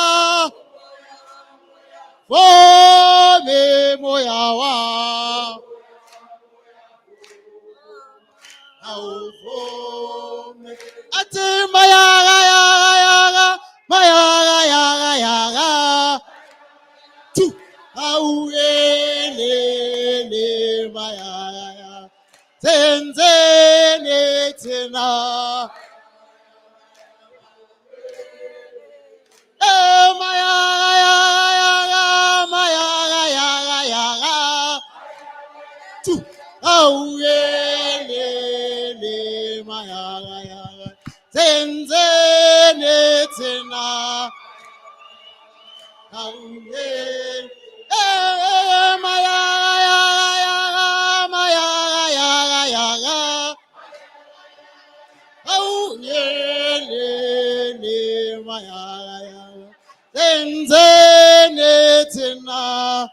For me moyawa. How for me? Ate mayaga. Tu. How ele maya. Tenzene tena. Maya. Tu. How ele maya. Tenzene tena. How Maya. Yelele mayaya. Zenzene tina.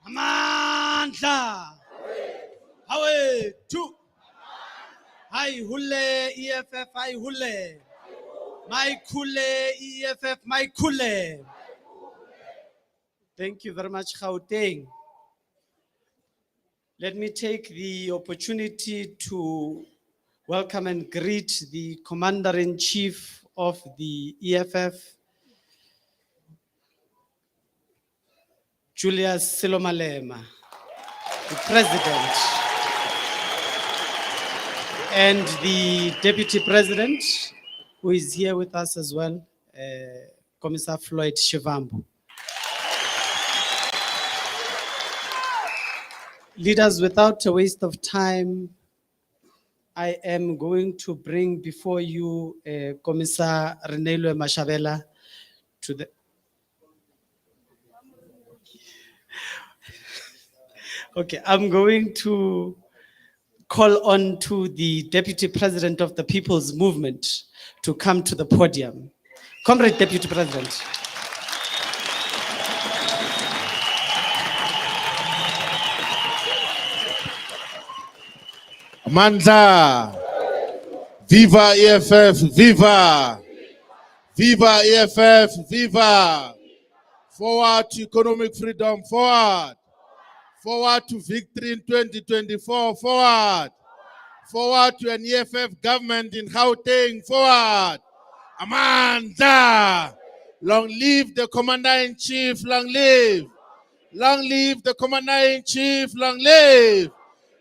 Amandla. Hawe, two. Hai hule, EFF, hai hule. My kule, EFF, my kule. Thank you very much, Gauteng. Let me take the opportunity to welcome and greet the Commander-in-Chief of the EFF, Julius Silomalema, the President, and the Deputy President, who is here with us as well, Commissar Floyd Shivambu. Leaders, without a waste of time, I am going to bring before you Commissar Renelo Mashabela to the. Okay, I'm going to call on to the Deputy President of the People's Movement to come to the podium. Comrade Deputy President. Amandla. Viva EFF, viva. Viva EFF, viva. Forward to economic freedom, forward. Forward to victory in 2024, forward. Forward to an EFF government in Gauteng, forward. Amandla. Long live the Commander-in-Chief, long live. Long live the Commander-in-Chief, long live.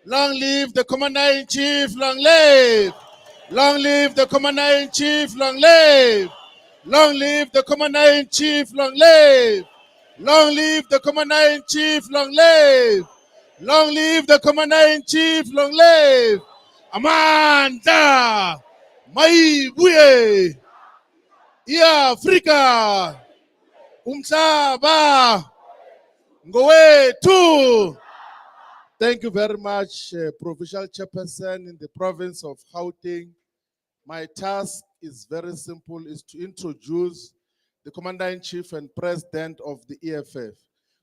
Long live the Commander-in-Chief, long live. Long live the Commander-in-Chief, long live. Long live the Commander-in-Chief, long live. Long live the Commander-in-Chief, long live. Long live the Commander-in-Chief, long live. Amanda, Maibuye, Africa, Umhlaba, Ngowethu. Thank you very much, Provincial Chairperson in the province of Gauteng. My task is very simple, is to introduce the Commander-in-Chief and President of the EFF.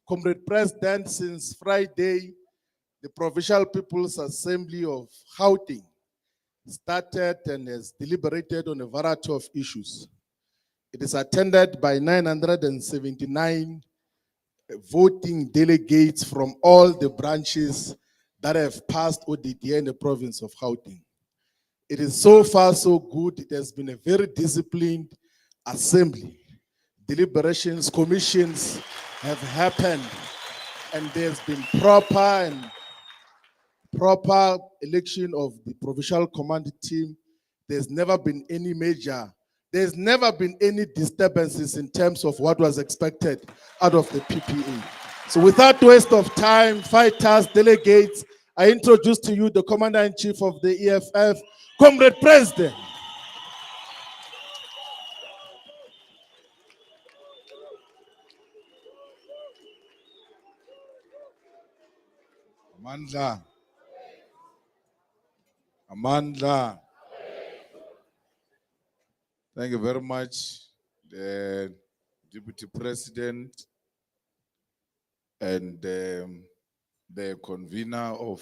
Comrade President, since Friday, the Provincial People's Assembly of Gauteng started and has deliberated on a variety of issues. It is attended by 979 voting delegates from all the branches that have passed ODD in the province of Gauteng. It is so far so good. It has been a very disciplined assembly. Deliberations, commissions have happened, and there's been proper election of the provincial command team. There's never been any disturbances in terms of what was expected out of the PPA. So without waste of time, fighters, delegates, I introduce to you the Commander-in-Chief of the EFF, Comrade President. Amandla. Amandla. Thank you very much, the Deputy President and the convener of